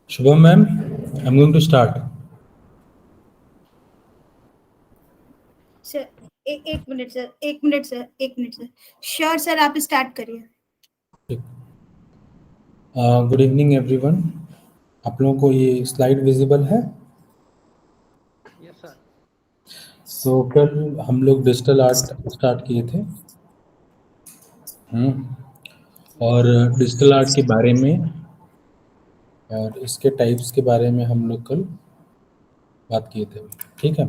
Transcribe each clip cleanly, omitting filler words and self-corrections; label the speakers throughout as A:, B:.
A: Shubham ma'am, I'm going to start.
B: Sir एक minute sir, एक minute sir, एक minute sir. Sure sir, आप start करिए।
A: Good evening everyone. आप लोगों को ये स्लाइड विजिबल है?
C: Yes sir.
A: तो कल हम लोग डिजिटल आर्ट स्टार्ट किए थे और डिजिटल आर्ट के बारे में और इसके टाइप्स के बारे में हम लोग कल बात किए थे। ठीक है,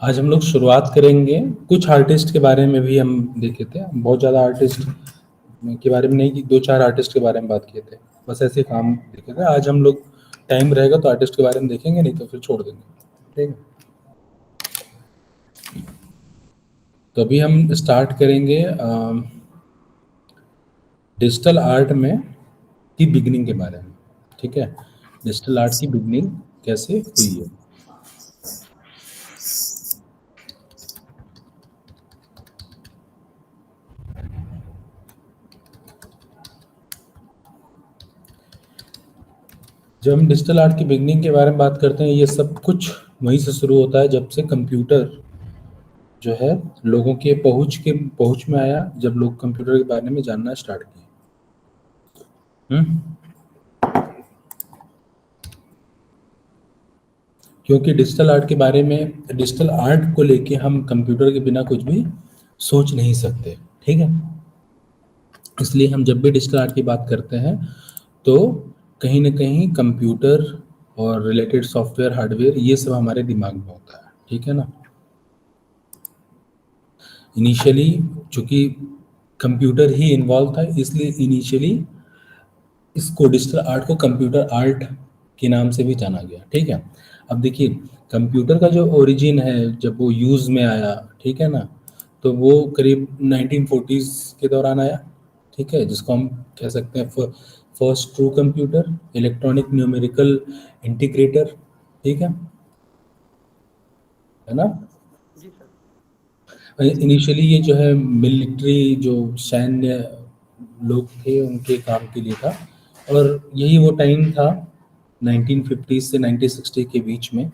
A: आज हम लोग शुरुआत करेंगे। कुछ आर्टिस्ट के बारे में भी हम देखे थे, बहुत ज़्यादा आर्टिस्ट के बारे में नहीं, कि दो चार आर्टिस्ट के बारे में बात किए थे, बस ऐसे काम देखे थे। आज हम लोग टाइम रहेगा तो आर्टिस्ट के बारे में देखेंगे, नहीं तो फिर छोड़ देंगे। ठीक है, तो अभी हम स्टार्ट करेंगे डिजिटल आर्ट में की बिगनिंग के बारे में। ठीक है, डिजिटल आर्ट की बिगनिंग कैसे हुई है। जब हम डिजिटल आर्ट की बिगनिंग के बारे में बात करते हैं, ये सब कुछ वहीं से शुरू होता है जब से कंप्यूटर जो है लोगों के पहुंच में आया, जब लोग कंप्यूटर के बारे में जानना स्टार्ट किए। क्योंकि डिजिटल आर्ट के बारे में, डिजिटल आर्ट को लेके हम कंप्यूटर के बिना कुछ भी सोच नहीं सकते। ठीक है, इसलिए हम जब भी डिजिटल आर्ट की बात करते हैं तो कहीं ना कहीं कंप्यूटर और रिलेटेड सॉफ्टवेयर, हार्डवेयर, ये सब हमारे दिमाग में होता है। ठीक है ना, इनिशियली चूंकि कंप्यूटर ही इन्वॉल्व था, इसलिए इनिशियली इसको, डिजिटल आर्ट को, कंप्यूटर आर्ट के नाम से भी जाना गया। ठीक है, अब देखिए कंप्यूटर का जो ओरिजिन है, जब वो यूज़ में आया, ठीक है ना, तो वो करीब 1940s के दौरान आया। ठीक है, जिसको हम कह सकते हैं first true computer, electronic numerical integrator. ठीक है ना।
C: जी सर।
A: इनिशियली ये जो है मिलिट्री, जो सैन्य लोग थे, उनके काम के लिए था। और यही वो टाइम था 1950 से 1960 के बीच में,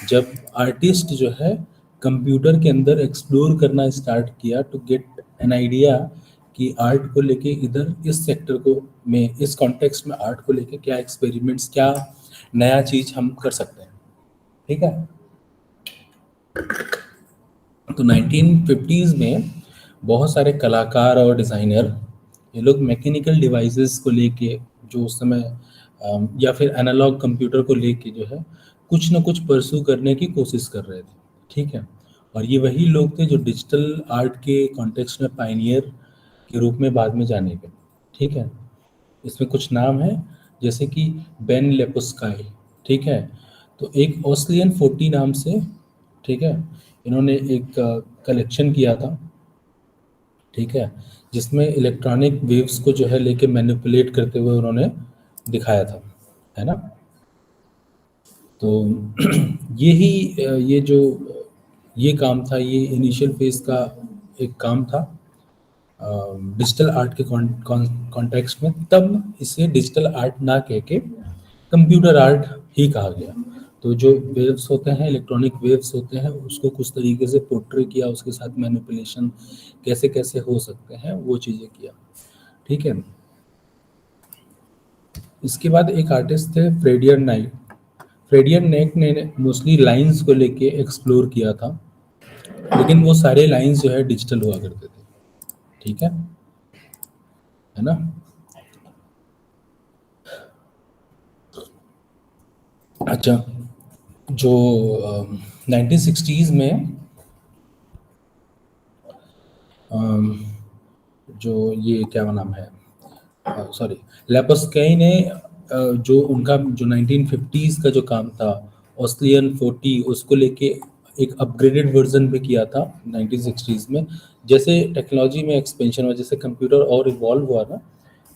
A: जब आर्टिस्ट जो है कंप्यूटर के अंदर एक्सप्लोर करना स्टार्ट किया टू गेट एन आइडिया कि आर्ट को लेके इधर इस सेक्टर को में, इस कॉन्टेक्स्ट में आर्ट को लेके क्या एक्सपेरिमेंट्स, क्या नया चीज हम कर सकते हैं। ठीक है, तो 1950s में बहुत सारे कलाकार और डिज़ाइनर, ये लोग मैकेनिकल डिवाइसेस को लेके, जो उस समय या फिर एनालॉग कंप्यूटर को लेके जो है कुछ ना कुछ परस्यू करने की कोशिश कर रहे थे। ठीक है, और ये वही लोग थे जो डिजिटल आर्ट के कॉन्टेक्स्ट में पायनियर के रूप में बाद में जाने गए। ठीक है, इसमें कुछ नाम है, जैसे कि बेन लेपुस्काई। ठीक है, तो एक ऑस्लियन 40 नाम से, ठीक है, इन्होंने एक कलेक्शन किया था। ठीक है, जिसमें इलेक्ट्रॉनिक वेव्स को जो है लेके मैनिपुलेट करते हुए उन्होंने दिखाया था, है ना। तो ये जो ये काम था, ये इनिशियल फेज का एक काम था डिजिटल आर्ट के कॉन्टेक्स्ट में। तब इसे डिजिटल आर्ट ना कह के कंप्यूटर आर्ट ही कहा गया। तो जो वेव्स होते हैं, इलेक्ट्रॉनिक वेव्स होते हैं, उसको कुछ तरीके से पोर्ट्रे किया, उसके साथ मैनिपुलेशन कैसे कैसे हो सकते हैं वो चीज़ें किया। ठीक है, इसके बाद एक आर्टिस्ट थे फ्रेडियर नाइट। फ्रेडियर नाइट ने मोस्टली लाइंस को लेके एक्सप्लोर किया था, लेकिन वो सारे लाइंस जो है डिजिटल हुआ करते थे। ठीक है ना। अच्छा, जो 1960s में जो ये क्या नाम है, सॉरी, लेपस्काई ने जो उनका जो 1950s का जो काम था ऑस्ट्रियन 40, उसको लेके एक अपग्रेडेड वर्जन भी किया था 1960s में। जैसे टेक्नोलॉजी में एक्सपेंशन हुआ, जैसे कंप्यूटर और इवॉल्व हुआ ना,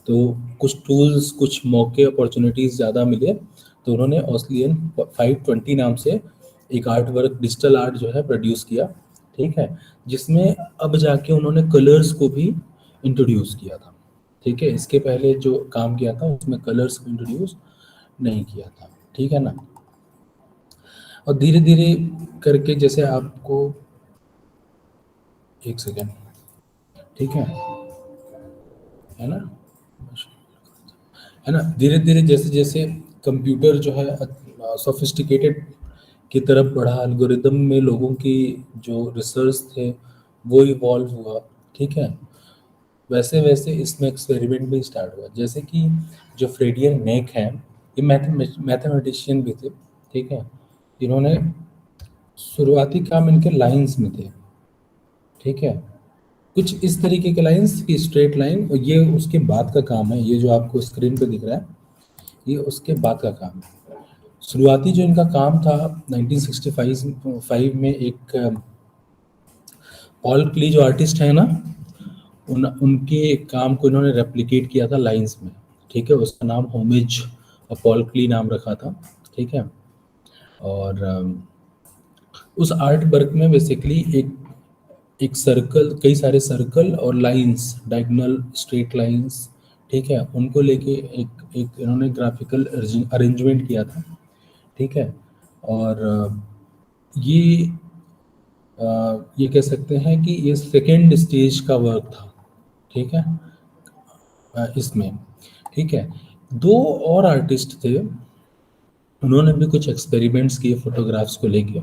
A: तो कुछ टूल्स, कुछ मौके, अपॉर्चुनिटीज़ ज़्यादा मिले, तो उन्होंने ऑस्ट्रियन 520 नाम से एक आर्ट वर्क, डिजिटल आर्ट जो है प्रोड्यूस किया। ठीक है, जिसमें अब जाके उन्होंने कलर्स को भी इंट्रोड्यूस किया था। ठीक है, इसके पहले जो काम किया था उसमें कलर्स को इंट्रोड्यूस नहीं किया था, ठीक है ना। और धीरे धीरे करके जैसे आपको, एक सेकेंड, ठीक है ना, है ना, धीरे धीरे जैसे जैसे कंप्यूटर जो है सोफिस्टिकेटेड की तरफ बढ़ा, एल्गोरिदम में लोगों की जो रिसर्च थे वो इवॉल्व हुआ, ठीक है, वैसे वैसे इसमें एक्सपेरिमेंट भी स्टार्ट हुआ। जैसे कि जो फ्रेडियर नेक हैं, ये मैथमेटिशियन भी थे, ठीक है, इन्होंने शुरुआती काम इनके लाइंस में थे, ठीक है, कुछ इस तरीके के लाइंस की स्ट्रेट लाइन, और ये उसके बाद का काम है, ये जो आपको स्क्रीन पे दिख रहा है ये उसके बाद का काम है। शुरुआती जो इनका काम था 1965 में, एक पॉल क्ली जो आर्टिस्ट है ना, उनके काम को इन्होंने रेप्लिकेट किया था लाइंस में, ठीक है, उसका नाम होमेज और पॉल क्ली नाम रखा था, ठीक है। और उस आर्ट वर्क में बेसिकली एक एक सर्कल, कई सारे सर्कल और लाइंस, डायगोनल स्ट्रेट लाइंस, ठीक है, उनको लेके एक एक इन्होंने ग्राफिकल अरेंजमेंट किया था, ठीक है। और ये ये कह सकते हैं कि ये सेकेंड स्टेज का वर्क था, ठीक है, इसमें, ठीक है। दो और आर्टिस्ट थे, उन्होंने भी कुछ एक्सपेरिमेंट्स किए फोटोग्राफ्स को लेके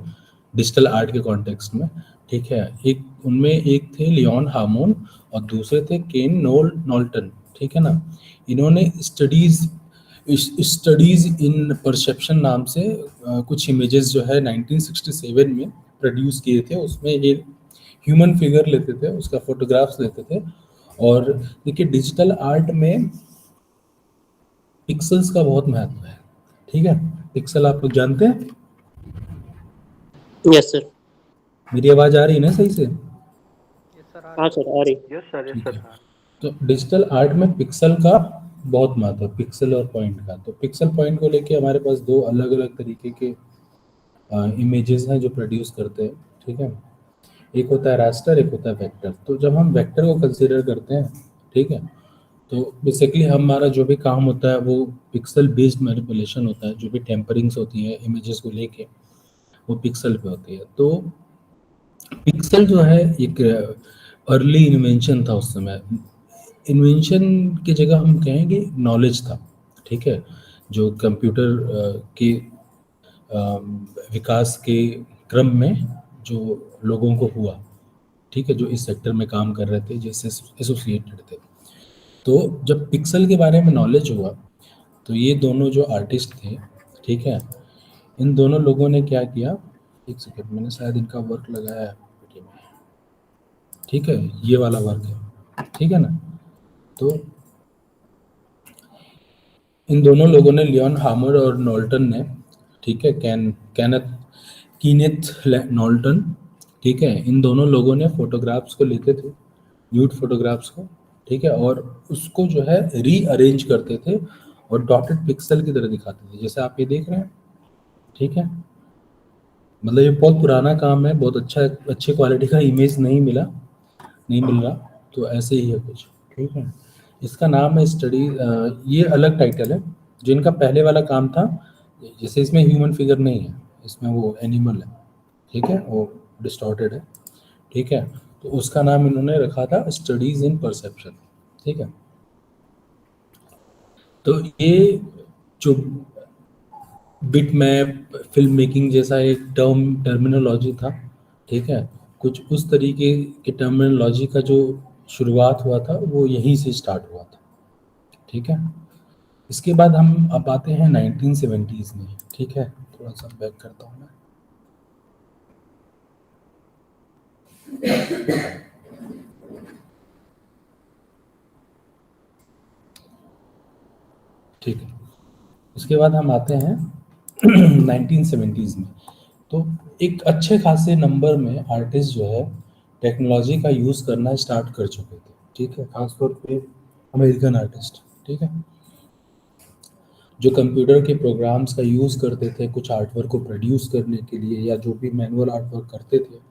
A: डिजिटल आर्ट के कॉन्टेक्स्ट में, ठीक है। एक उनमें एक थे लियोन हार्मोन और दूसरे थे केन नॉल्टन, ठीक है ना। इन्होंने स्टडीज इन परसेप्शन नाम से कुछ इमेजेस जो है 1967 में प्रोड्यूस किए थे। उसमें ये ह्यूमन फिगर लेते थे, उसका फोटोग्राफ्स लेते थे। और देखिए डिजिटल आर्ट में पिक्सल्स का बहुत महत्व है, ठीक है। पिक्सल आप लोग जानते हैं?
D: Yes sir.
A: मेरी आवाज आ रही है ना सही से?
C: यस सर,
D: हाँ सर, आ रही।
C: यस सर,
A: ठीक है। तो डिजिटल आर्ट में पिक्सल का बहुत महत्व है, पिक्सल और पॉइंट का। तो पिक्सल पॉइंट को लेके हमारे पास दो अलग अलग तरीके के इमेजेस हैं जो प्रोड्यूस करते हैं, ठीक है। एक होता है रास्टर, एक होता है वेक्टर। तो जब हम वेक्टर को कंसीडर करते हैं, ठीक है, तो बेसिकली हमारा जो भी काम होता है वो पिक्सल बेस्ड मैनिपुलेशन होता है। जो भी टेम्परिंग्स होती है इमेजेस को लेके वो पिक्सल पे होती है। तो पिक्सल जो है एक अर्ली इन्वेंशन था उस समय। इन्वेंशन की जगह हम कहेंगे नॉलेज था, ठीक है, जो कंप्यूटर के विकास के क्रम में जो लोगों को हुआ, ठीक है, जो इस सेक्टर में काम कर रहे थे, जिससे एसोसिएटेड थे। तो जब पिक्सल के बारे में नॉलेज हुआ तो ये दोनों जो आर्टिस्ट थे, ठीक है, इन दोनों लोगों ने क्या किया, एक सेकेंड, मैंने शायद इनका वर्क लगाया है वीडियो में, ठीक है, ये वाला वर्क है, ठीक है ना। तो इन दोनों लोगों ने, लियोन हामर और नॉल्टन ने, ठीक है, कीनेथ नॉल्टन, ठीक है, इन दोनों लोगों ने फोटोग्राफ्स को लेते थे, न्यूड फोटोग्राफ्स को, ठीक है, और उसको जो है रीअरेंज करते थे और डॉटेड पिक्सल की तरह दिखाते थे, जैसे आप ये देख रहे हैं, ठीक है। मतलब ये बहुत पुराना काम है, बहुत अच्छे क्वालिटी का इमेज नहीं मिल रहा, तो ऐसे ही है कुछ, ठीक है। इसका नाम है स्टडी, ये अलग टाइटल है। जो इनका पहले वाला काम था, जैसे इसमें ह्यूमन फिगर नहीं है, इसमें वो एनिमल है, ठीक है, वो डिस्टॉर्टेड है, ठीक है। तो उसका नाम इन्होंने रखा था स्टडीज इन परसेप्शन, ठीक है। तो ये जो बिट मैप फिल्म मेकिंग जैसा एक टर्मिनोलॉजी था, ठीक है, कुछ उस तरीके के टर्मिनोलॉजी का जो शुरुआत हुआ था वो यहीं से स्टार्ट हुआ था, ठीक है। इसके बाद हम अब आते हैं 1970s में, ठीक है, थोड़ा सा बैक करता हूँ मैं। ठीक है, उसके बाद हम आते हैं 1970s में। तो एक अच्छे खासे नंबर में आर्टिस्ट जो है टेक्नोलॉजी का यूज़ करना स्टार्ट कर चुके थे, ठीक है, खासतौर पे अमेरिकन आर्टिस्ट, ठीक है, जो कंप्यूटर के प्रोग्राम्स का यूज़ करते थे कुछ आर्टवर्क को प्रोड्यूस करने के लिए, या जो भी मैनुअल आर्टवर्क करते थे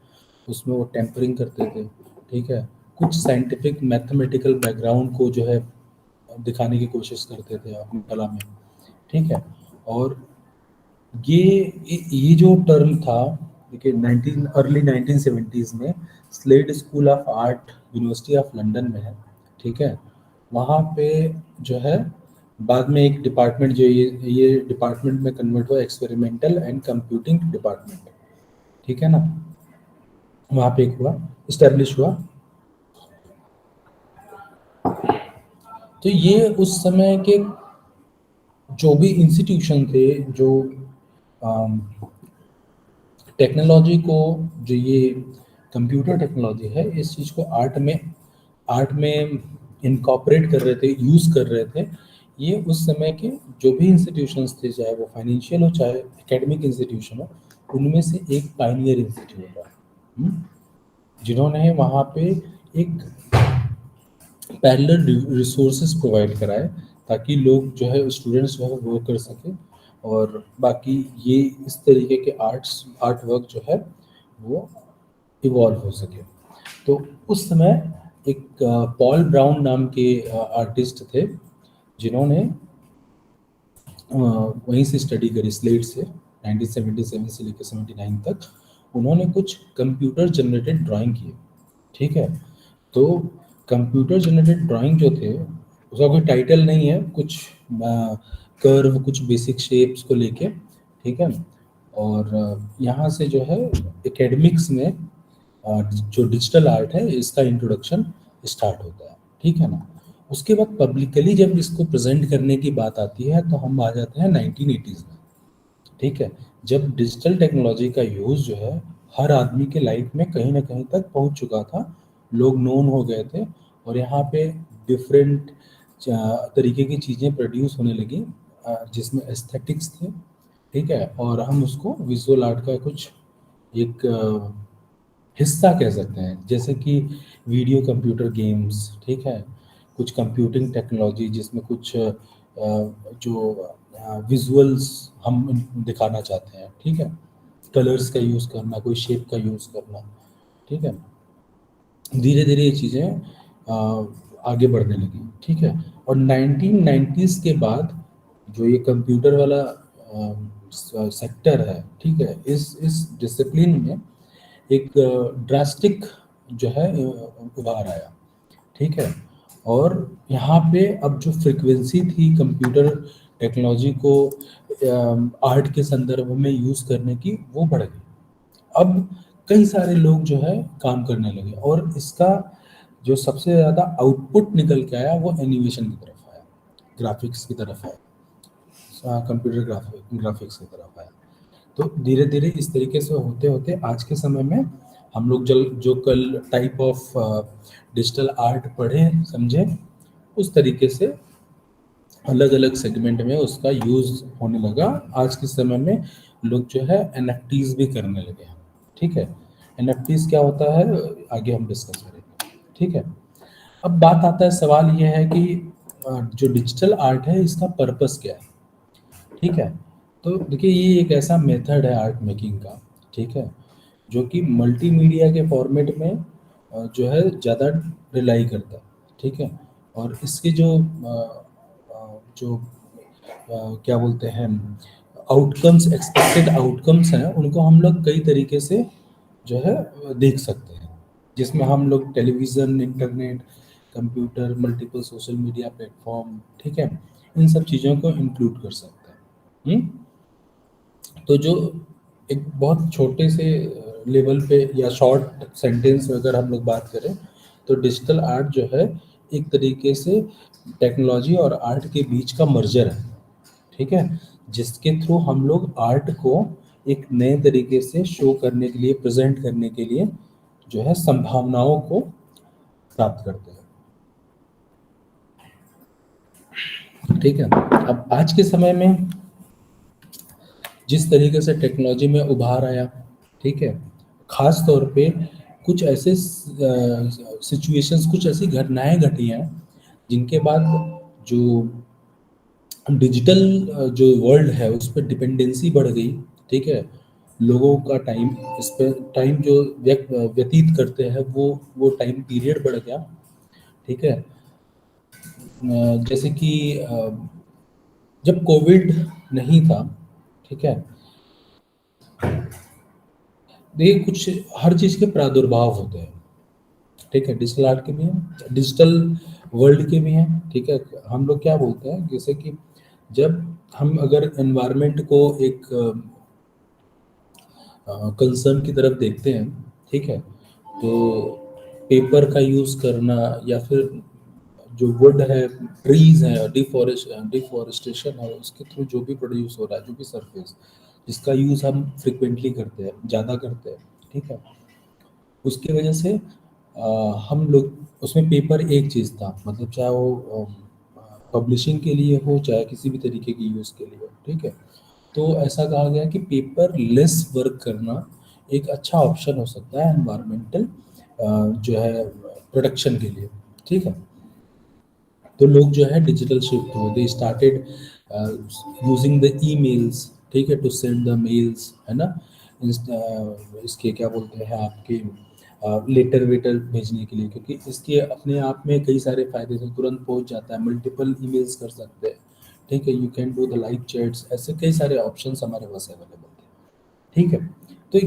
A: उसमें वो टेम्परिंग करते थे, ठीक है, कुछ साइंटिफिक मैथमेटिकल बैकग्राउंड को जो है दिखाने की कोशिश करते थे अपनी कला में, ठीक है। और ये जो टर्म था, देखिए 19 अर्ली 1970s में Slade School of Art University of London में है, ठीक है। वहाँ पे जो है बाद में एक डिपार्टमेंट जो ये डिपार्टमेंट में कन्वर्ट हुआ एक्सपेरिमेंटल एंड कंप्यूटिंग डिपार्टमेंट, ठीक है ना। वहाँ पे एक हुआ इस्टेब्लिश हुआ। तो ये उस समय के जो भी इंस्टीट्यूशन थे जो टेक्नोलॉजी को, जो ये कंप्यूटर टेक्नोलॉजी है, इस चीज़ को आर्ट में इनकॉर्पोरेट कर रहे थे, यूज़ कर रहे थे। ये उस समय के जो भी इंस्टीट्यूशंस थे, चाहे वो फाइनेंशियल हो चाहे एकेडमिक इंस्टीट्यूशन हो, उनमें से एक पायनियर इंस्टीट्यूट है, जिन्होंने वहाँ पे एक पैरेलल रिसोर्सेज प्रोवाइड कराए ताकि लोग जो है स्टूडेंट्स जो है वो कर सके, और बाकी ये इस तरीके के आर्ट वर्क जो है वो इवॉल्व हो सके। तो उस समय एक पॉल ब्राउन नाम के आर्टिस्ट थे जिन्होंने वहीं से स्टडी करी, स्लेट से 1977 से लेकर 79 तक उन्होंने कुछ कंप्यूटर जनरेटेड ड्राइंग किए, ठीक है। तो कंप्यूटर जनरेटेड ड्राइंग जो थे उसका कोई टाइटल नहीं है, कुछ कर्व, कुछ बेसिक शेप्स को लेके, ठीक है। और यहाँ से जो है एकेडमिक्स में जो डिजिटल आर्ट है इसका इंट्रोडक्शन स्टार्ट होता है, ठीक है ना। उसके बाद पब्लिकली जब इसको प्रेजेंट करने की बात आती है तो हम आ जाते हैं 1980s में, ठीक है, जब डिजिटल टेक्नोलॉजी का यूज़ जो है हर आदमी के लाइफ में कहीं ना कहीं तक पहुंच चुका था, लोग नोन हो गए थे, और यहाँ पे डिफरेंट तरीके की चीज़ें प्रोड्यूस होने लगी जिसमें एस्थेटिक्स थे, ठीक है। और हम उसको विजुअल आर्ट का कुछ एक हिस्सा कह सकते हैं, जैसे कि वीडियो कंप्यूटर गेम्स, ठीक है, कुछ कंप्यूटिंग टेक्नोलॉजी जिसमें कुछ जो विजुअल्स हम दिखाना चाहते हैं, ठीक है, कलर्स का यूज़ करना, कोई शेप का यूज़ करना, ठीक है। धीरे धीरे ये चीज़ें आगे बढ़ने लगी, ठीक है। और 1990s के बाद जो ये कंप्यूटर वाला सेक्टर है, ठीक है, इस डिसिप्लिन में एक ड्रास्टिक जो है उभार आया, ठीक है। और यहाँ पे अब जो फ्रिक्वेंसी थी कंप्यूटर टेक्नोलॉजी को आर्ट के संदर्भ में यूज़ करने की, वो बढ़ गई। अब कई सारे लोग जो है काम करने लगे, और इसका जो सबसे ज़्यादा आउटपुट निकल के आया वो एनिमेशन की तरफ आया, ग्राफिक्स की तरफ आया, कंप्यूटर ग्राफिक्स की तरफ आया। तो धीरे धीरे इस तरीके से होते होते आज के समय में हम लोग जो कल टाइप ऑफ डिजिटल आर्ट पढ़े समझे, उस तरीके से अलग अलग सेगमेंट में उसका यूज़ होने लगा। आज के समय में लोग जो है एनएफटीज भी करने लगे हैं, ठीक है। एनएफटीज क्या होता है आगे हम डिस्कस करेंगे, ठीक है। अब बात आता है, सवाल यह है कि जो डिजिटल आर्ट है इसका पर्पस क्या है, ठीक है। तो देखिए ये एक ऐसा मेथड है आर्ट मेकिंग का, ठीक है, जो कि मल्टीमीडिया के फॉर्मेट में जो है ज़्यादा रिलाई करता है, ठीक है। और इसके जो क्या बोलते हैं आउटकम्स, एक्सपेक्टेड आउटकम्स हैं, उनको हम लोग कई तरीके से जो है देख सकते हैं, जिसमें हम लोग television, internet, computer, multiple social media platform, ठीक है, इन सब चीज़ों को इंक्लूड कर सकते हैं। तो जो एक बहुत छोटे से लेवल पे या शॉर्ट सेंटेंस में अगर हम लोग बात करें तो डिजिटल आर्ट जो है एक तरीके से टेक्नोलॉजी और आर्ट के बीच का मर्जर है, ठीक है, जिसके थ्रू हम लोग आर्ट को एक नए तरीके से शो करने के लिए, प्रेजेंट करने के लिए जो है संभावनाओं को प्राप्त करते हैं, ठीक है। अब आज के समय में जिस तरीके से टेक्नोलॉजी में उभार आया, ठीक है, खास तौर पे कुछ ऐसे सिचुएशंस, कुछ ऐसी घटनाएं घटी हैं जिनके बाद जो डिजिटल जो वर्ल्ड है उस पर डिपेंडेंसी बढ़ गई, ठीक है। लोगों का टाइम, इस पर टाइम जो व्यतीत करते हैं वो टाइम पीरियड बढ़ गया, ठीक है। जैसे कि जब कोविड नहीं था, ठीक है, देखिए कुछ हर चीज़ के प्रादुर्भाव होते हैं, ठीक है, डिजिटल आर्ट के भी हैं, डिजिटल वर्ल्ड के भी हैं, ठीक है। हम लोग क्या बोलते हैं, जैसे कि जब हम अगर एनवायरनमेंट को एक कंसर्न की तरफ देखते हैं, ठीक है, तो पेपर का यूज़ करना या फिर जो वुड है, ट्रीज है, डिफॉरेस्टेशन है, उसके थ्रू जो भी प्रोड्यूस हो रहा है, जो भी सरफेस जिसका यूज़ हम फ्रिक्वेंटली करते हैं, ज़्यादा करते हैं, ठीक है, उसकी वजह से हम लोग उसमें पेपर एक चीज़ था, मतलब चाहे वो पब्लिशिंग के लिए हो, चाहे किसी भी तरीके की यूज़ के लिए हो, ठीक है। तो ऐसा कहा गया कि पेपर लेस वर्क करना एक अच्छा ऑप्शन हो सकता है एनवायरमेंटल जो है प्रोडक्शन के लिए, ठीक है। तो लोग जो है डिजिटल शिफ्ट हो, they started using the emails, ठीक है, टू सेंड द मेल्स, है ना, इसके क्या बोलते हैं आपके लेटर वेटर भेजने के लिए, क्योंकि इसके अपने आप में कई सारे फायदे हैं, तुरंत पहुंच जाता है, मल्टीपल ईमेल्स कर सकते हैं, ठीक है, you can do the live chats, ऐसे कई सारे ऑप्शंस हमारे पास अवेलेबल थे, ठीक है। तो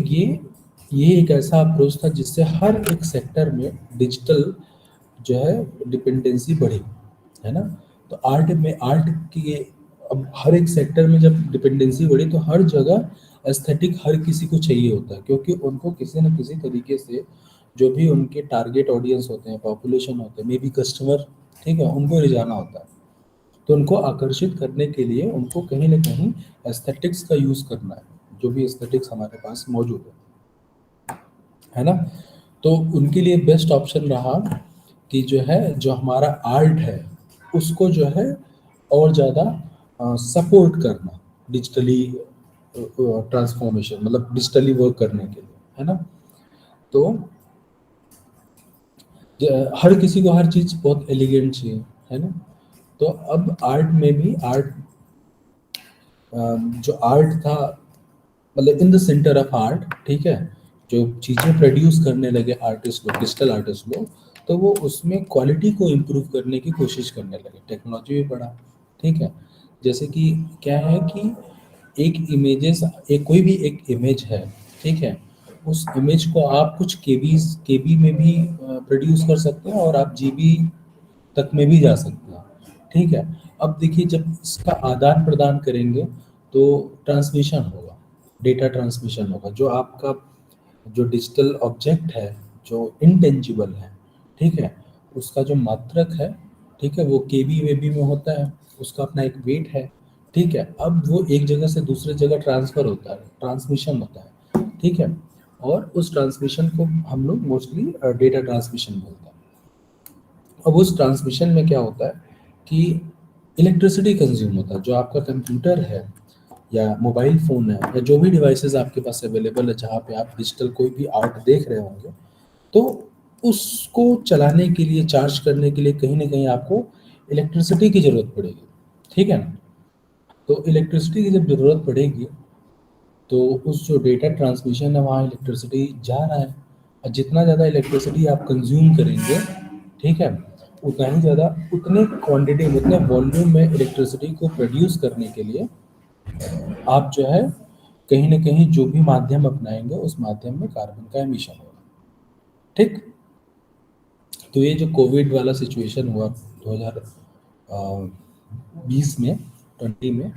A: ये एक ऐसा अप्रोच था जिससे हर एक सेक्टर में डिजिटल जो है डिपेंडेंसी बढ़ी, है ना। तो आर्ट की अब हर एक सेक्टर में जब डिपेंडेंसी बढ़ी तो हर जगह एस्थेटिक हर किसी को चाहिए होता है, क्योंकि उनको किसी न किसी तरीके से जो भी उनके टारगेट ऑडियंस होते हैं, पॉपुलेशन होते हैं, मे बी कस्टमर, ठीक है, उनको रिझाना होता है। तो उनको आकर्षित करने के लिए उनको कहीं ना कहीं एस्थेटिक्स का यूज़ करना है, जो भी एस्थेटिक्स हमारे पास मौजूद है ना। तो उनके लिए बेस्ट ऑप्शन रहा कि जो है जो हमारा आर्ट है उसको जो है और ज़्यादा सपोर्ट करना, डिजिटली ट्रांसफॉर्मेशन, मतलब डिजिटली वर्क करने के लिए, है ना। तो हर किसी को हर चीज़ बहुत एलिगेंट चाहिए, है ना। तो अब आर्ट में भी जो आर्ट था, मतलब in the centre of art, ठीक है, जो चीज़ें प्रोड्यूस करने लगे आर्टिस्ट लोग, डिजिटल आर्टिस्ट लोग, तो वो उसमें क्वालिटी को इम्प्रूव करने की कोशिश करने लगे, टेक्नोलॉजी भी बढ़ा, ठीक है। जैसे कि क्या है कि एक इमेजेस, एक कोई भी एक इमेज है, ठीक है, उस इमेज को आप कुछ केबी में भी प्रोड्यूस कर सकते हैं और आप जीबी तक में भी जा सकते हैं, ठीक है। अब देखिए जब इसका आदान प्रदान करेंगे तो ट्रांसमिशन होगा, डेटा ट्रांसमिशन होगा, जो आपका जो डिजिटल ऑब्जेक्ट है, जो इनटेंजिबल है, ठीक है, उसका जो मात्रक है, ठीक है, वो केबी वेबी में होता है, उसका अपना एक वेट है, ठीक है। अब वो एक जगह से दूसरे जगह ट्रांसफर होता है, ट्रांसमिशन होता है, ठीक है, और उस ट्रांसमिशन को हम लोग मोस्टली डेटा ट्रांसमिशन बोलते हैं। अब उस ट्रांसमिशन में क्या होता है कि इलेक्ट्रिसिटी कंज्यूम होता है, जो आपका कंप्यूटर है या मोबाइल फ़ोन है या जो भी डिवाइसेस आपके पास अवेलेबल है जहाँ पे आप डिजिटल कोई भी आर्ट देख रहे होंगे, तो उसको चलाने के लिए, चार्ज करने के लिए कहीं न कहीं आपको इलेक्ट्रिसिटी की ज़रूरत पड़ेगी, ठीक है ना। तो इलेक्ट्रिसिटी की जब ज़रूरत पड़ेगी तो उस जो डेटा ट्रांसमिशन है वहाँ इलेक्ट्रिसिटी जा रहा है, और जितना ज़्यादा इलेक्ट्रिसिटी आप कंज्यूम करेंगे, ठीक है, उतना ही ज़्यादा, उतने क्वांटिटी में, उतने वॉल्यूम में इलेक्ट्रिसिटी को प्रोड्यूस करने के लिए आप जो है कहीं न कहीं जो भी माध्यम अपनाएंगे उस माध्यम में कार्बन का एमिशन होगा, ठीक। तो ये जो कोविड वाला सिचुएशन हुआ 2020 में, 20 में,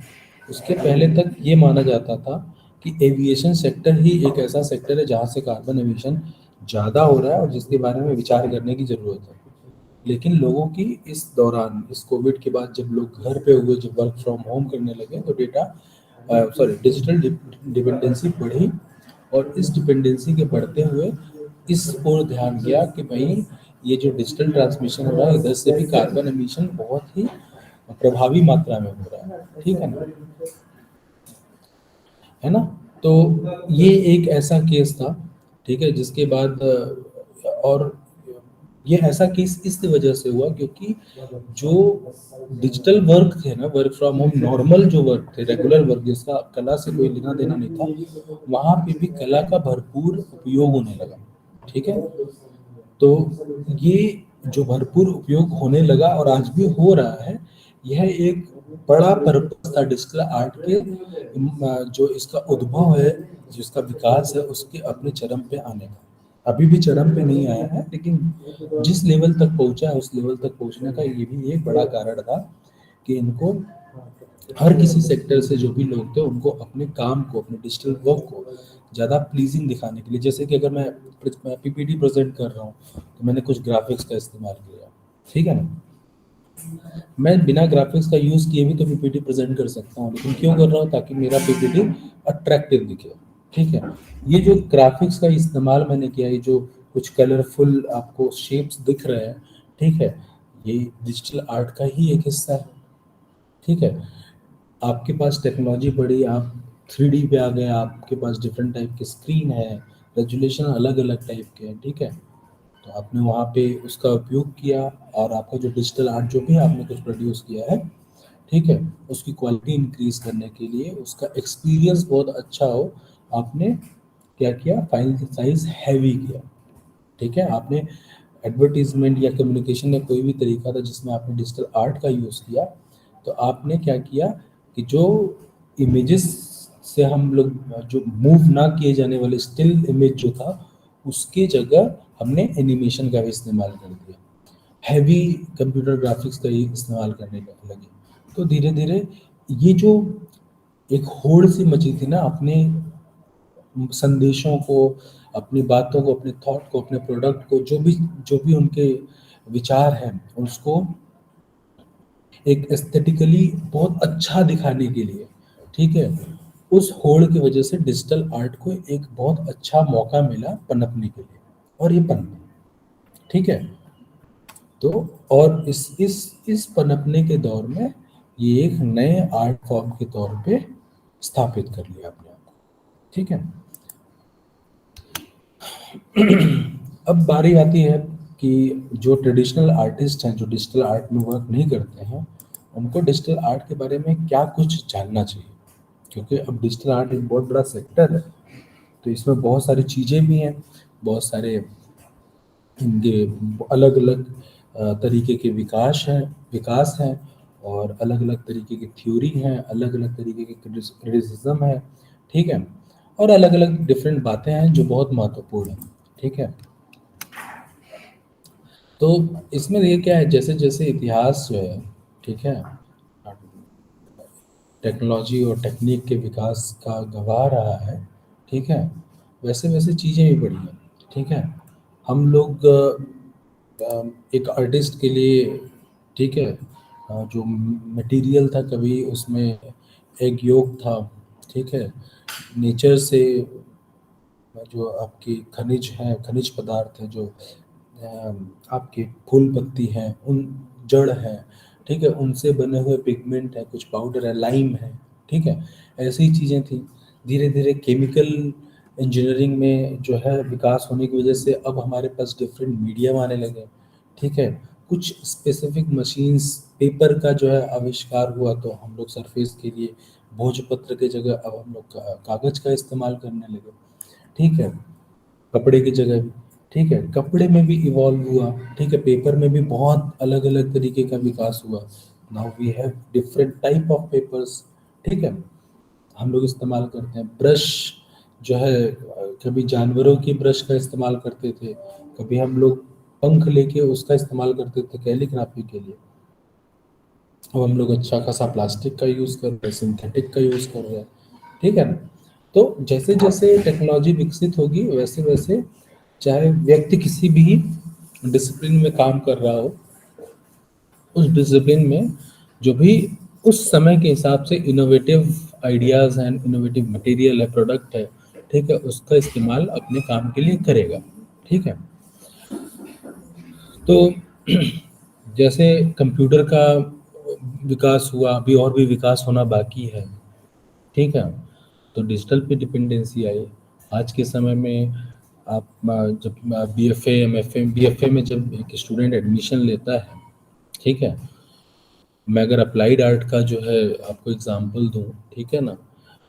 A: उसके पहले तक ये माना जाता था कि एविएशन सेक्टर ही एक ऐसा सेक्टर है जहाँ से कार्बन एमिशन ज़्यादा हो रहा है और जिसके बारे में विचार करने की ज़रूरत है। लेकिन लोगों की इस दौरान, इस कोविड के बाद जब लोग घर पे हुए, जब वर्क फ्रॉम होम करने लगे, तो डिजिटल डिपेंडेंसी बढ़ी, और इस डिपेंडेंसी के बढ़ते हुए इस ओर ध्यान गया कि भाई ये जो डिजिटल ट्रांसमिशन हो रहा है, इधर से भी कार्बन एमिशन बहुत ही प्रभावी मात्रा में हो रहा है, ठीक है ना, है ना। तो ये एक ऐसा केस था, ठीक है, जिसके बाद और ये ऐसा केस इस वजह से हुआ क्योंकि जो डिजिटल वर्क थे ना, वर्क फ्रॉम होम, नॉर्मल जो वर्क थे, रेगुलर वर्क जिसका कला से कोई लेना देना नहीं था, वहां पे भी कला का भरपूर उपयोग होने लगा, ठीक है। तो ये जो भरपूर उपयोग होने लगा और आज भी हो रहा है। यह एक बड़ा पर्पस था डिजिटल आर्ट के, जो इसका उद्भव है, जिसका विकास है, उसके अपने चरम पे आने का। अभी भी चरम पे नहीं आया है, लेकिन जिस लेवल तक पहुंचा है उस लेवल तक पहुंचने का ये भी एक बड़ा कारण था कि इनको हर किसी सेक्टर से जो भी लोग थे उनको अपने काम को, अपने डिजिटल वर्क को ज़्यादा प्लीजिंग दिखाने के लिए, जैसे कि अगर मैं पीपीटी प्रेजेंट कर रहा हूँ तो मैंने कुछ ग्राफिक्स का इस्तेमाल किया, ठीक है ना। मैं बिना ग्राफिक्स का यूज़ किए भी तो पीपीटी प्रेजेंट कर सकता हूँ, लेकिन क्यों कर रहा हूँ? ताकि मेरा पीपीटी अट्रैक्टिव दिखे, ठीक है। ये जो ग्राफिक्स का इस्तेमाल मैंने किया, ये जो कुछ कलरफुल आपको शेप्स दिख रहे हैं, ठीक है, ये डिजिटल आर्ट का ही एक हिस्सा है, ठीक है। आपके पास टेक्नोलॉजी बढ़ी, आप 3D पे आ गए, आपके पास डिफरेंट टाइप की स्क्रीन है, रेजोल्यूशन अलग अलग टाइप के हैं, ठीक है। तो आपने वहाँ पे उसका उपयोग किया और आपका जो डिजिटल आर्ट जो भी आपने कुछ प्रोड्यूस किया है, ठीक है, उसकी क्वालिटी इंक्रीज करने के लिए, उसका एक्सपीरियंस बहुत अच्छा हो, आपने क्या किया? फाइल साइज हैवी किया, ठीक है। आपने एडवर्टीजमेंट या कम्युनिकेशन या कोई भी तरीका था जिसमें आपने डिजिटल आर्ट का यूज़ किया, तो आपने क्या किया कि जो इमेजेस से हम लोग, जो मूव ना किए जाने वाले स्टिल इमेज जो था, उसकी जगह हमने एनिमेशन का भी इस्तेमाल कर दिया, हैवी कंप्यूटर ग्राफिक्स का ही इस्तेमाल करने लगे। तो धीरे धीरे ये जो एक होड़ सी मची थी ना, अपने संदेशों को, अपनी बातों को, अपने थॉट को, अपने प्रोडक्ट को, जो भी उनके विचार हैं, उसको एक एस्थेटिकली बहुत अच्छा दिखाने के लिए, ठीक है, उस होड़ की वजह से डिजिटल आर्ट को एक बहुत अच्छा मौका मिला पनपने के लिए, और ये पनपा, ठीक है। तो और इस पनपने के दौर में ये एक नए आर्ट फॉर्म के तौर पे स्थापित कर लिया अपने आप को, ठीक है। अब बारी आती है कि जो ट्रेडिशनल आर्टिस्ट हैं, जो डिजिटल आर्ट में वर्क नहीं करते हैं, उनको डिजिटल आर्ट के बारे में क्या कुछ जानना चाहिए, क्योंकि अब डिजिटल आर्ट एक बहुत बड़ा सेक्टर है, तो इसमें बहुत सारी चीज़ें भी हैं, बहुत सारे इनके अलग अलग तरीके के विकास हैं, और अलग अलग तरीके की थ्योरी हैं, अलग अलग तरीके के क्रिटिसिज्म है, ठीक है, और अलग अलग डिफरेंट बातें हैं जो बहुत महत्वपूर्ण हैं, ठीक है। तो इसमें ये क्या है, जैसे जैसे इतिहास जो है, ठीक है, टेक्नोलॉजी और टेक्निक के विकास का गवाह रहा है, ठीक है, वैसे वैसे चीज़ें भी बढ़ी हैं, ठीक है। हम लोग एक आर्टिस्ट के लिए, ठीक है, जो मटेरियल था, कभी उसमें एक योग था, ठीक है, नेचर से जो आपकी खनिज है, खनिज पदार्थ है, जो आपके फूल पत्ती हैं, उन जड़ हैं, ठीक है, उनसे बने हुए पिगमेंट है, कुछ पाउडर है, लाइम है, ठीक है, ऐसी ही चीज़ें थी। धीरे धीरे केमिकल इंजीनियरिंग में जो है विकास होने की वजह से अब हमारे पास डिफरेंट मीडियम आने लगे, ठीक है, कुछ स्पेसिफिक मशीन्स, पेपर का जो है आविष्कार हुआ, तो हम लोग सरफेस के लिए भोजपत्र की जगह अब हम लोग कागज का इस्तेमाल करने लगे, ठीक है, कपड़े की जगह भी, ठीक है, कपड़े में भी इवॉल्व हुआ, ठीक है, पेपर में भी बहुत अलग अलग तरीके का विकास हुआ। Now we have different type of papers, ठीक है, हम लोग इस्तेमाल करते हैं। ब्रश जो है, कभी जानवरों की ब्रश का इस्तेमाल करते थे, कभी हम लोग पंख लेके उसका इस्तेमाल करते थे कैलीग्राफी के लिए, अब हम लोग अच्छा खासा प्लास्टिक का यूज़ कर रहे हैं, सिंथेटिक का यूज़ कर रहे हैं, ठीक है ना। तो जैसे जैसे टेक्नोलॉजी विकसित होगी वैसे वैसे, चाहे व्यक्ति किसी भी डिसिप्लिन में काम कर रहा हो, उस डिसिप्लिन में जो भी उस समय के हिसाब से इनोवेटिव आइडियाज़ हैं, इनोवेटिव मटेरियल है, प्रोडक्ट है, ठीक है, उसका इस्तेमाल अपने काम के लिए करेगा, ठीक है। तो जैसे कंप्यूटर का विकास हुआ, अभी और भी विकास होना बाकी है, ठीक है, तो डिजिटल पे डिपेंडेंसी आई। आज के समय में आप जब बीएफए एमएफए बीएफए में जब एक स्टूडेंट एडमिशन लेता है, ठीक है, मैं अगर अप्लाइड आर्ट का जो है आपको एग्जांपल दूं, ठीक है ना,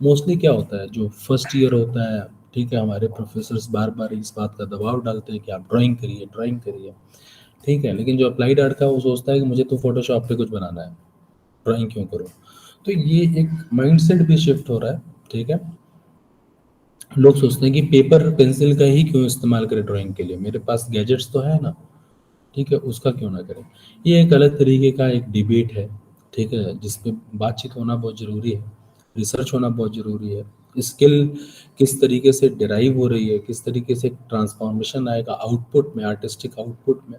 A: मोस्टली क्या होता है, जो फर्स्ट ईयर होता है, ठीक है, हमारे प्रोफेसर्स बार बार इस बात का दबाव डालते हैं कि आप ड्राइंग करिए, ड्राइंग करिए, ठीक है, लेकिन जो अप्लाइड आर्ट का वो सोचता है कि मुझे तो फोटोशॉप पे कुछ बनाना है, ड्राइंग क्यों करूँ। तो ये एक माइंडसेट भी शिफ्ट हो रहा है। ठीक है, लोग सोचते हैं कि पेपर पेंसिल का ही क्यों इस्तेमाल करें ड्राइंग के लिए, मेरे पास गैजेट्स तो है ना, ठीक है, उसका क्यों ना करें। ये एक अलग तरीके का एक डिबेट है, ठीक है, जिसपे बातचीत होना बहुत ज़रूरी है, रिसर्च होना बहुत ज़रूरी है। स्किल किस तरीके से डिराइव हो रही है, किस तरीके से ट्रांसफॉर्मेशन आएगा आउटपुट में, आर्टिस्टिक आउटपुट में,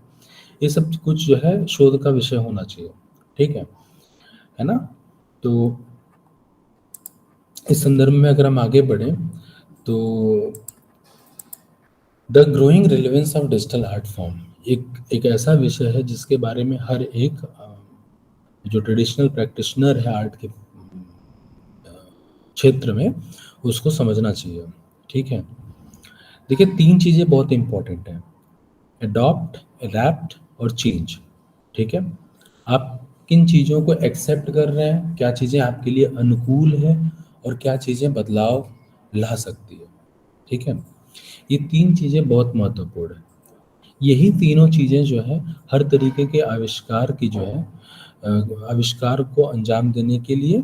A: ये सब कुछ जो है शोध का विषय होना चाहिए। ठीक है ना। तो इस संदर्भ में अगर हम आगे बढ़ें तो the growing relevance of digital art form एक ऐसा विषय है जिसके बारे में हर एक जो ट्रेडिशनल प्रैक्टिशनर है आर्ट के क्षेत्र में उसको समझना चाहिए। ठीक है, देखिए 3 चीज़ें बहुत इंपॉर्टेंट हैं, अडॉप्ट, अडैप्ट और चेंज। ठीक है, आप किन चीज़ों को एक्सेप्ट कर रहे हैं, क्या चीज़ें आपके लिए अनुकूल है और क्या चीज़ें बदलाव ला सकती है। ठीक है, ये 3 चीज़ें बहुत महत्वपूर्ण है। यही तीनों चीज़ें जो है हर तरीके के आविष्कार की जो है आविष्कार को अंजाम देने के लिए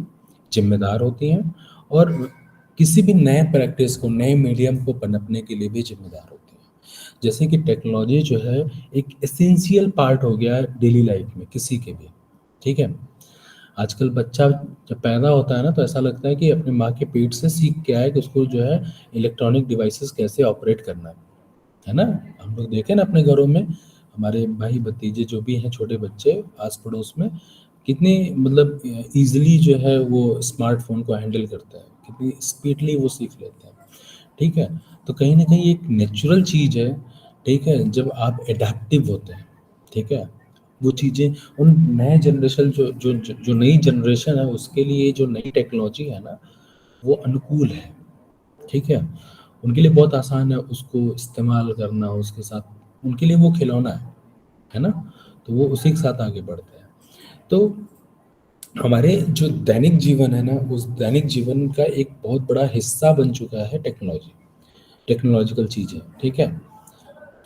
A: जिम्मेदार होती हैं और किसी भी नए प्रैक्टिस को, नए मीडियम को पनपने के लिए भी जिम्मेदार होती हैं। जैसे कि टेक्नोलॉजी जो है एक एसेंशियल पार्ट हो गया है डेली लाइफ में किसी के भी। ठीक है, आजकल बच्चा जब पैदा होता है ना तो ऐसा लगता है कि अपनी माँ के पेट से सीख के आए कि उसको जो है इलेक्ट्रॉनिक डिवाइसेस कैसे ऑपरेट करना है ना। हम लोग देखें ना अपने घरों में, हमारे भाई भतीजे जो भी हैं, छोटे बच्चे आस पड़ोस में, कितने मतलब इजीली जो है वो स्मार्टफोन को हैंडल करता है, कितनी स्पीडली वो सीख लेते हैं। ठीक है, तो कहीं ना कहीं एक नेचुरल चीज़ है। ठीक है, जब आप एडेप्टिव होते हैं, ठीक है, वो चीज़ें उन नए जनरेशन जो नई जनरेशन है उसके लिए जो नई टेक्नोलॉजी है ना वो अनुकूल है। ठीक है, उनके लिए बहुत आसान है उसको इस्तेमाल करना, उसके साथ उनके लिए वो खिलौना है ना, तो वो उसी के साथ आगे बढ़ते हैं। तो हमारे जो दैनिक जीवन है ना, उस दैनिक जीवन का एक बहुत बड़ा हिस्सा बन चुका है टेक्नोलॉजी, टेक्नोलॉजिकल चीज़ें। ठीक है,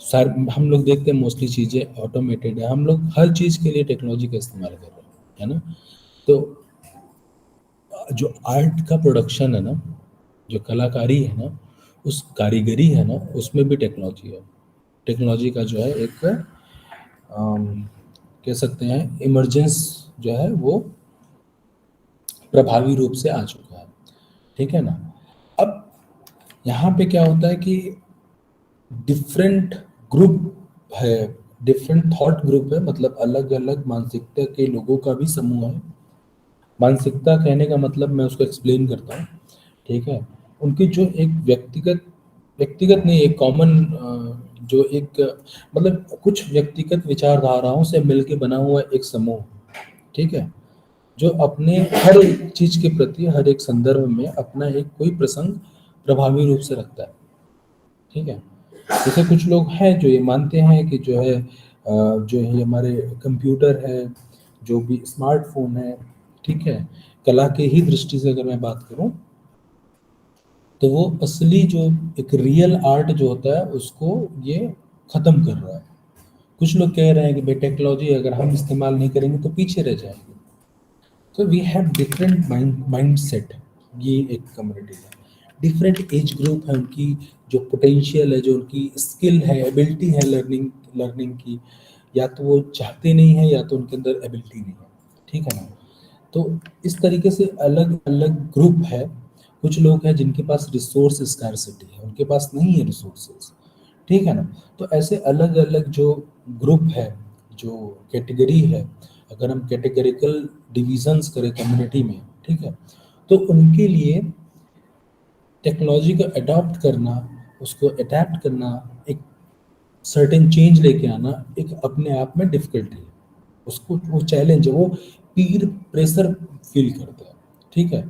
A: सर हम लोग देखते हैं मोस्टली चीज़ें ऑटोमेटेड है, हम लोग हर चीज़ के लिए टेक्नोलॉजी का इस्तेमाल कर रहे हैं, है ना। तो जो आर्ट का प्रोडक्शन है ना, जो कलाकारी है ना, उस कारीगरी है ना, उसमें भी टेक्नोलॉजी है। टेक्नोलॉजी का जो है एक अम, कह सकते हैं इमरजेंस जो है वो प्रभावी रूप से आ चुका है। ठीक है ना। अब यहाँ पे क्या होता है कि डिफरेंट ग्रुप है, डिफरेंट थॉट ग्रुप है, मतलब अलग अलग मानसिकता के लोगों का भी समूह है। मानसिकता कहने का मतलब मैं उसको एक्सप्लेन करता हूँ। ठीक है, उनकी जो एक व्यक्तिगत व्यक्तिगत नहीं, एक कॉमन जो एक मतलब कुछ व्यक्तिगत विचारधाराओं से मिलके बना हुआ एक समूह। ठीक है, जो अपने हर एक चीज के प्रति हर एक संदर्भ में अपना एक कोई प्रसंग प्रभावी रूप से रखता है। ठीक है, जैसे कुछ लोग हैं जो ये मानते हैं कि जो है जो ये हमारे कंप्यूटर है, जो भी स्मार्टफोन है, ठीक है, कला के ही दृष्टि से अगर मैं बात करूं तो वो असली जो एक रियल आर्ट जो होता है उसको ये खत्म कर रहा है। कुछ लोग कह रहे हैं कि भाई टेक्नोलॉजी अगर हम इस्तेमाल नहीं करेंगे तो पीछे रह जाएंगे। तो we have different mindset, ये एक कम्युनिटी है, डिफरेंट एज ग्रुप है, उनकी जो पोटेंशियल है, जो उनकी स्किल है, एबिलिटी है लर्निंग लर्निंग की, या तो वो चाहते नहीं है या तो उनके अंदर एबिलिटी नहीं है। ठीक है ना। तो इस तरीके से अलग अलग ग्रुप है। कुछ लोग हैं जिनके पास रिसोर्स स्कार्सिटी है, उनके पास नहीं है रिसोर्सेज। ठीक है ना। तो ऐसे अलग अलग जो ग्रुप है, जो कैटेगरी है, अगर हम कैटेगरिकल डिविजन्स करें कम्युनिटी में, ठीक है, तो उनके लिए टेक्नोलॉजी को अडॉप्ट करना, उसको अडेप्ट करना, एक सर्टेन चेंज लेके आना एक अपने आप में डिफिकल्टी है। उसको वो चैलेंज है, वो पीर प्रेशर फील करता है। ठीक है,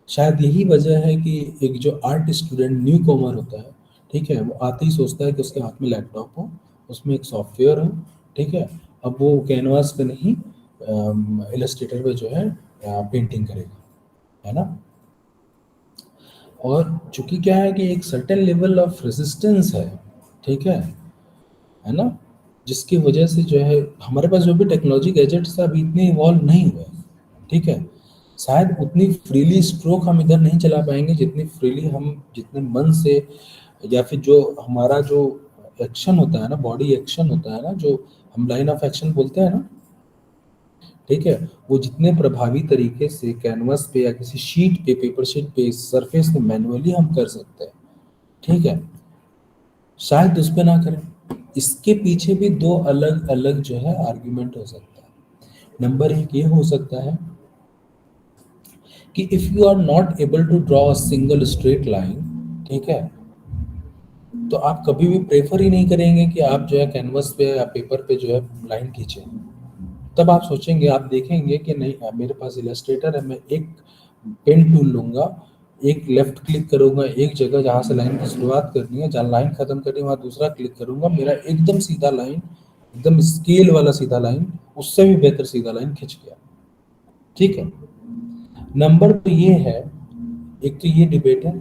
A: शायद यही वजह है कि एक जो आर्ट स्टूडेंट न्यू कॉमर होता है, ठीक है, वो आते ही सोचता है कि उसके हाथ में लैपटॉप हो, उसमें एक सॉफ्टवेयर हो। ठीक है, अब वो कैनवास पे नहीं इलस्ट्रेटर पे जो है पेंटिंग करेगा, है ना। और चूंकि क्या है कि एक सर्टेन लेवल ऑफ रेजिस्टेंस है, ठीक है ना, जिसकी वजह से जो है हमारे पास जो भी टेक्नोलॉजी गैजेट्स अभी इतने इवॉल्व नहीं हुए, ठीक है। शायद उतनी फ्रीली स्ट्रोक हम इधर नहीं चला पाएंगे जितनी फ्रीली हम जितने मन से, या फिर जो हमारा जो एक्शन होता है ना, बॉडी एक्शन होता है ना, जो हम लाइन ऑफ एक्शन बोलते हैं ना, ठीक है, वो जितने प्रभावी तरीके से कैनवस पे या किसी शीट पे, पेपर शीट पे, सरफेस पे मैनुअली हम कर सकते हैं, ठीक है, शायद उस पे ना करें। इसके पीछे भी दो अलग अलग जो है आर्ग्यूमेंट हो सकता है। नंबर एक ये हो सकता है कि if you are not able to draw a single straight line, ठीक है, तो आप कभी भी प्रेफर ही नहीं करेंगे कि आप जो है कैनवस पे या पेपर पे जो है लाइन खींचें। तब आप सोचेंगे, आप देखेंगे कि नहीं मेरे पास इलस्ट्रेटर है, मैं एक पेन टूल लूंगा, एक लेफ्ट क्लिक करूंगा एक जगह जहां से लाइन की शुरुआत करनी है, जहां लाइन खत्म करनी है वहां दूसरा क्लिक करूंगा, मेरा एकदम सीधा लाइन, एकदम स्केल वाला सीधा लाइन, उससे भी बेहतर सीधा लाइन खिंच गया, ठीक है। नंबर तो ये है, एक तो ये डिबेट है,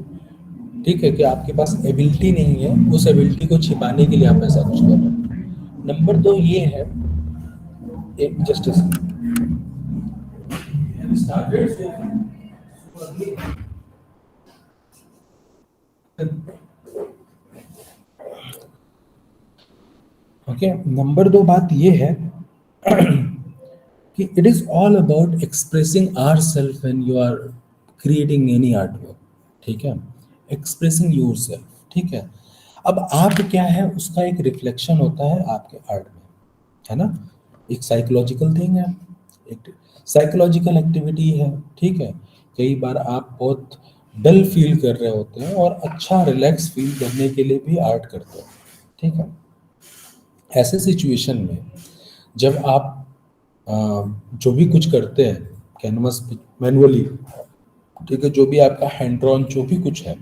A: ठीक है, कि आपके पास एबिलिटी नहीं है, उस एबिलिटी को छिपाने के लिए आप ऐसा कुछ कर रहे हो। नंबर दो ये है, एक जस्टिस ओके, नंबर दो बात ये है कि it is all about expressing our self when you are creating any art work, ठीक है, एक्सप्रेसिंग योर सेल्फ, ठीक है। अब आप क्या है उसका एक रिफ्लेक्शन होता है आपके आर्ट में, है ना, एक साइकोलॉजिकल थिंग है, एक साइकोलॉजिकल एक्टिविटी है, ठीक है। कई बार आप बहुत डल फील कर रहे होते हैं और अच्छा रिलैक्स फील करने के लिए भी आर्ट करते हो, ठीक है। ऐसे सिचुएशन में जब आप अ, जो भी कुछ करते हैं कैनवस पे मैनुअली, ठीक है, जो भी आपका हैंड ड्रॉन जो भी कुछ है,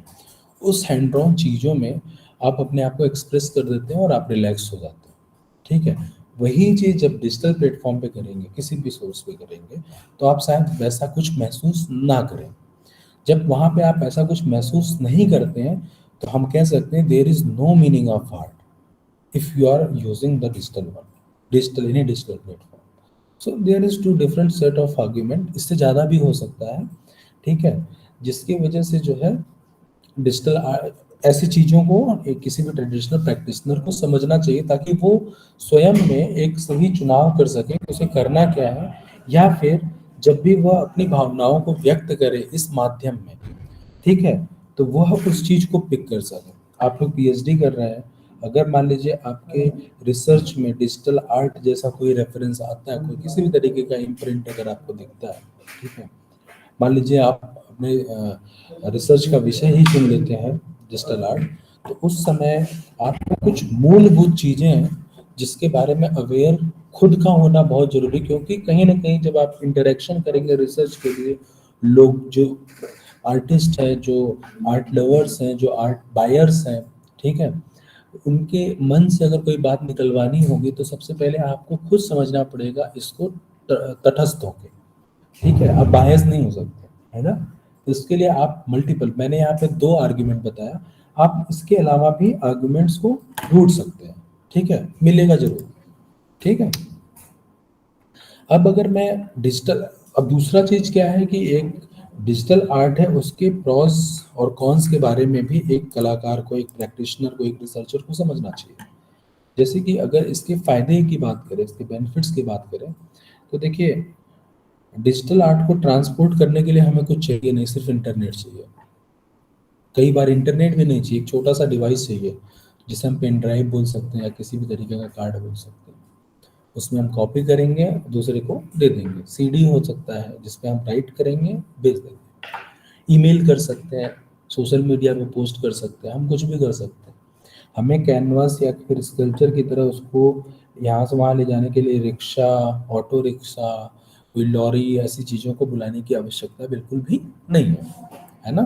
A: उस हैंड ड्रॉन चीज़ों में आप अपने आप को एक्सप्रेस कर देते हैं और आप रिलैक्स हो जाते हैं, ठीक है। वही चीज़ जब डिजिटल प्लेटफॉर्म पे करेंगे, किसी भी सोर्स पे करेंगे, तो आप शायद वैसा कुछ महसूस ना करें। जब वहाँ पे आप ऐसा कुछ महसूस नहीं करते हैं, तो हम कह सकते हैं there is no meaning of art if you are using the digital one, digital in digital platform. So there is two different set of argument, इससे ज़्यादा भी हो सकता है, ठीक है, जिसकी वजह से जो है डिजिटल ऐसी चीज़ों को किसी भी ट्रेडिशनल प्रैक्टिशनर को समझना चाहिए, ताकि वो स्वयं में एक सही चुनाव कर सके कि उसे करना क्या है, या फिर जब भी वह अपनी भावनाओं को व्यक्त करे इस माध्यम में, ठीक है, तो वह उस चीज़ को पिक कर सके। आप लोग पीएचडी कर रहे हैं, अगर मान लीजिए आपके रिसर्च में डिजिटल आर्ट जैसा कोई रेफरेंस आता है, कोई किसी भी तरीके का इम्प्रिंट अगर आपको दिखता है, ठीक है, मान लीजिए आप अपने रिसर्च का विषय ही चुन लेते हैं डिजिटल आर्ट, तो उस समय आपको कुछ मूलभूत चीज़ें हैं जिसके बारे में अवेयर खुद का होना बहुत जरूरी, क्योंकि कहीं ना कहीं जब आप इंटरेक्शन करेंगे रिसर्च के लिए, लोग जो आर्टिस्ट हैं, जो आर्ट लवर्स हैं, जो आर्ट बायर्स हैं, ठीक है, उनके मन से अगर कोई बात निकलवानी होगी तो सबसे पहले आपको खुद समझना पड़ेगा इसको तटस्थ होके, ठीक है, आप बायस नहीं हो सकते, है ना। तो इसके लिए आप मल्टीपल, मैंने यहाँ पे दो आर्ग्यूमेंट बताया, आप इसके अलावा भी आर्ग्यूमेंट्स को ढूंढ सकते हैं, ठीक है, मिलेगा जरूर, ठीक है। अब अगर मैं डिजिटल, अब दूसरा चीज क्या है कि एक डिजिटल आर्ट है, उसके प्रॉस और कॉन्स के बारे में भी एक कलाकार को, एक प्रैक्टिशनर को, एक रिसर्चर को समझना चाहिए। जैसे कि अगर इसके फायदे की बात करें, इसके बेनिफिट्स की बात करें, तो देखिए डिजिटल आर्ट को ट्रांसपोर्ट करने के लिए हमें कुछ चाहिए नहीं, सिर्फ इंटरनेट चाहिए। कई बार इंटरनेट भी नहीं चाहिए, एक छोटा सा डिवाइस चाहिए जिसे हम पेन ड्राइव बोल सकते हैं या किसी भी तरीके का कार्ड बोल सकते हैं। उसमें हम कॉपी करेंगे, दूसरे को दे देंगे। सीडी हो सकता है जिसपे हम राइट करेंगे, भेज देंगे। ईमेल कर सकते हैं, सोशल मीडिया पे पोस्ट कर सकते हैं, हम कुछ भी कर सकते हैं। हमें कैनवास या फिर स्कल्पचर की तरह उसको यहाँ से वहाँ ले जाने के लिए रिक्शा, ऑटो रिक्शा, कोई लॉरी, ऐसी चीज़ों को बुलाने की आवश्यकता बिल्कुल भी नहीं है ना।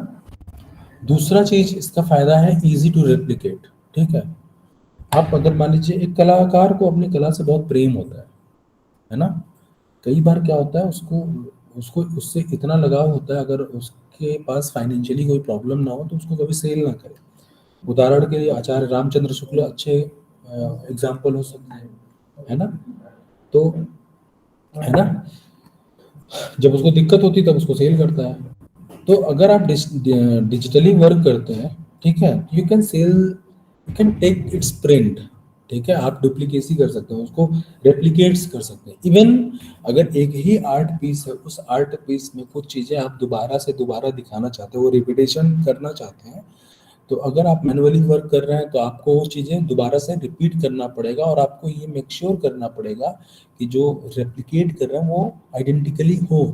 A: दूसरा चीज़ इसका फ़ायदा है इजी टू रेप्लिकेट, ठीक है। आप अगर मान लीजिए एक कलाकार को अपनी कला से बहुत प्रेम होता है ना, कई बार क्या होता है उसको उसको उससे इतना लगाव होता है, अगर उसके पास फाइनेंशियली कोई प्रॉब्लम ना हो तो उसको कभी सेल ना करे। उदाहरण के लिए आचार्य रामचंद्र शुक्ल अच्छे एग्जाम्पल हो सकते हैं, है ना? तो है ना, जब उसको दिक्कत होती है तब उसको सेल करता है। तो अगर आप डिजिटली वर्क करते हैं, ठीक है, you can sell, you can take its print, ठीक है, आप डुप्लीकेसी कर सकते हो, उसको रेप्लिकेट्स कर सकते हैं। इवन अगर एक ही आर्ट पीस है, उस आर्ट पीस में कुछ चीजें आप दोबारा से दोबारा दिखाना चाहते हो, वो रिपीटेशन करना चाहते हैं, तो अगर आप मैनुअली वर्क कर रहे हैं तो आपको वो चीज़ें दोबारा से रिपीट करना पड़ेगा, और आपको ये मेक श्योर करना पड़ेगा कि जो रेप्लिकेट कर रहे हैं वो आइडेंटिकली हो,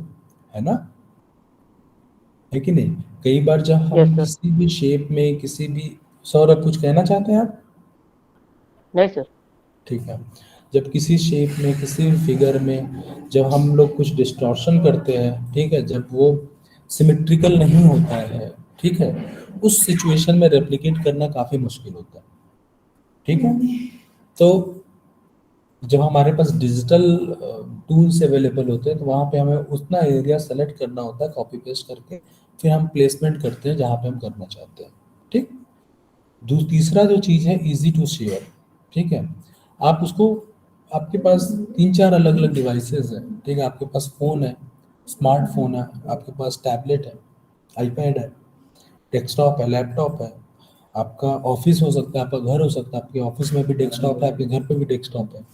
A: है ना, है कि नहीं? कई बार जब
C: यस
A: हम
C: सर।
A: किसी भी शेप में, किसी भी, सौरभ कुछ कहना चाहते हैं आप?
C: नहीं सर।
A: ठीक है। जब किसी शेप में, किसी फिगर में जब हम लोग कुछ डिस्टॉर्शन करते हैं, ठीक है, जब वो सिमेट्रिकल नहीं होता है, ठीक है, उस सिचुएशन में रेप्लिकेट करना काफ़ी मुश्किल होता है, ठीक है। तो जब हमारे पास डिजिटल टूल्स अवेलेबल होते हैं तो वहाँ पे हमें उतना एरिया सेलेक्ट करना होता है कॉपी पेस्ट करके, फिर हम प्लेसमेंट करते हैं जहाँ पे हम करना चाहते हैं, ठीक। तीसरा जो चीज़ है, इजी टू शेयर, ठीक है। आप उसको, आपके पास तीन चार अलग अलग डिवाइसेस हैं, ठीक है, आपके पास फ़ोन है, स्मार्टफोन है, आपके पास टैबलेट है, आईपैड है, डेस्कटॉप है, लैपटॉप है, आपका ऑफिस हो सकता है, आपका घर हो सकता है, आपके ऑफिस में भी डेस्कटॉप है, आपके घर पे भी डेस्कटॉप है,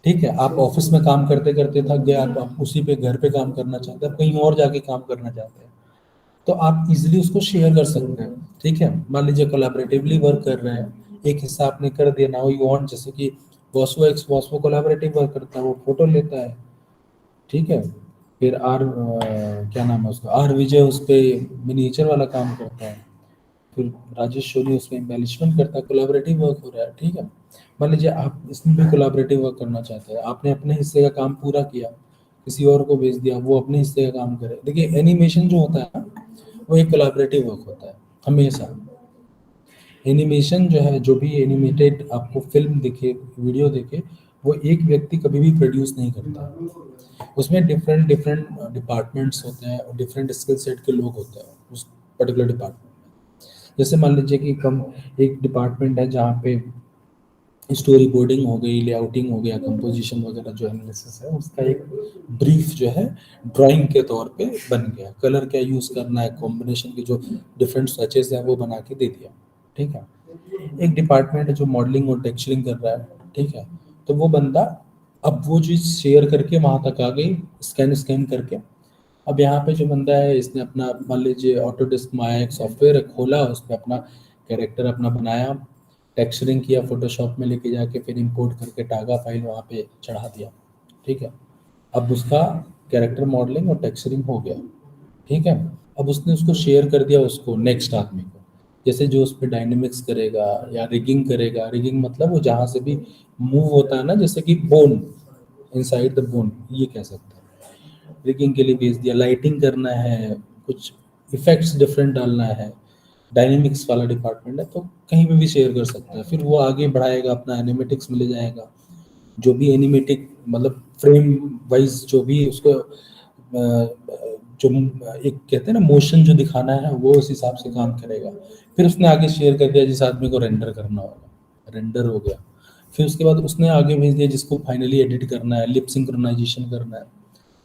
A: ठीक है। आप ऑफिस में काम करते करते थक गए, आप उसी पे घर पे काम करना चाहते हैं, आप कहीं और जाके काम करना चाहते हैं, तो आप इजीली उसको शेयर कर सकते हैं, ठीक है। मान लीजिए कोलैबोरेटिवली वर्क कर रहे हैं, एक हिस्सा आपने कर दिया, नाउ यू वांट, जैसे कि बॉस वो कोलैबोरेटिव वर्क करता है, वो फोटो लेता है, ठीक है, फिर क्या नाम है उसका, आर विजय उस पे मिनिएचर वाला काम करता है, फिर राजेश सोनी उसमें एम्बेलिशमेंट करता है, कोलैबोरेटिव वर्क हो रहा है, ठीक है। मान लीजिए आप इसमें भी कोलैबोरेटिव वर्क करना चाहते हैं, आपने अपने हिस्से का काम पूरा किया, किसी और को भेज दिया, वो अपने हिस्से का काम करे। देखिए एनिमेशन जो होता है ना, वो एक कोलैबोरेटिव वर्क होता है हमेशा। एनिमेशन जो है, जो भी एनिमेटेड आपको फिल्म दिखे, वीडियो दिखे, वो एक व्यक्ति कभी भी प्रोड्यूस नहीं करता, उसमें डिफरेंट डिफरेंट डिपार्टमेंट्स होते हैं और डिफरेंट स्किल सेट के लोग होते हैं उस पर्टिकुलर डिपार्टमेंट। जैसे मान लीजिए कि कम, एक डिपार्टमेंट है जहाँ पे स्टोरी बोर्डिंग हो गई, लेआउटिंग हो गया, कंपोजिशन वगैरह जो एनालिसिस है उसका एक ब्रीफ जो है ड्राइंग के तौर पे बन गया, कलर क्या यूज़ करना है, कॉम्बिनेशन के जो डिफरेंट स्विचेस हैं वो बना के दे दिया, ठीक है। एक डिपार्टमेंट है जो मॉडलिंग और टेक्सचरिंग कर रहा है, ठीक है, तो वो बंदा अब वो चीज़ शेयर करके वहाँ तक आ गई, स्कैन स्कैन करके। अब यहाँ पे जो बंदा है, इसने अपना, मान लीजिए ऑटोडेस्क माया एक सॉफ्टवेयर है, खोला, उस पर अपना कैरेक्टर अपना बनाया, टेक्सचरिंग किया, फोटोशॉप में लेके जाके फिर इंपोर्ट करके टागा फाइल वहाँ पे चढ़ा दिया, ठीक है। अब उसका कैरेक्टर मॉडलिंग और टेक्सचरिंग हो गया, ठीक है। अब उसने उसको शेयर कर दिया उसको नेक्स्ट आदमी को, जैसे जो उस पर डायनेमिक्स करेगा या रिगिंग करेगा, रिगिंग मतलब वो जहाँ से भी मूव होता है ना, जैसे कि बोन, इनसाइड द बोन, ये कह सकते हैं, रिगिंग के लिए भेज दिया, लाइटिंग करना है, कुछ इफेक्ट्स डिफरेंट डालना है, डायनेमिक्स वाला डिपार्टमेंट है, तो कहीं पे भी शेयर कर सकता है, फिर वो आगे बढ़ाएगा, अपना एनिमेटिक्स में ले जाएगा, जो भी एनिमेटिक मतलब फ्रेम वाइज जो भी उसको जो एक कहते हैं ना मोशन जो दिखाना है, वो उस हिसाब से काम करेगा। फिर उसने आगे शेयर कर दिया जिस आदमी को रेंडर करना होगा, रेंडर हो गया। फिर उसके बाद उसने आगे भेज दिया जिसको फाइनली एडिट करना है, लिप सिंक्रोनाइजेशन करना है,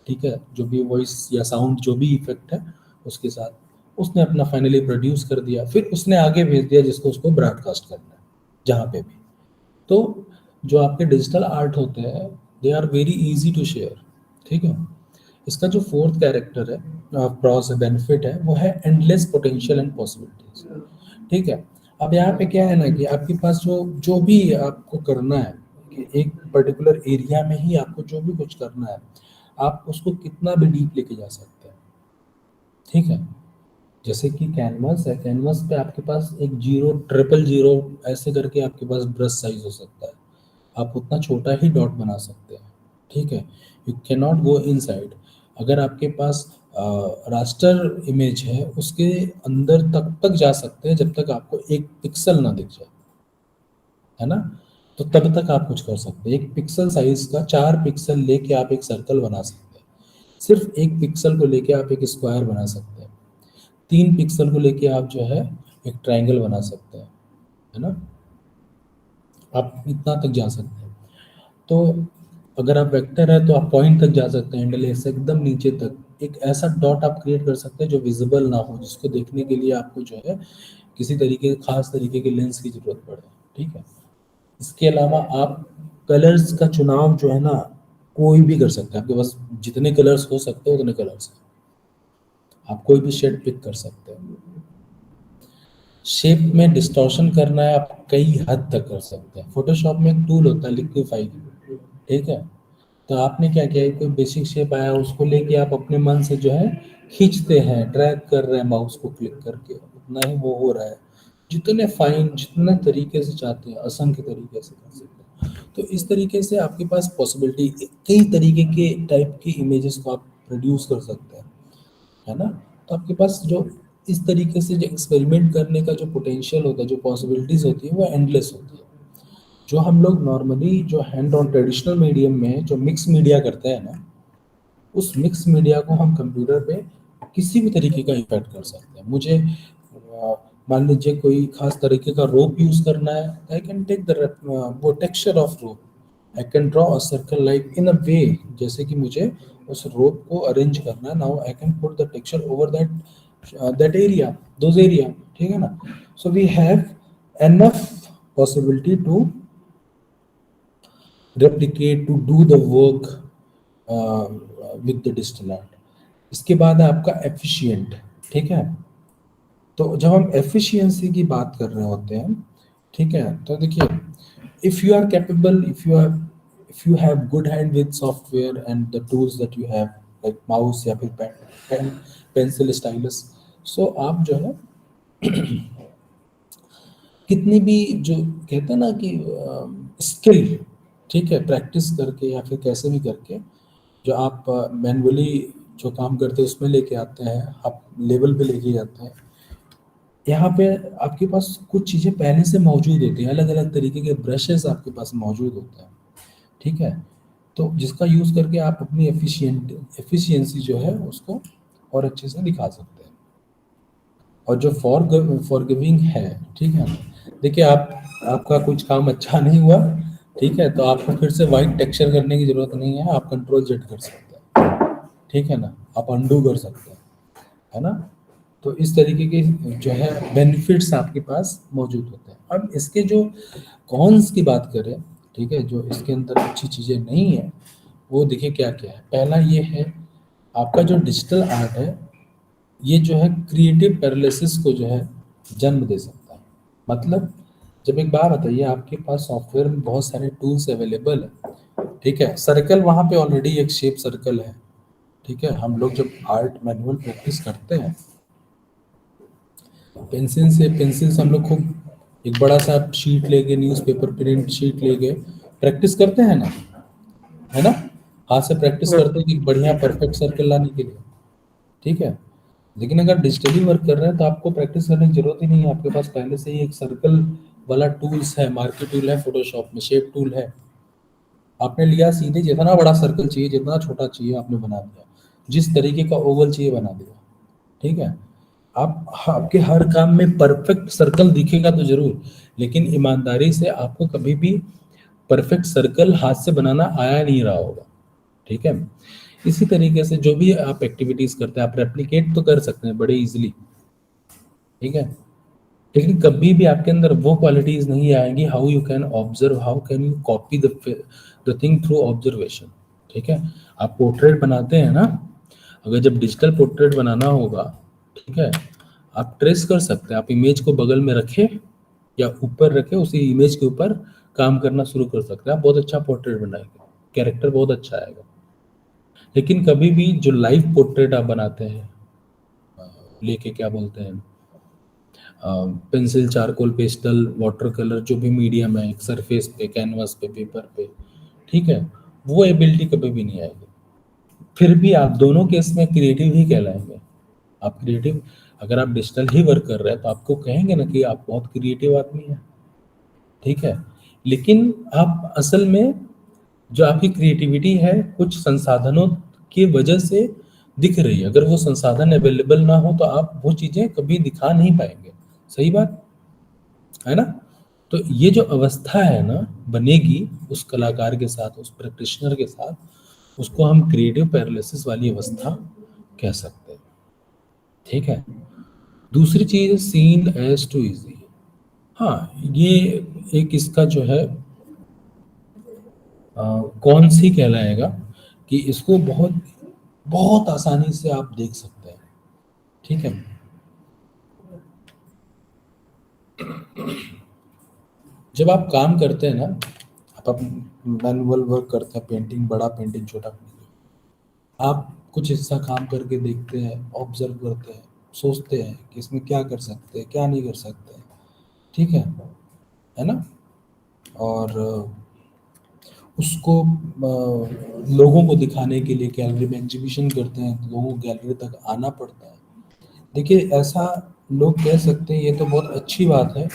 A: ठीक है, जो भी वॉइस या साउंड जो भी इफेक्ट है उसके साथ उसने अपना फाइनली प्रोड्यूस कर दिया, फिर उसने आगे भेज दिया जिसको उसको ब्रॉडकास्ट करना है जहाँ पे भी। तो जो आपके डिजिटल आर्ट होते हैं, they are very easy to share, ठीक है। इसका जो फोर्थ कैरेक्टर है, प्रॉस बेनिफिट है, वो है एंडलेस पोटेंशियल एंड पॉसिबिलिटीज, ठीक है। अब यहाँ पे क्या है ना कि आपके पास जो जो भी आपको करना है, कि एक पर्टिकुलर एरिया में ही आपको जो भी कुछ करना है, आप उसको कितना भी डीप लेके जा सकते हैं, ठीक है। जैसे कि कैनवास है, कैनवास पे आपके पास एक जीरो, ट्रिपल जीरो ऐसे करके आपके पास ब्रश साइज हो सकता है, आप उतना छोटा ही डॉट बना सकते हैं, ठीक है। You can not go inside. अगर आपके पास रास्टर इमेज है, उसके अंदर तक जा सकते हैं जब तक आपको एक पिक्सल ना दिख जाए, है ना, तो तब तक आप कुछ कर सकते हैं। एक पिक्सल साइज का 4 पिक्सल लेके आप एक सर्कल बना सकते हैं, सिर्फ एक पिक्सल को लेके आप एक स्क्वायर बना सकते हैं, 3 पिक्सल को लेके आप जो है एक ट्रायंगल बना सकते हैं, है ना, आप इतना तक जा सकते हैं। तो अगर आप वेक्टर है तो आप पॉइंट तक जा सकते हैं, हैंडल ए से एकदम नीचे तक एक ऐसा डॉट आप क्रिएट कर सकते हैं जो विजिबल ना हो, जिसको देखने के लिए आपको जो है किसी तरीके खास तरीके के लेंस की जरूरत पड़े। ठीक है, इसके अलावा आप कलर्स का चुनाव जो है ना कोई भी कर सकते हैं, आपके पास जितने कलर्स हो सकते हैं उतने कलर्स हैं, आप कोई भी शेड पिक कर सकते हैं। शेप में डिस्टॉर्शन करना है आप कई हद तक कर सकते हैं। फोटोशॉप में एक टूल होता है लिक्विफाई, ठीक है, तो आपने क्या किया, कोई बेसिक शेप आया उसको लेके आप अपने मन से जो है खींचते हैं, ड्रैग कर रहे हैं माउस को क्लिक करके, उतना ही वो हो रहा है। जितने फाइन जितने तरीके से चाहते हैं असंख्य तरीके से कर सकते हैं। तो इस तरीके से आपके पास पॉसिबिलिटी कई तरीके के टाइप की इमेजेस को आप प्रोड्यूस कर सकते हैं, है ना। तो आपके पास जो इस तरीके से जो एक्सपेरिमेंट करने का जो पोटेंशियल होता है, जो पॉसिबिलिटीज होती है वो एंडलेस होती है। जो हम लोग नॉर्मली जो हैंड ऑन ट्रेडिशनल मीडियम में जो मिक्स मीडिया करते हैं ना, उस मिक्स मीडिया को हम कंप्यूटर पे किसी भी तरीके का इफेक्ट कर सकते हैं। मुझे मान लीजिए कोई खास तरीके का रोप यूज करना है, आई कैन टेक द वो texture of rope, I can draw a circle like in a way, जैसे कि मुझे उस रोप को अरेंज करना है, now I can put the texture over that area, those area, ठीक है ना। So we have enough possibility to replicate, to do the work with the digital art। इसके बाद है आपका एफिशिएंट, ठीक है। तो जब हम एफिशिएंसी की बात कर रहे होते हैं, ठीक है, तो देखिए if you are capable, if you have good hand with software and the tools that you have like mouse या फिर पेन पेंसिल स्टाइलस, सो आप जो है कितनी भी जो कहते हैं ना कि स्किल, ठीक है, प्रैक्टिस करके या फिर कैसे भी करके जो आप मैनुअली जो काम करते हैं उसमें लेके आते हैं, आप लेवल पे लेके जाते हैं। यहाँ पे आपके पास कुछ चीज़ें पहले से मौजूद होती हैं, अलग अलग तरीके के ब्रशेस आपके पास मौजूद होते हैं, ठीक है, तो जिसका यूज़ करके आप अपनी एफिशिएंसी जो है उसको और अच्छे से दिखा सकते हैं। और जो फॉरगिविंग है, ठीक है, देखिए आपका कुछ काम अच्छा नहीं हुआ, ठीक है, तो आपको फिर से वाइट टेक्सचर करने की जरूरत नहीं है, आप कंट्रोल जेड कर सकते हैं, ठीक है ना, आप अंडू कर सकते हैं, है ना। तो इस तरीके के जो है बेनिफिट्स आपके पास मौजूद होते हैं। अब इसके जो कॉन्स की बात करें, ठीक है, जो इसके अंदर अच्छी चीज़ें नहीं है वो देखिए क्या क्या है। पहला ये है आपका जो डिजिटल आर्ट है ये जो है क्रिएटिव पैरालिसिस को जो है जन्म दे सकता है। मतलब जब एक बार बताइए आपके पास सॉफ्टवेयर में बहुत सारे टूल्स अवेलेबल है, ठीक है, सर्कल वहाँ पे ऑलरेडी एक शेप सर्कल है, ठीक है। हम लोग जब आर्ट मैनुअल प्रैक्टिस करते हैं पेंसिल से हम लोग खूब एक बड़ा सा शीट लेके न्यूज़पेपर प्रिंट शीट लेके प्रैक्टिस करते हैं ना, है ना, हाथ से प्रैक्टिस करते हैं कि बढ़िया परफेक्ट सर्कल लाने के लिए, ठीक है। लेकिन अगर डिजिटली वर्क कर रहे हैं तो आपको प्रैक्टिस करने की जरूरत ही नहीं है, आपके पास पहले से ही एक सर्कल वाला टूल्स है, मार्की टूल है, फोटोशॉप में शेप टूल है, आपने लिया सीधे जितना बड़ा सर्कल चाहिए जितना छोटा चाहिए आपने बना दिया, जिस तरीके का ओवल चाहिए बना दिया, ठीक है। आप आपके हर काम में परफेक्ट सर्कल दिखेगा तो जरूर, लेकिन ईमानदारी से आपको कभी भी परफेक्ट सर्कल हाथ से बनाना आया नहीं रहा होगा, ठीक है। इसी तरीके से जो भी आप एक्टिविटीज करते हैं आप रेप्लिकेट तो कर सकते हैं बड़े इजीली, ठीक है, लेकिन कभी भी आपके अंदर वो क्वालिटीज नहीं आएंगी how you can observe, how can you copy the thing through observation, ठीक है। आप पोर्ट्रेट बनाते हैं ना, अगर जब डिजिटल पोर्ट्रेट बनाना होगा, ठीक है, आप ट्रेस कर सकते हैं, आप इमेज को बगल में रखें या ऊपर रखें, उसी इमेज के ऊपर काम करना शुरू कर सकते हैं, आप बहुत अच्छा पोर्ट्रेट बनाएंगे, कैरेक्टर बहुत अच्छा आएगा। लेकिन कभी भी जो लाइव पोर्ट्रेट आप बनाते हैं लेके क्या बोलते हैं pencil, charcoal, pastel, water colour, जो भी मीडियम है, एक सरफेस पे, कैनवास पे, पेपर पे, ठीक है, वो एबिलिटी कभी भी नहीं आएगी। फिर भी आप दोनों केस में क्रिएटिव ही कहलाएंगे। आप क्रिएटिव, अगर आप डिजिटल ही वर्क कर रहे हैं तो आपको कहेंगे ना कि आप बहुत क्रिएटिव आदमी हैं, ठीक है। लेकिन आप असल में जो आपकी क्रिएटिविटी है कुछ संसाधनों की वजह से दिख रही है, अगर वो संसाधन अवेलेबल ना हो तो आप वो चीजें कभी दिखा नहीं पाएंगे, सही बात है ना। तो ये जो अवस्था है ना बनेगी उस कलाकार के साथ, उस प्रैक्टिशनर के साथ, उसको हम क्रिएटिव पैरालिसिस वाली अवस्था कह सकते हैं। ठीक है। दूसरी चीज सीन एज टू इजी। हाँ, ये एक इसका जो है कौन सी कहलाएगा कि इसको बहुत बहुत आसानी से आप देख सकते हैं। ठीक है। जब आप काम करते हैं ना, आप मैनुअल वर्क करते हैं, पेंटिंग, बड़ा पेंटिंग, छोटा पेंटिंग, आप कुछ हिस्सा काम करके देखते हैं, ऑब्जर्व करते हैं, सोचते हैं कि इसमें क्या कर सकते हैं, क्या नहीं कर सकते। ठीक है ना। और उसको लोगों को दिखाने के लिए गैलरी में एग्जीबिशन करते हैं, तो लोगों को गैलरी तक आना पड़ता है। देखिए, ऐसा लोग कह सकते हैं ये तो बहुत अच्छी बात है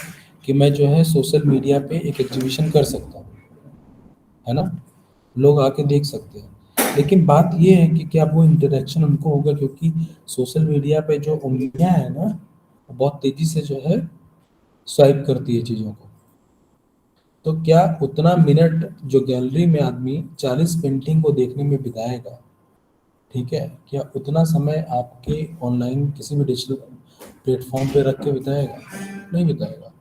A: कि मैं जो है सोशल मीडिया पे एक एग्जीबिशन कर सकता हूँ, है ना, लोग आके देख सकते हैं। लेकिन बात ये है कि क्या वो इंटरेक्शन उनको होगा, क्योंकि सोशल मीडिया पे जो उंगलियां है ना, वो बहुत तेजी से जो है स्वाइप करती है चीज़ों को। तो क्या उतना मिनट जो गैलरी में आदमी 40 पेंटिंग को देखने में बिताएगा, ठीक है, क्या उतना समय आपके ऑनलाइन किसी भी डिजिटल प्लेटफॉर्म पे रख के बिताएगा? नहीं बिताएगा।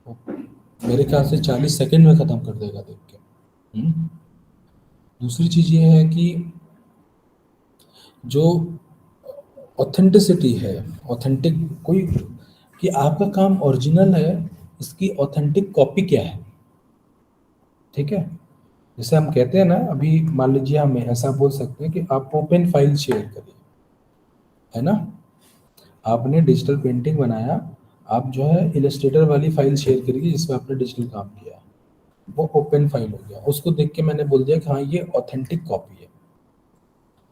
A: वो मेरे ख्याल से 40 सेकंड में ख़त्म कर देगा देख के। दूसरी चीज़ ये है कि जो ऑथेंटिसिटी है, ऑथेंटिक कोई, कि आपका काम ओरिजिनल है, इसकी ऑथेंटिक कॉपी क्या है। ठीक है। जैसे हम कहते हैं ना, अभी मान लीजिए हम ऐसा बोल सकते हैं कि आप ओपन फाइल शेयर करिए, है ना। आपने डिजिटल पेंटिंग बनाया, आप जो है इलस्ट्रेटर वाली फाइल शेयर करिए जिसमें आपने डिजिटल काम किया, वो ओपन फाइल हो गया। उसको देख के मैंने बोल दिया कि हाँ ये ऑथेंटिक कॉपी है।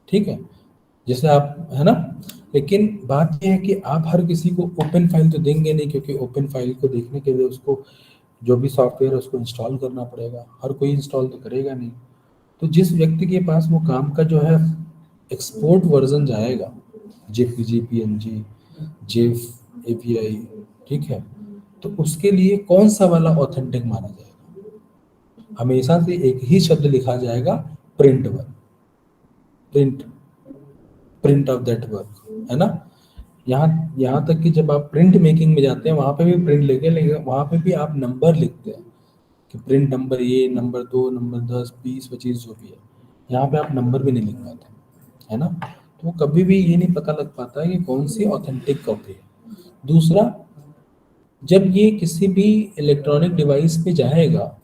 A: ठीक है। जैसे आप, है ना। लेकिन बात यह है कि आप हर किसी को ओपन फाइल तो देंगे नहीं, क्योंकि ओपन फाइल को देखने के लिए उसको जो भी सॉफ्टवेयर है उसको इंस्टॉल करना पड़ेगा, हर कोई इंस्टॉल तो करेगा नहीं। तो जिस व्यक्ति के पास वो काम का जो है एक्सपोर्ट वर्जन जाएगा, जेपीजी, पीएनजी, जेफ, एपीआई, ठीक है, तो उसके लिए कौन सा वाला ऑथेंटिक माना जाएगा? हमेशा से एक ही शब्द लिखा जाएगा, print work, print, print of that work, है ना। यहाँ यहाँ तक कि जब आप प्रिंट मेकिंग में जाते हैं वहाँ पे भी प्रिंट लेके वहाँ पे भी आप नंबर लिखते हैं कि प्रिंट नंबर ये, नंबर 2, नंबर 10, 20, 25 जो भी है। यहाँ पे आप नंबर भी नहीं लिख पाते, है ना। तो वो कभी भी ये नहीं पता लग पाता है कि कौन सी ऑथेंटिक कॉपी है। दूसरा, जब ये किसी भी इलेक्ट्रॉनिक डिवाइस पे जाएगा,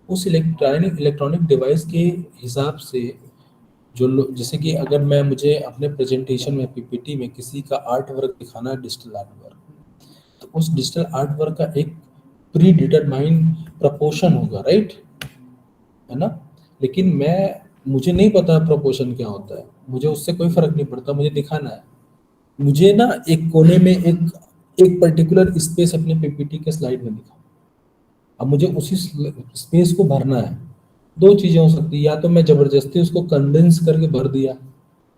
A: उस इलेक्ट्रॉनिक डिवाइस के हिसाब से जो लोग, जैसे कि अगर मुझे अपने प्रेजेंटेशन में, पीपीटी में किसी का आर्ट वर्क दिखाना है, डिजिटल आर्ट वर्क, तो उस डिजिटल आर्ट वर्क का एक प्री डिटरमाइंड प्रपोर्शन होगा, राइट, है ना। लेकिन मुझे नहीं पता प्रोपोर्शन क्या होता है, मुझे उससे कोई फर्क नहीं पड़ता, मुझे दिखाना है। मुझे ना एक कोने में एक पर्टिकुलर स्पेस अपने पीपीटी के स्लाइड में दिखा, अब मुझे उसी स्पेस को भरना है। दो चीजें हो सकती है, या तो मैं जबरदस्ती उसको कंडेंस करके भर दिया,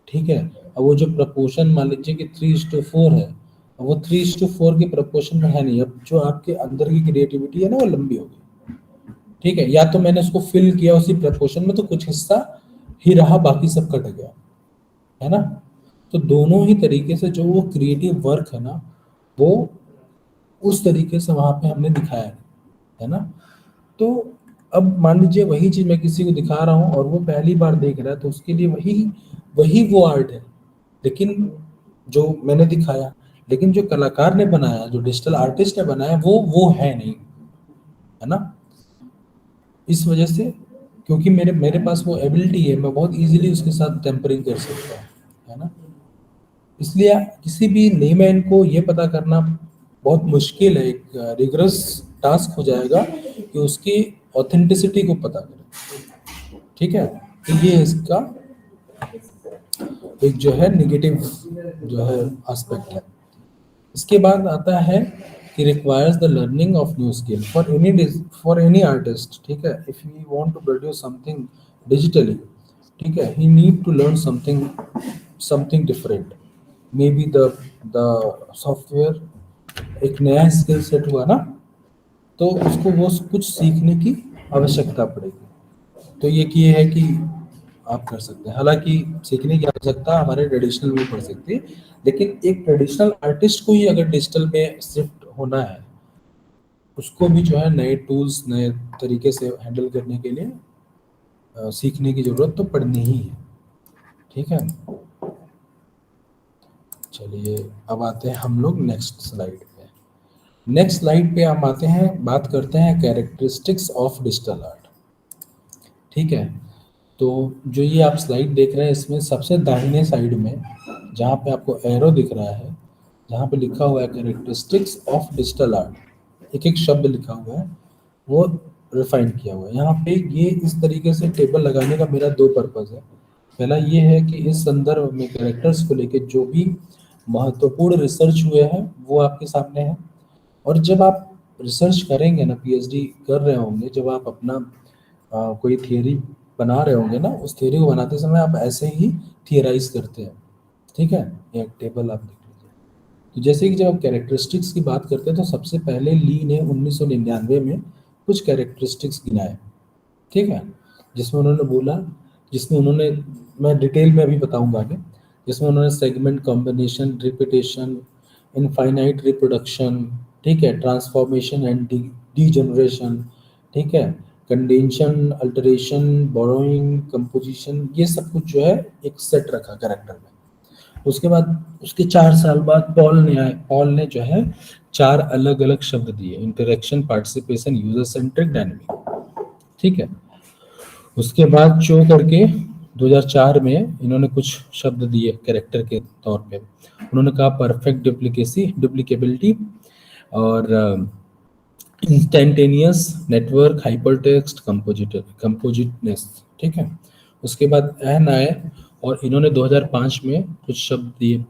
A: ठीक है, अब वो जो प्रपोर्शन मान लीजिए कि 3:4 है, अब वो 3:4 के प्रपोर्शन में है नहीं, अब जो आपके अंदर की क्रिएटिविटी है ना वो लंबी होगी। ठीक है। या तो मैंने उसको फिल किया उसी प्रपोर्शन में, तो कुछ हिस्सा ही रहा, बाकी सब कट गया, है ना। तो दोनों ही तरीके से जो वो क्रिएटिव वर्क है ना, वो उस तरीके से वहां पे हमने दिखाया है ना। तो अब मान लीजिए वही चीज मैं किसी को दिखा रहा हूँ और वो पहली बार देख रहा है, तो उसके लिए वही वही वो आर्ट है, लेकिन जो मैंने दिखाया, लेकिन जो कलाकार ने बनाया, जो डिजिटल आर्टिस्ट ने बनाया, वो है नहीं, है ना। इस वजह से, क्योंकि मेरे मेरे पास वो एबिलिटी है, मैं बहुत इजीली उसके साथ टेम्परिंग कर सकता हूँ, है ना। इसलिए किसी भी लेमैन को ये पता करना बहुत मुश्किल है, एक रिगरस टास्क हो जाएगा कि उसकी ऑथेंटिसिटी को पता करें। ठीक है। तो ये इसका एक जो है नेगेटिव जो है एस्पेक्ट है। इसके बाद आता है कि requires the learning of new skill for any artist. ठीक है। If he want to produce something digitally, ठीक है, he need to learn something different. Maybe the software एक नया स्किल सेट हुआ ना, तो उसको वो कुछ सीखने की आवश्यकता पड़ेगी। तो ये है कि आप कर सकते हैं। हालांकि सीखने की आवश्यकता हमारे ट्रेडिशनल में पड़ सकती है, लेकिन एक ट्रेडिशनल आर्टिस्ट को ही अगर डिजिटल में शिफ्ट होना है, उसको भी जो है नए टूल्स, नए तरीके से हैंडल करने के लिए सीखने की जरूरत तो पड़नी ही है। ठीक है, चलिए अब आते हैं हम लोग नेक्स्ट स्लाइड पे। नेक्स्ट स्लाइड पे हम आते हैं, बात करते हैं कैरेक्टरिस्टिक्स ऑफ डिजिटल आर्ट। ठीक है, तो जो ये आप स्लाइड देख रहे हैं, इसमें सबसे दाहिने साइड में जहाँ पे आपको एरो दिख रहा है, जहाँ पे लिखा हुआ है कैरेक्टरिस्टिक्स ऑफ डिजिटल आर्ट, एक एक शब्द लिखा हुआ है, वो रिफाइन किया हुआ है यहाँ पे। ये इस तरीके से टेबल लगाने का मेरा दो पर्पज़ है। पहला ये है कि इस संदर्भ में कैरेक्टर्स को लेके जो भी महत्वपूर्ण रिसर्च हुए हैं वो आपके सामने है। और जब आप रिसर्च करेंगे ना, पीएचडी कर रहे होंगे, जब आप अपना कोई थियरी बना रहे होंगे ना, उस थियरी को बनाते समय आप ऐसे ही थियराइज करते हैं। ठीक है, ये टेबल आप देख लीजिए। तो जैसे कि जब आप कैरेक्टरिस्टिक्स की बात करते हैं, तो सबसे पहले ली ने 1999 में कुछ कैरेक्टरिस्टिक्स गिनाए। ठीक है, जिसमें उन्होंने बोला, जिसमें उन्होंने, मैं डिटेल में अभी बताऊंगा आगे, जिसमें उन्होंने segment combination, repetition, infinite reproduction, ठीक है, ट्रांसफॉर्मेशन एंड डीजनरेशन, ठीक है, कंडेंशन, अल्टरेशन, बोरोइंग, कंपोजिशन, ये सब कुछ जो है एक सेट रखा कैरेक्टर में। उसके बाद उसके 4 साल बाद पॉल ने जो है 4 अलग अलग शब्द दिए, interaction, participation, user centric, dynamic. ठीक है, उसके बाद शो करके 2004 में इन्होंने कुछ शब्द दिए कैरेक्टर के तौर पे। उन्होंने कहा परफेक्ट डुप्लीकेबिलिटी और इंस्टेंटेनियस नेटवर्क, हाइपरटेक्स्ट, कंपोजिटनेस। ठीक है, उसके बाद एन आए और इन्होंने 2005 में कुछ शब्द दिए,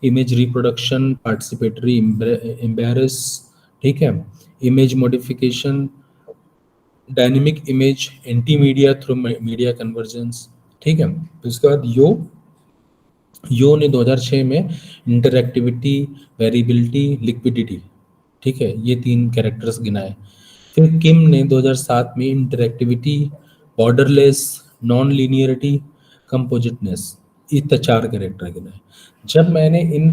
A: इमेज रिप्रोडक्शन, पार्टिसिपेटरी, एम्बेरस, ठीक है, image modification, dynamic image, anti media through media convergence. ठीक है, उसके बाद यो ने 2006 में इंटरएक्टिविटी, वेरिएबिलिटी, लिक्विडिटी, ठीक है, ये 3 कैरेक्टर्स गिनाए। फिर किम ने 2007 में इंटरएक्टिविटी, बॉर्डरलेस, नॉन लीनियरिटी, कंपोजिटनेस, ये 4 कैरेक्टर गिनाए। जब मैंने इन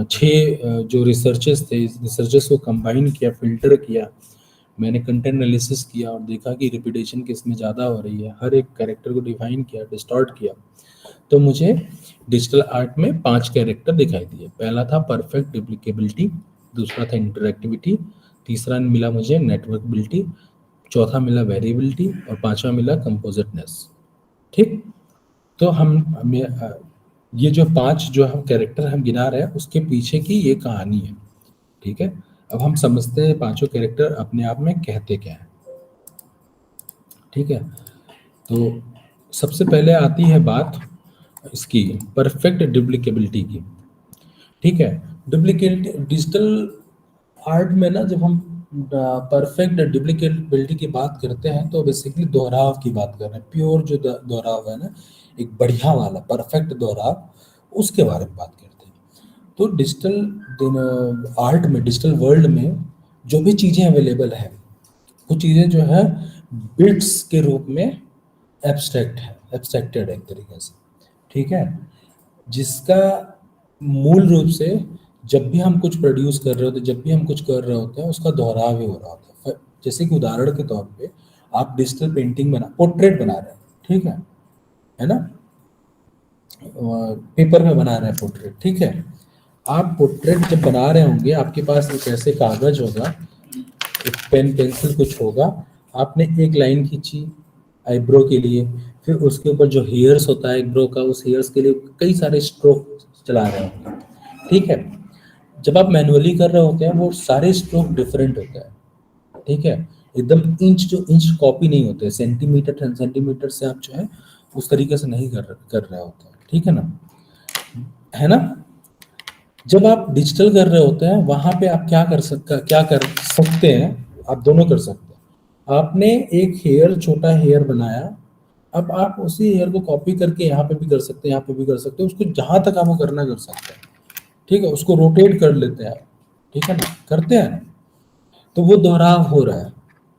A: 6 जो रिसर्चेस थे, इस रिसर्चेस को कंबाइन किया, फिल्टर किया, मैंने कंटेंट एनालिसिस किया और देखा कि रिपीटेशन किसमें ज़्यादा हो रही है, हर एक कैरेक्टर को डिफाइन किया, डिस्टॉर्ट किया, तो मुझे डिजिटल आर्ट में 5 कैरेक्टर दिखाई दिए। पहला था परफेक्ट डुप्लीकेबिलिटी, दूसरा था इंटरएक्टिविटी, तीसरा मिला मुझे नेटवर्कबिलिटी, चौथा मिला वेरिएबिलिटी और 5वां मिला कंपोजिटनेस। ठीक, तो ये जो 5 जो हम कैरेक्टर हम गिना रहे हैं, उसके पीछे की ये कहानी है। ठीक है, अब हम समझते हैं 5 कैरेक्टर अपने आप में कहते क्या हैं। ठीक है, तो सबसे पहले आती है बात इसकी परफेक्ट डुप्लीकेबिलिटी की। ठीक है, डुप्लीकेट डिजिटल आर्ट में ना, जब हम परफेक्ट डुप्लीकेबिलिटी की बात करते हैं तो बेसिकली दोहराव की बात कर रहे हैं। प्योर जो दोहराव है ना, एक बढ़िया वाला परफेक्ट दोहराव, उसके बारे में बात करते हैं। तो डिजिटल आर्ट में, डिजिटल वर्ल्ड में जो भी चीज़ें अवेलेबल है, कुछ चीज़ें जो है बिट्स के रूप में एब्स्ट्रैक्टेड है एक तरीके से। ठीक है, जिसका मूल रूप से जब भी हम कुछ प्रोड्यूस कर रहे होते हैं, जब भी हम कुछ कर रहे होते हैं, उसका दोहराव ही हो रहा होता है। जैसे कि उदाहरण के तौर पे आप डिजिटल पेंटिंग पोर्ट्रेट बना रहे हैं, ठीक है ना, पेपर में बना रहे हैं पोर्ट्रेट। ठीक है, आप पोर्ट्रेट जब बना रहे होंगे, आपके पास एक ऐसे कागज होगा, एक पेन पेंसिल कुछ होगा, आपने एक लाइन खींची आईब्रो के लिए, फिर उसके ऊपर जो हेयर्स होता है आईब्रो का, उस हेयर्स के लिए कई सारे स्ट्रोक चला रहे होंगे। ठीक है, जब आप मैनुअली कर रहे होते हैं, वो सारे स्ट्रोक डिफरेंट होते हैं। ठीक है, एकदम इंच कॉपी नहीं होते, सेंटीमीटर से आप जो है उस तरीके से नहीं कर रहे होते हैं। ठीक है ना। जब आप डिजिटल कर रहे होते हैं, वहां पे आप क्या कर सकते हैं, आप दोनों कर सकते हैं। आपने एक छोटा हेयर बनाया, अब आप उसी हेयर को कॉपी करके यहाँ पे भी कर सकते हैं, यहाँ पे भी कर सकते हैं, उसको जहां तक आपको करना कर सकते हैं। ठीक है, उसको रोटेट कर लेते हैं, ठीक है ना, करते हैं। तो वो दोहराव हो रहा है,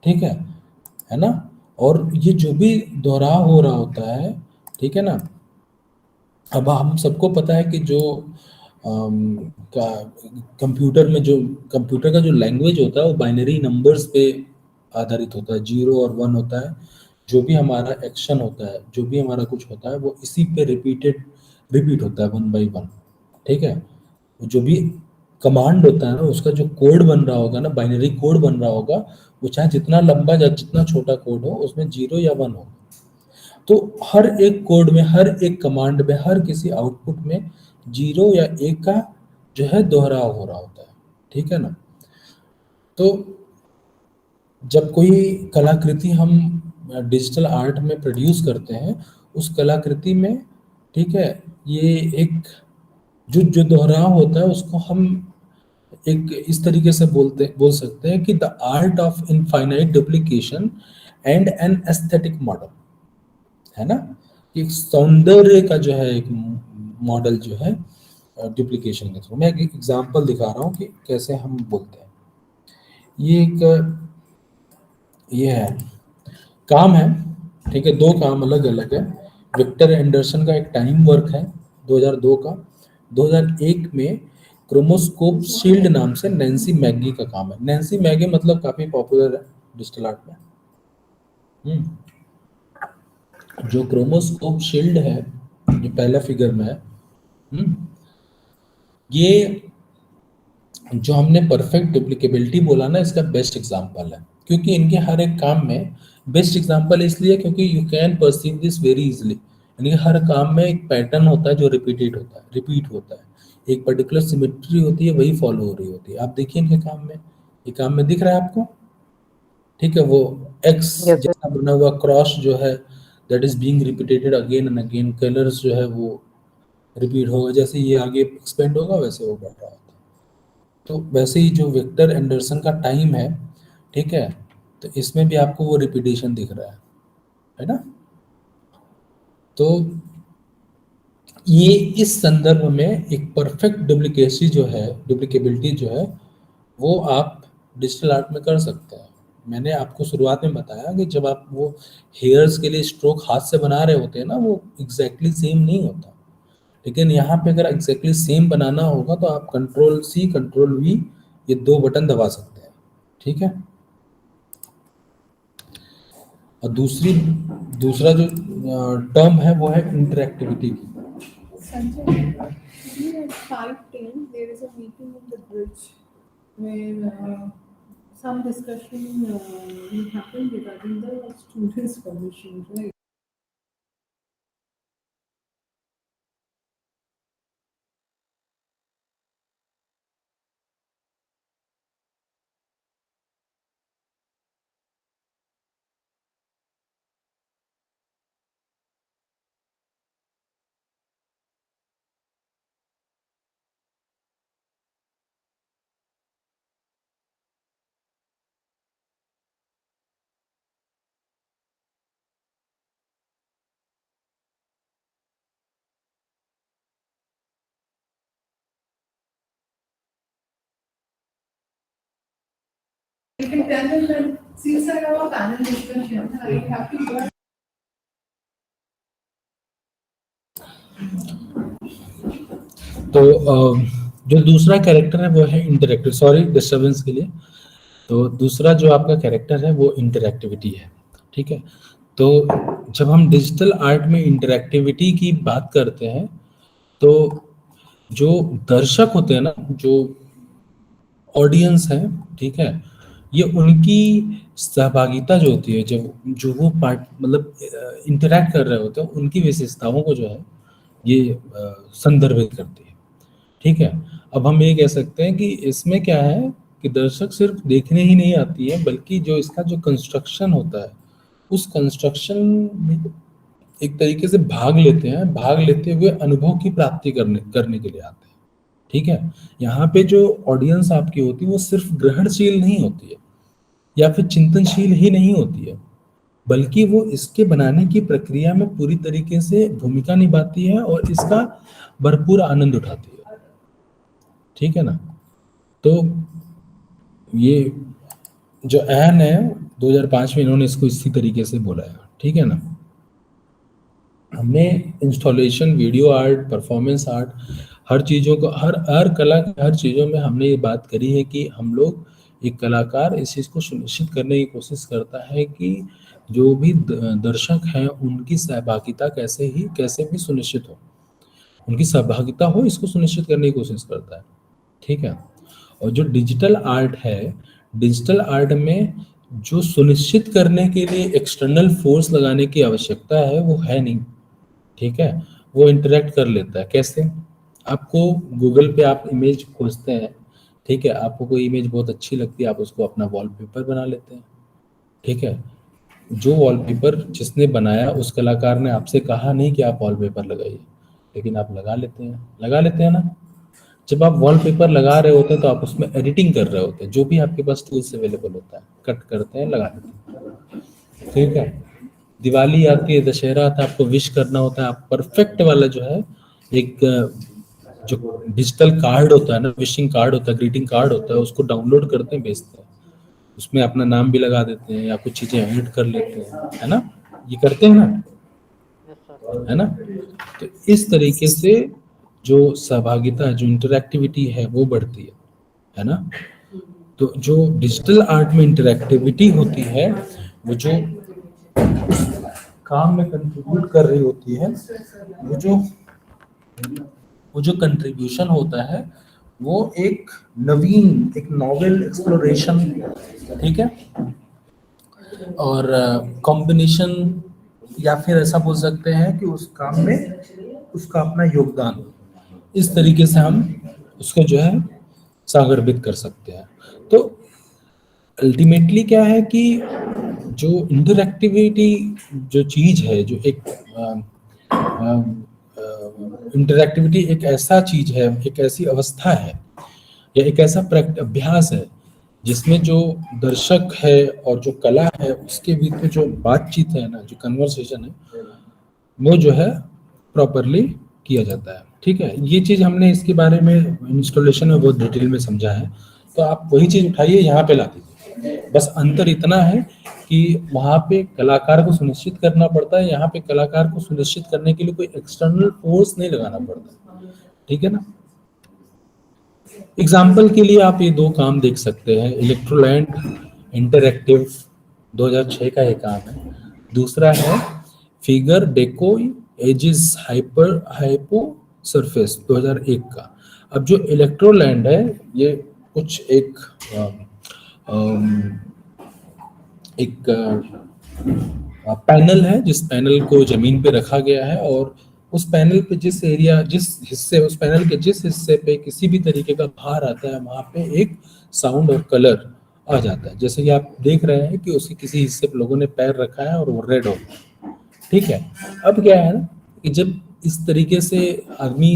A: ठीक है ना। और ये जो भी दोहराव हो रहा होता है, ठीक है ना, अब हम सबको पता है कि जो का कंप्यूटर में जो कंप्यूटर का जो लैंग्वेज होता है वो बाइनरी नंबर्स पे आधारित होता है, 0 और 1 होता है। जो भी हमारा एक्शन होता है, जो भी हमारा कुछ होता है, वो इसी पे रिपीट होता है 1 बाई 1, ठीक है। जो भी कमांड होता है ना, उसका जो कोड बन रहा होगा ना, बाइनरी कोड बन रहा होगा, वो चाहे जितना लंबा या जितना छोटा कोड हो, उसमें 0 या 1 हो। तो हर एक कोड में, हर एक कमांड में, हर किसी आउटपुट में 0 या 1 का जो है दोहराव हो रहा होता है, ठीक है ना। तो जब कोई कलाकृति हम डिजिटल आर्ट में प्रोड्यूस करते हैं, उस कलाकृति में, ठीक है, ये एक जो जो दोहराव होता है उसको हम एक इस तरीके से बोल सकते हैं कि the art of infinite duplication and an aesthetic model, है ना। एक सौंदर्य का जो है एक मॉडल जो है डुप्लीकेशन के थ्रू। मैं एक एग्जांपल दिखा रहा हूँ कि कैसे हम बोलते हैं। ये एक ये है काम है, ठीक है, दो काम अलग अलग है। विक्टर एंडरसन का एक टाइम वर्क है 2002 का। 2001 में क्रोमोस्कोप शील्ड नाम से नैन्सी मैगी का काम है। नैन्सी मैगी मतलब काफी पॉपुलर है डिजिटल आर्ट में। जो क्रोमोस्कोप शील्ड है, जो पहला फिगर में है, ये जो हमने परफेक्ट डुप्लीकेबिलिटी बोला ना, इसका बेस्ट एग्जांपल है। क्योंकि इनके हर एक काम में बेस्ट एग्जांपल इसलिए क्योंकि you can perceive this very easily. यानी कि हर काम में एक पैटर्न होता है जो रिपीट होता है, एक पर्टिकुलर सिमेट्री होती है, वही फॉलो हो रही होती है। आप देखिए इनके काम में, ये काम में दिख रहा है आपको, ठीक है, वो एक्स
C: Yes, sir.
A: जैसा बना हुआ क्रॉस जो है, that is being repeated again and again. Colours जो है वो रिपीट होगा, जैसे ये आगे एक्सपेंड होगा वैसे वो बढ़ रहा होता है। तो वैसे ही जो विक्टर एंडरसन का टाइम है, ठीक है, तो इसमें भी आपको वो रिपीटेशन दिख रहा है ना। तो ये इस संदर्भ में एक परफेक्ट डुप्लीकेबिलिटी जो है वो आप डिजिटल आर्ट में कर सकते हैं। मैंने आपको शुरुआत में बताया कि जब आप वो हेयर्स के लिए स्ट्रोक हाथ से बना रहे होते हैं ना, वो एग्जैक्टली सेम नहीं होता। लेकिन यहाँ पे अगर एग्जैक्टली सेम बनाना होगा तो आप कंट्रोल सी कंट्रोल वी ये दो बटन दबा सकते हैं, ठीक है। और दूसरा जो टर्म है वो है इंटरैक्टिविटी की।
D: Sanjay, today at 5:10 there is a meeting in the bridge where some discussion will happen regarding the students' permission, right? You can tell them that since I have a panel discussion, I have to go.
A: तो जो दूसरा character है वो है interactive. Sorry disturbance के लिए। तो दूसरा जो आपका कैरेक्टर है वो इंटरैक्टिविटी है, ठीक है। तो जब हम डिजिटल आर्ट में इंटरैक्टिविटी की बात करते हैं, तो जो दर्शक होते हैं ना, जो ऑडियंस है, ठीक है, ये उनकी सहभागिता जो होती है, जब जो वो पार्ट मतलब इंटरैक्ट कर रहे होते हैं, उनकी विशेषताओं को जो है ये संदर्भित करती है, ठीक है। अब हम ये कह सकते हैं कि इसमें क्या है कि दर्शक सिर्फ देखने ही नहीं आती है, बल्कि जो इसका जो कंस्ट्रक्शन होता है, उस कंस्ट्रक्शन में एक तरीके से भाग लेते हैं, भाग लेते हुए अनुभव की प्राप्ति करने के लिए आते हैं, ठीक है। यहाँ पे जो ऑडियंस आपकी होती है वो सिर्फ ग्रहणशील नहीं होती है या फिर चिंतनशील ही नहीं होती है, बल्कि वो इसके बनाने की प्रक्रिया में पूरी तरीके से भूमिका निभाती है और इसका भरपूर आनंद उठाती है, ठीक है ना। तो ये जो एन है 2005 में इन्होंने इसको इसी तरीके से बोला है, ठीक है ना। हमने installation, video art, performance art, हर चीज़ों को, हर कला की हर चीज़ों में हमने ये बात करी है कि हम लोग, एक कलाकार इस चीज़ को सुनिश्चित करने की कोशिश करता है कि जो भी दर्शक हैं उनकी सहभागिता कैसे भी सुनिश्चित हो, उनकी सहभागिता हो, इसको सुनिश्चित करने की कोशिश करता है, ठीक है। और जो डिजिटल आर्ट है, डिजिटल आर्ट में जो सुनिश्चित करने के लिए एक्सटर्नल फोर्स लगाने की आवश्यकता है वो है नहीं, ठीक है। वो इंटरेक्ट कर लेता है। कैसे? आपको गूगल पे आप इमेज खोजते हैं, ठीक है, आपको कोई इमेज बहुत अच्छी लगती है, आप उसको अपना वॉलपेपर बना लेते हैं, ठीक है। जो वॉलपेपर जिसने बनाया उस कलाकार ने आपसे कहा नहीं कि आप वॉलपेपर लगाइए, लेकिन आप लगा लेते हैं ना। जब आप वॉलपेपर लगा रहे होते हैं तो आप उसमें एडिटिंग कर रहे होते हैं, जो भी आपके पास टूल्स अवेलेबल होता है, कट करते हैं, लगा देते हैं, ठीक है। दिवाली आती है, दशहरा आता है, आपको विश करना होता है, आप परफेक्ट वाला जो है एक जो डिजिटल कार्ड होता है ना, विशिंग कार्ड होता है, ग्रीटिंग कार्ड होता है, उसको डाउनलोड करते हैं, भेजते हैं, उसमें अपना नाम भी लगा देते हैं या कुछ चीजें ऐड कर लेते हैं, है ना, ये करते हैं ना,
C: यस सर।
A: है ना। तो इस तरीके से जो सहभागिता, जो इंटरैक्टिविटी है वो बढ़ती है ना। तो जो डिजिटल आर्ट में इंटरैक्टिविटी होती है, वो जो काम में कंट्रीब्यूट कर रही होती है, वो जो कंट्रीब्यूशन होता है वो एक नवीन, एक नॉवेल एक्सप्लोरेशन, ठीक है, और कॉम्बिनेशन, या फिर ऐसा बोल सकते हैं कि उस काम में उसका अपना योगदान, इस तरीके से हम उसको जो है सागरबित कर सकते हैं। तो अल्टीमेटली क्या है कि जो इंटरैक्टिविटी जो चीज है, जो एक इंटरैक्टिविटी एक ऐसा चीज है, एक ऐसी अवस्था है या एक ऐसा अभ्यास है जिसमें जो दर्शक है और जो कला है उसके बीच में जो बातचीत है ना, जो कन्वर्सेशन है, वो जो है प्रॉपरली किया जाता है, ठीक है। ये चीज हमने इसके बारे में इंस्टॉलेशन में बहुत डिटेल में समझा है, तो आप वही चीज उठाइए यहाँ पे ला दीजिए। बस अंतर इतना है कि वहां पे कलाकार को सुनिश्चित करना पड़ता है, यहाँ पे कलाकार को सुनिश्चित करने के लिए कोई एक्सटर्नल फोर्स नहीं लगाना पड़ता, ठीक है ना। एग्जाम्पल के लिए आप ये दो काम देख सकते हैं, इलेक्ट्रोलैंड इंटरैक्टिव 2006 का ये काम है, दूसरा है figure decoi Aegis hyposurface 2001 का। अब जो इलेक्ट्रोलैंड है ये कुछ एक पैनल है, जिस पैनल को जमीन पे रखा गया है, और उस पैनल पे जिस हिस्से उस पैनल के जिस हिस्से पे किसी भी तरीके का भार आता है वहां पे एक साउंड और कलर आ जाता है। जैसे कि आप देख रहे हैं कि उसके किसी हिस्से पे लोगों ने पैर रखा है और वो रेड हो गया, ठीक है। अब क्या है ना कि जब इस तरीके से आदमी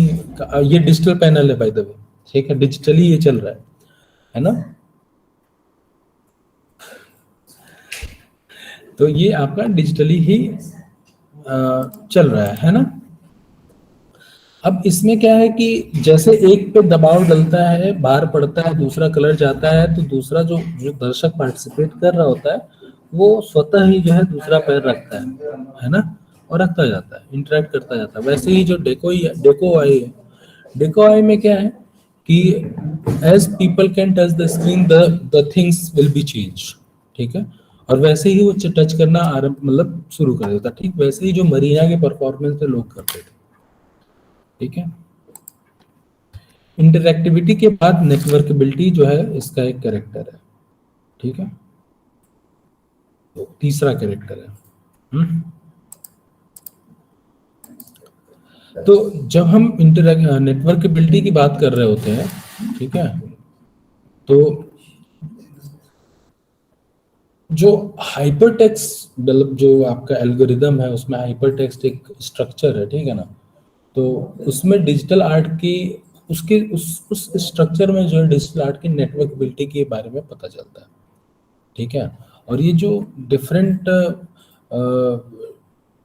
A: ये डिजिटल पैनल है बाय द वे, ठीक है, डिजिटली ये चल रहा है ना। तो ये आपका डिजिटली ही चल रहा है ना। अब इसमें क्या है कि जैसे एक पे दबाव डलता है, भार पड़ता है, दूसरा कलर जाता है, तो दूसरा जो दर्शक पार्टिसिपेट कर रहा होता है वो स्वतः ही जो है दूसरा पैर रखता है ना, और रखता जाता है, इंटरेक्ट करता जाता है। वैसे ही जो डेको आई में क्या है कि as people can touch the screen the things will be change, ठीक है, और वैसे ही वो टच करना मतलब शुरू कर देता, ठीक वैसे ही जो मरीना के परफॉर्मेंस पे लोग करते थे, ठीक है। इंटरैक्टिविटी के बाद नेटवर्केबिलिटी जो है इसका एक कैरेक्टर है, ठीक है, तो तीसरा कैरेक्टर है। तो जब हम नेटवर्केबिलिटी की बात कर रहे होते हैं, ठीक है, तो जो हाइपरटेक्स्ट मतलब जो आपका एल्गोरिदम है उसमें हाइपरटेक्स्ट एक स्ट्रक्चर है, ठीक है ना। तो उसमें डिजिटल आर्ट की उसके उस स्ट्रक्चर में जो है डिजिटल आर्ट की नेटवर्केबिलिटी के बारे में पता चलता है, ठीक है। और ये जो डिफरेंट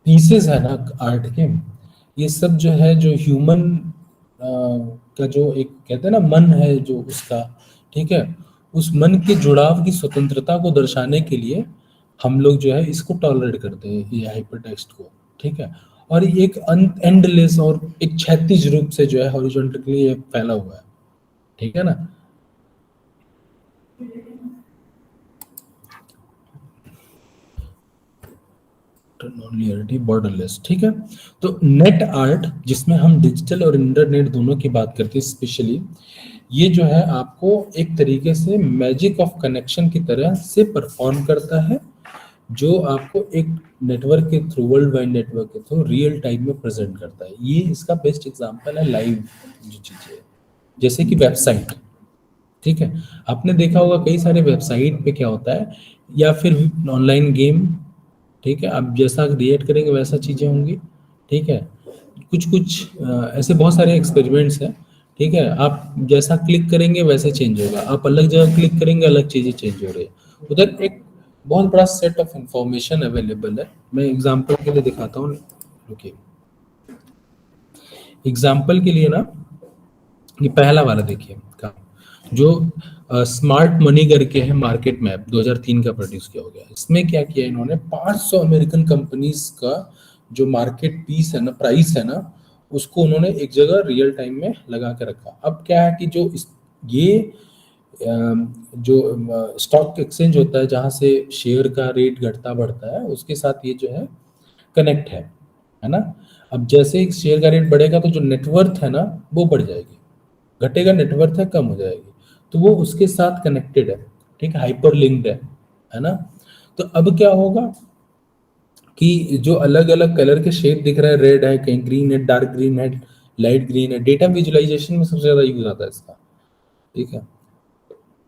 A: पीसेस है ना आर्ट के, ये सब जो है जो ह्यूमन का जो एक कहते हैं ना मन है जो उसका, ठीक है, उस मन के जुड़ाव की स्वतंत्रता को दर्शाने के लिए हम लोग जो है इसको टॉलरेट करते हैं, ये हाइपर टेक्स्ट को, ठीक है। और ये एक एंडलेस और एक क्षैतिज रूप से जो है हॉरिजॉन्टली ये फैला हुआ है, ठीक है ना। नॉन-लिनियरिटी, बॉर्डरलेस, ठीक है। तो नेट आर्ट, जिसमें हम डिजिटल और इंटरनेट दोनों की बात करते हैं स्पेशली, ये जो है आपको एक तरीके से मैजिक ऑफ कनेक्शन की तरह से परफॉर्म करता है, जो आपको एक नेटवर्क के थ्रू, वर्ल्ड वाइड नेटवर्क के थ्रू रियल टाइम में प्रेजेंट करता है। ये इसका बेस्ट एग्जांपल है लाइव जो चीजें है, जैसे कि वेबसाइट, ठीक है। आपने देखा होगा कई सारे वेबसाइट पे क्या होता है, या फिर ऑनलाइन गेम, ठीक है, आप जैसा क्रिएट करेंगे वैसा चीजें होंगी, ठीक है। कुछ कुछ ऐसे बहुत सारे एक्सपेरिमेंट्स हैं, ठीक है। आप जैसा क्लिक करेंगे वैसे चेंज होगा, आप अलग जगह क्लिक करेंगे अलग चीजें चेंज हो रही है। उधर एक बहुत बड़ा सेट ऑफ इंफॉर्मेशन अवेलेबल है। मैं एग्जांपल के लिए दिखाता हूँ, रुकिए। एग्जांपल के लिए ना, ये पहला वाला देखिए काम, जो स्मार्ट मनी करके है, मार्केट मैप 2003 का प्रोड्यूस किया हो गया। इसमें क्या किया इन्होंने, 500 अमेरिकन कंपनीज का जो मार्केट पीस है ना, प्राइस है ना, उसको उन्होंने एक जगह रियल टाइम में लगा के रखा। अब क्या है कि ये जो स्टॉक एक्सचेंज होता है, जहाँ से शेयर का रेट घटता बढ़ता है, उसके साथ ये जो है कनेक्ट है ना। अब जैसे ही शेयर का रेट बढ़ेगा तो जो नेटवर्थ है ना वो बढ़ जाएगी, घटेगा नेटवर्थ है कम हो जाएगी, तो वो उसके साथ कनेक्टेड है, ठीक है, हाइपर लिंक्ड है ना। तो अब क्या होगा कि जो अलग अलग कलर के शेड दिख रहा है, रेड है, कहीं ग्रीन है, डार्क ग्रीन है, लाइट ग्रीन है, डेटा विजुअलाइजेशन में सबसे ज्यादा यूज आता है इसका, ठीक है।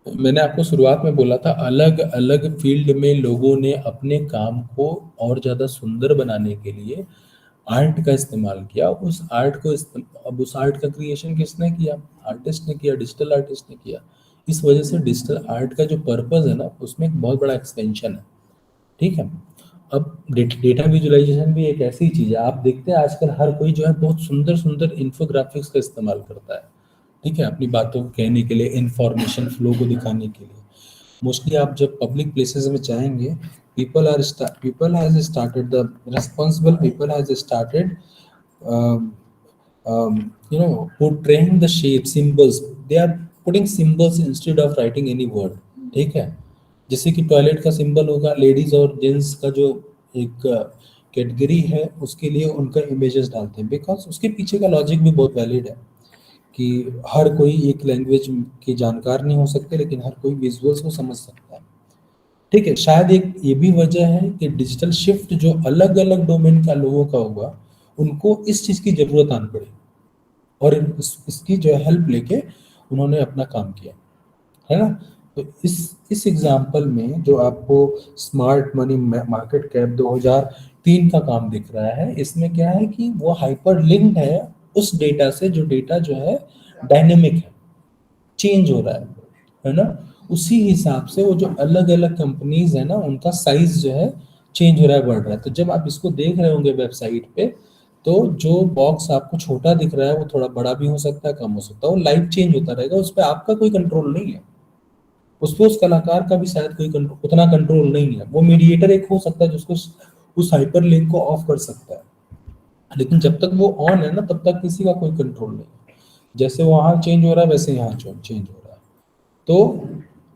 A: मैंने आपको शुरुआत में बोला था, अलग अलग फील्ड में लोगों ने अपने काम को और ज्यादा सुंदर बनाने के लिए आर्ट का इस्तेमाल किया। अब उस आर्ट का क्रिएशन किसने किया, आर्टिस्ट ने किया, डिजिटल आर्टिस्ट ने किया। इस वजह से डिजिटल आर्ट का जो पर्पस है ना, उसमें एक बहुत बड़ा एक्सपेंशन है, ठीक है। अब डेटा विजुअलाइजेशन भी एक ऐसी चीज है, आप देखते हैं आजकल हर कोई जो है बहुत सुंदर सुंदर इंफोग्राफिक्स का इस्तेमाल करता है, ठीक है, अपनी बातों को कहने के लिए, इंफॉर्मेशन फ्लो को दिखाने के लिए। मोस्टली आप जब पब्लिक प्लेसेस में जाएंगे, people has started the responsible people has started um, portraying the shape symbols, they are putting symbols instead of writing any word, ठीक है। जैसे कि टॉयलेट का सिंबल होगा, लेडीज और जेंट्स का जो एक कैटेगरी है उसके लिए उनका इमेजेस डालते हैं, बिकॉज उसके पीछे का लॉजिक भी बहुत वैलिड है कि हर कोई एक लैंग्वेज की जानकार नहीं हो सकते, लेकिन हर कोई विजुअल्स को समझ सकता है, ठीक है। शायद एक ये भी वजह है कि डिजिटल शिफ्ट जो अलग अलग डोमेन का लोगों का हुआ, उनको इस चीज की जरूरत आन पड़ी, और इसकी जो हेल्प लेके उन्होंने अपना काम किया, है ना। तो इस एग्जांपल में जो आपको स्मार्ट मनी मार्केट कैप 2003 का काम दिख रहा है, इसमें क्या है कि वो हाइपर लिंक्ड है उस डेटा से, जो डेटा जो है डायनेमिक है, चेंज हो रहा है ना। उसी हिसाब से वो जो अलग अलग कंपनीज है ना, उनका साइज जो है चेंज हो रहा है, बढ़ रहा है। तो जब आप इसको देख रहे होंगे वेबसाइट पे, तो जो बॉक्स आपको छोटा दिख रहा है वो थोड़ा बड़ा भी हो सकता है, कम हो सकता है, वो लाइव चेंज होता रहेगा, उस पर आपका कोई कंट्रोल नहीं है, उस पर उस कलाकार का भी शायद कोई उतना कंट्रोल नहीं है। वो मीडिएटर एक हो सकता है जिसको उस हाइपर लिंक को ऑफ कर सकता है, लेकिन जब तक वो ऑन है ना, तब तक किसी का कोई कंट्रोल नहीं है। जैसे वहां चेंज हो रहा है वैसे यहाँ चेंज हो रहा है। तो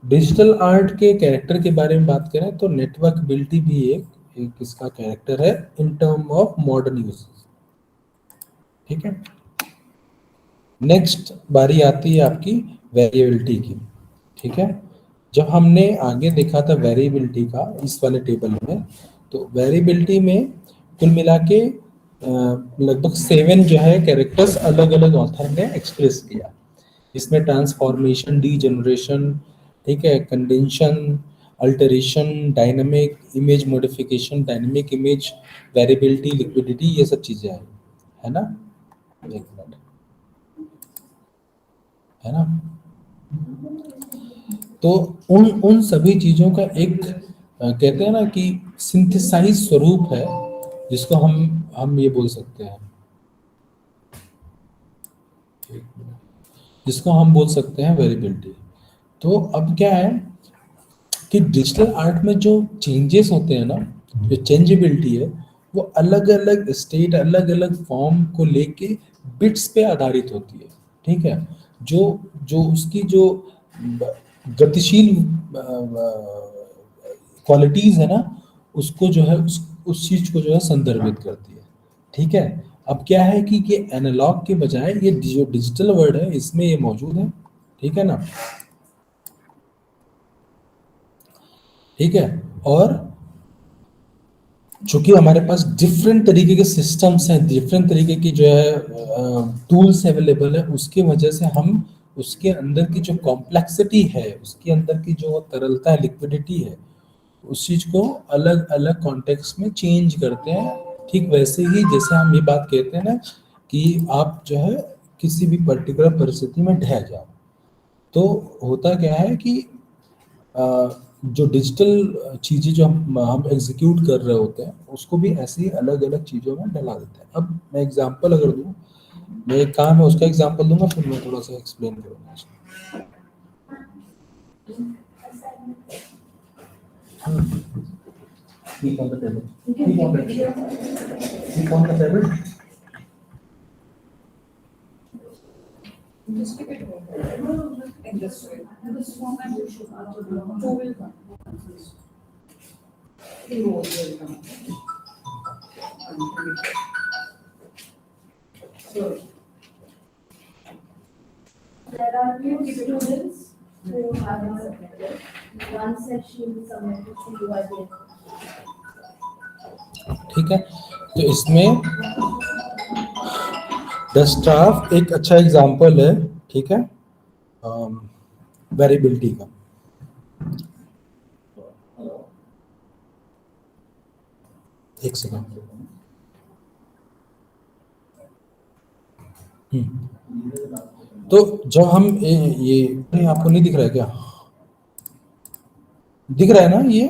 A: डिजिटल आर्ट के कैरेक्टर के बारे में बात करें तो नेटवर्कबिलिटी भी एक इसका कैरेक्टर है in term of modern uses, ठीक है। नेक्स्ट बारी आती है आपकी वेरिएबिलिटी की, ठीक है। जब हमने आगे देखा था वेरिएबिलिटी का इस वाले टेबल में, तो वेरिएबिलिटी में कुल मिला के लगभग 7 जो है कैरेक्टर्स अलग अलग ऑथर ने एक्सप्रेस किया। इसमें ट्रांसफॉर्मेशन, डीजनरेशन, ठीक है, condensation, alteration, dynamic image modification, dynamic image variability, liquidity, ये सब चीजें आई, है ना। एक मिनट, है ना। तो उन सभी चीजों का एक कहते हैं ना कि सिंथेसाइज स्वरूप है, जिसको हम ये बोल सकते हैं, जिसको हम बोल सकते हैं वेरिएबिलिटी। तो अब क्या है कि डिजिटल आर्ट में जो चेंजेस होते हैं ना, जो चेंजेबिलिटी है, वो अलग अलग स्टेट, अलग अलग फॉर्म को लेके बिट्स पे आधारित होती है। ठीक है, जो जो उसकी जो गतिशील क्वालिटीज है ना, उसको जो है उस चीज को जो है संदर्भित करती है। ठीक है, अब क्या है कि ये एनालॉग के बजाय ये जो डिजिटल वर्ड है इसमें ये मौजूद है। ठीक है ना, ठीक है। और चूंकि हमारे पास डिफरेंट तरीके के सिस्टम्स हैं, डिफरेंट तरीके की जो है टूल्स अवेलेबल है, उसकी वजह से हम उसके अंदर की जो कॉम्प्लेक्सिटी है, उसके अंदर की जो तरलता है, लिक्विडिटी है, उस चीज को अलग अलग कॉन्टेक्स्ट में चेंज करते हैं। ठीक वैसे ही जैसे हम ये बात कहते हैं ना कि आप जो है किसी भी पर्टिकुलर परिस्थिति में ढह जाओ, तो होता क्या है कि जो डिजिटल चीज़ें जो हम एग्जीक्यूट कर रहे होते हैं उसको भी ऐसे ही अलग अलग चीज़ों में डला देते हैं। अब मैं एग्जांपल अगर दूं, मैं एक काम है उसका एग्जांपल दूंगा, फिर मैं थोड़ा सा एक्सप्लेन करूंगा इसको। Keep on the table. Keep on the table. Keep on the table.
D: Just keep it in this way. This format you should two will come. Three rows will come. So
E: There are few students who haven't submitted. One section submitted to you again.
A: ठीक है, तो इसमें डस्ट्राफ एक अच्छा example है। ठीक है, variability का। एक सेकंड। तो जब हम ये आपको नहीं दिख रहा है क्या? दिख रहा है ना ये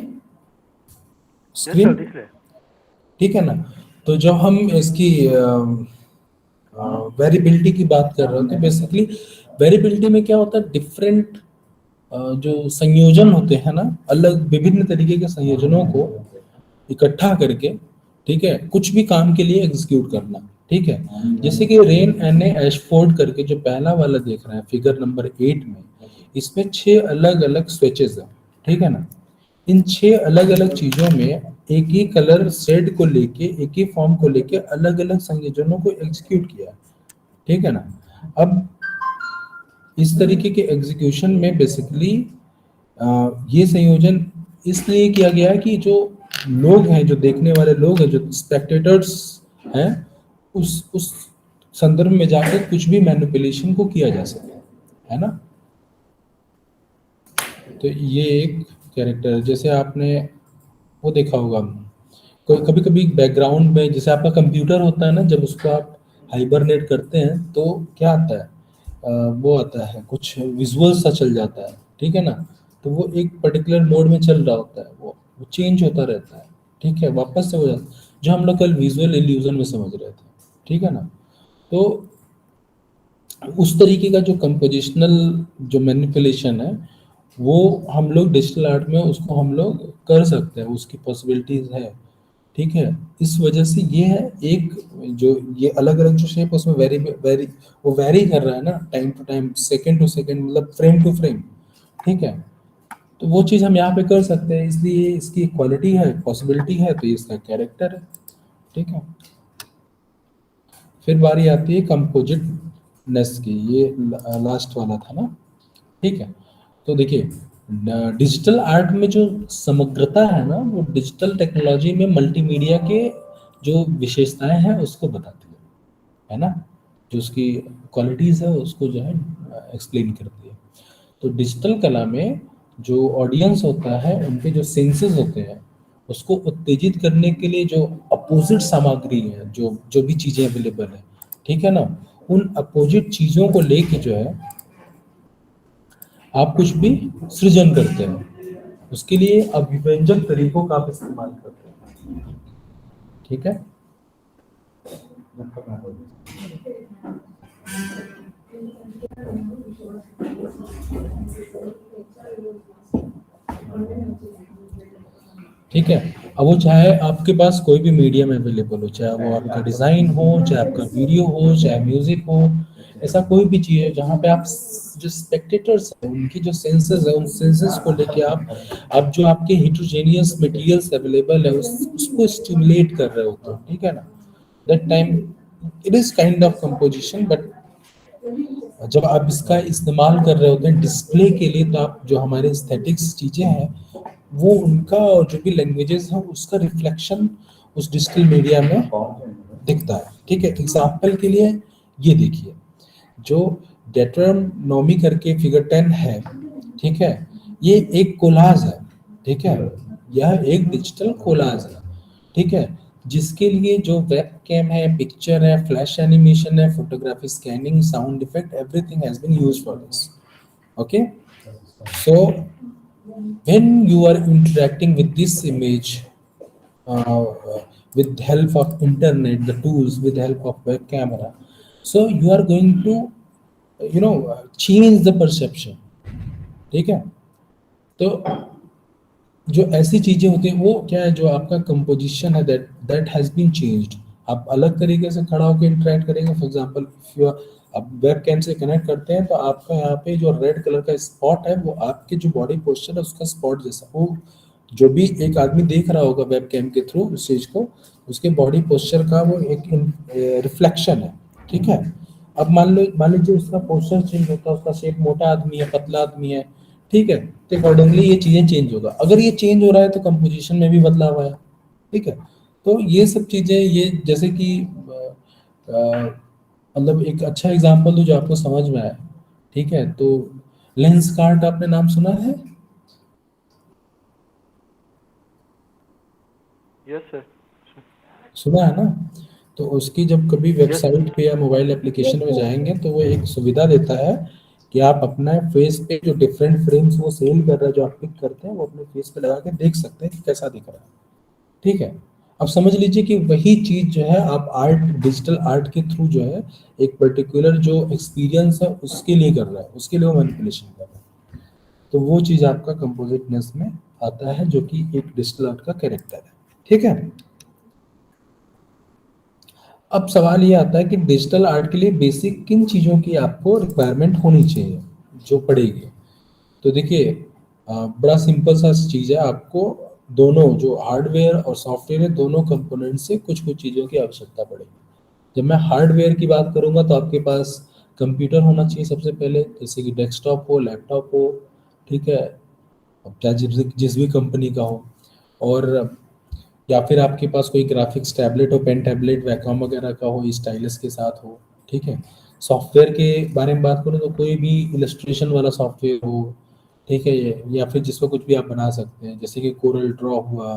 A: स्क्रीन?
F: दिख रहा है।
A: ठीक है ना, तो जब हम इसकी वेरिएबिलिटी की बात कर रहे होते हैं, बेसिकली वेरिएबिलिटी में क्या होता है, डिफरेंट जो संयोजन होते हैं ना, अलग विभिन्न तरीके के संयोजनों को इकट्ठा करके, ठीक है, कुछ भी काम के लिए एग्जीक्यूट करना। ठीक है, जैसे कि रेन एंड एशफोर्ड करके जो पहला वाला देख रहे हैं फिगर नंबर 8 में, इसमें 6 अलग अलग स्विचेस हैं। ठीक है ना, इन 6 अलग अलग चीजों में एक ही कलर शेड को लेके, एक ही फॉर्म को लेके अलग अलग संयोजनों को एग्जीक्यूट किया। ठीक है ना, अब इस तरीके के एग्जीक्यूशन में बेसिकली ये संयोजन इसलिए किया गया है कि जो लोग हैं, जो देखने वाले लोग हैं, जो स्पेक्टेटर्स हैं, उस संदर्भ में जाकर कुछ भी मैनिपुलेशन को किया जा सके, है ना। तो ये एक कैरेक्टर, जैसे आपने वो देखा होगा, कोई कभी कभी बैकग्राउंड में, जैसे आपका कंप्यूटर होता है ना, जब उसको आप हाइबरनेट करते हैं तो क्या आता है, वो आता है कुछ विजुअल सा चल जाता है। ठीक है ना, तो वो एक पर्टिकुलर मोड में चल रहा होता है, वो चेंज होता रहता है। ठीक है, वापस से हो जाता है, जो हम लोग कल विजुअल इल्यूजन में समझ रहे थे। ठीक है ना, तो उस तरीके का जो कंपोजिशनल जो मैनिपुलेशन है, वो हम लोग डिजिटल आर्ट में उसको हम लोग कर सकते हैं, उसकी पॉसिबिलिटीज है। ठीक है, इस वजह से ये है एक जो ये अलग अलग जो शेप उसमें वो वेरी कर रहा है ना, time to time, second to second, मतलब फ्रेम टू फ्रेम। ठीक है, तो वो चीज़ हम यहाँ पे कर सकते हैं, इसलिए इसकी क्वालिटी है, पॉसिबिलिटी है, तो ये इसका कैरेक्टर है। ठीक है, फिर बारी आती है कंपोजिटनेस की, ये लास्ट वाला था ना। ठीक है, तो देखिए डिजिटल आर्ट में जो समग्रता है ना, वो डिजिटल टेक्नोलॉजी में मल्टीमीडिया के जो विशेषताएं हैं उसको बताती है ना, जो उसकी क्वालिटीज है उसको जो है एक्सप्लेन करती है। तो डिजिटल कला में जो ऑडियंस होता है, उनके जो सेंसेस होते हैं, उसको उत्तेजित करने के लिए जो अपोजिट सामग्री है, जो जो भी चीजें अवेलेबल है, ठीक है ना, उन अपोजिट चीजों को लेके जो है आप कुछ भी सृजन करते हैं, उसके लिए अभिव्यंजक तरीकों का आप इस्तेमाल करते हैं। ठीक है, ठीक है। अब वो चाहे आपके पास कोई भी मीडियम अवेलेबल हो, चाहे वो आपका डिजाइन हो, चाहे आपका वीडियो हो, चाहे म्यूजिक हो, ऐसा कोई भी चीज है जहाँ पे आप जो स्पेक्टेटर्स हैं उनकी जो सेंसेस है, उन सेंसेस को लेके आप जो आपके हिट्रोजेनियस मटेरियल्स अवेलेबल है उसको स्टिमुलेट कर रहे होते हो, ठीक है ना। That time it is kind of composition, but जब आप इसका इस्तेमाल कर रहे होते हैं डिस्प्ले के लिए, तो आप जो हमारे एस्थेटिक्स चीजें हैं वो उनका और जो भी लैंग्वेजेस हैं उसका रिफ्लेक्शन उस डिजिटल मीडिया में दिखता है, ठीक है। एग्जाम्पल के लिए ये देखिए, जो डेट्रोनॉमी करके फिगर 10 है, ठीक है, ये एक कोलाज है, ठीक है, यह एक डिजिटल कोलाज है, ठीक है, जिसके लिए जो वेब कैम है, पिक्चर है, फ्लैश एनिमेशन है, photography, scanning, sound effect, everything has been used for this. Okay, so when you are interacting with this image uh, with the help of internet, the tools, with the help of web camera, so you are going to change the perception, ठीक है। तो जो ऐसी चीजें होती हैं वो क्या है, जो आपका कंपोजिशन है दैट हैज बीन चेंज्ड। आप अलग तरीके से खड़ा होकर इंटरेक्ट करेंगे। फॉर एग्जांपल इफ यू आप वेब कैम से कनेक्ट करते हैं तो आपका यहाँ पे जो रेड कलर का स्पॉट है वो आपके जो बॉडी पोस्चर है उसका स्पॉट जैसा, वो जो भी एक आदमी देख रहा होगा वेब कैम के थ्रू उस चीज को, उसके बॉडी पोस्चर का वो एक रिफ्लेक्शन है, ठीक है। अब मान लीजिए उसका पोस्चर चेंज होता है, उसका शेप मोटा आदमी है, पतला आदमी है, ठीक है, तो अकॉर्डिंगली ये चीजें चेंज होगा। अगर ये चेंज हो रहा है तो कंपोजिशन में भी बदलाव आया, ठीक है। तो ये सब चीजें, ये जैसे कि मतलब एक अच्छा एग्जांपल दो जो आपको समझ में आए, ठीक है। तो लेंस कार्ट आपने नाम सुना है?
F: Yes sir.
A: सुना है ना। तो उसकी जब कभी वेबसाइट पे या मोबाइल एप्लीकेशन में जाएंगे तो वो एक सुविधा देता है कि आप अपना फेस पे जो डिफरेंट फ्रेम्स वो सेल कर रहा है, जो आप पिक करते हैं वो अपने फेस पे लगा के देख सकते हैं कि कैसा दिख रहा है, ठीक है। अब समझ लीजिए कि वही चीज जो है आप आर्ट, डिजिटल आर्ट के थ्रू जो है एक पर्टिकुलर जो एक्सपीरियंस है उसके लिए कर रहा है, उसके लिए वो मैनिपुलेशन कर रहा है। तो वो चीज आपका कंपोजिटनेस में आता है जो कि एक डिजिटल आर्ट का कैरेक्टर है, ठीक है। अब सवाल ये आता है कि डिजिटल आर्ट के लिए बेसिक किन चीज़ों की आपको रिक्वायरमेंट होनी चाहिए जो पड़ेगी। तो देखिए बड़ा सिंपल सा चीज़ है, आपको दोनों जो हार्डवेयर और सॉफ्टवेयर है दोनों कंपोनेंट से कुछ कुछ चीज़ों की आवश्यकता पड़ेगी। जब मैं हार्डवेयर की बात करूँगा तो आपके पास कंप्यूटर होना चाहिए सबसे पहले, जैसे कि डेस्कटॉप हो, लैपटॉप हो, ठीक है, अब चाहे जिस भी कंपनी का हो, और या फिर आपके पास कोई ग्राफिक्स टैबलेट हो, पेन टैबलेट, वैकॉम वगैरह का हो, स्टाइलस के साथ हो, ठीक है। सॉफ्टवेयर के बारे में बात करूँ तो कोई भी इलस्ट्रेशन वाला सॉफ्टवेयर हो, ठीक है, या फिर जिसमें कुछ भी आप बना सकते हैं, जैसे कि कोरल ड्रॉ हुआ,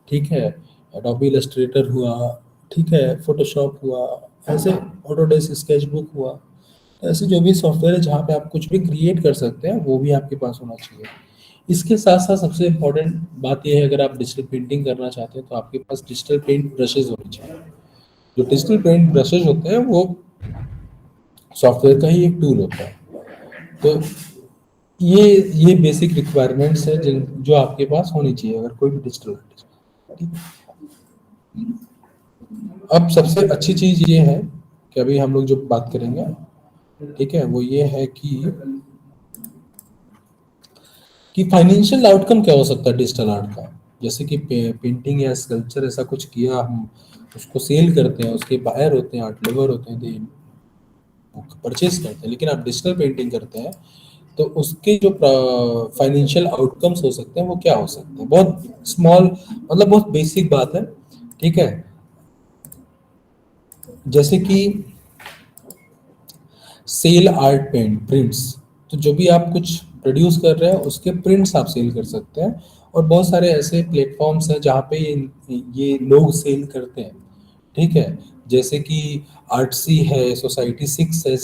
A: ठीक है, एडोबी इलस्ट्रेटर हुआ, ठीक है, फोटोशॉप हुआ, ऐसे ऑटोडेस्क स्केचबुक हुआ, ऐसे जो भी सॉफ्टवेयर है जहाँ पे आप कुछ भी क्रिएट कर सकते हैं वो भी आपके पास होना चाहिए। इसके साथ साथ सबसे इम्पोर्टेंट बात यह है, अगर आप डिजिटल पेंटिंग करना चाहते हैं तो आपके पास डिजिटल पेंट ब्रशेज होने चाहिए। जो डिजिटल पेंट ब्रशेज होते हैं वो सॉफ्टवेयर का ही एक टूल होता है। तो ये बेसिक रिक्वायरमेंट्स है जो आपके पास होनी चाहिए अगर कोई भी डिजिटल आर्टिस्ट, ठीक है। अब सबसे अच्छी चीज ये है कि अभी हम लोग जो बात करेंगे, ठीक है, वो ये है कि फाइनेंशियल आउटकम क्या हो सकता है डिजिटल आर्ट का। जैसे कि पेंटिंग या स्कल्पचर ऐसा कुछ किया, हम उसको सेल करते हैं, उसके बायर होते हैं, आर्ट लवर होते हैं, दे परचेज करते हैं। लेकिन आप डिजिटल पेंटिंग करते हैं तो उसके जो फाइनेंशियल आउटकम्स हो सकते हैं वो क्या हो सकते हैं। बहुत स्मॉल, मतलब बहुत बेसिक बात है, ठीक है। जैसे कि सेल आर्ट पेंट प्रिंट्स, तो जो भी आप कुछ प्रोड्यूस कर रहे हैं उसके प्रिंट्स आप सेल कर सकते हैं। और बहुत सारे ऐसे प्लेटफॉर्म्स हैं जहाँ पे ये लोग सेल करते हैं, ठीक है, जैसे कि आर्टसी है, सोसाइटी 6 है,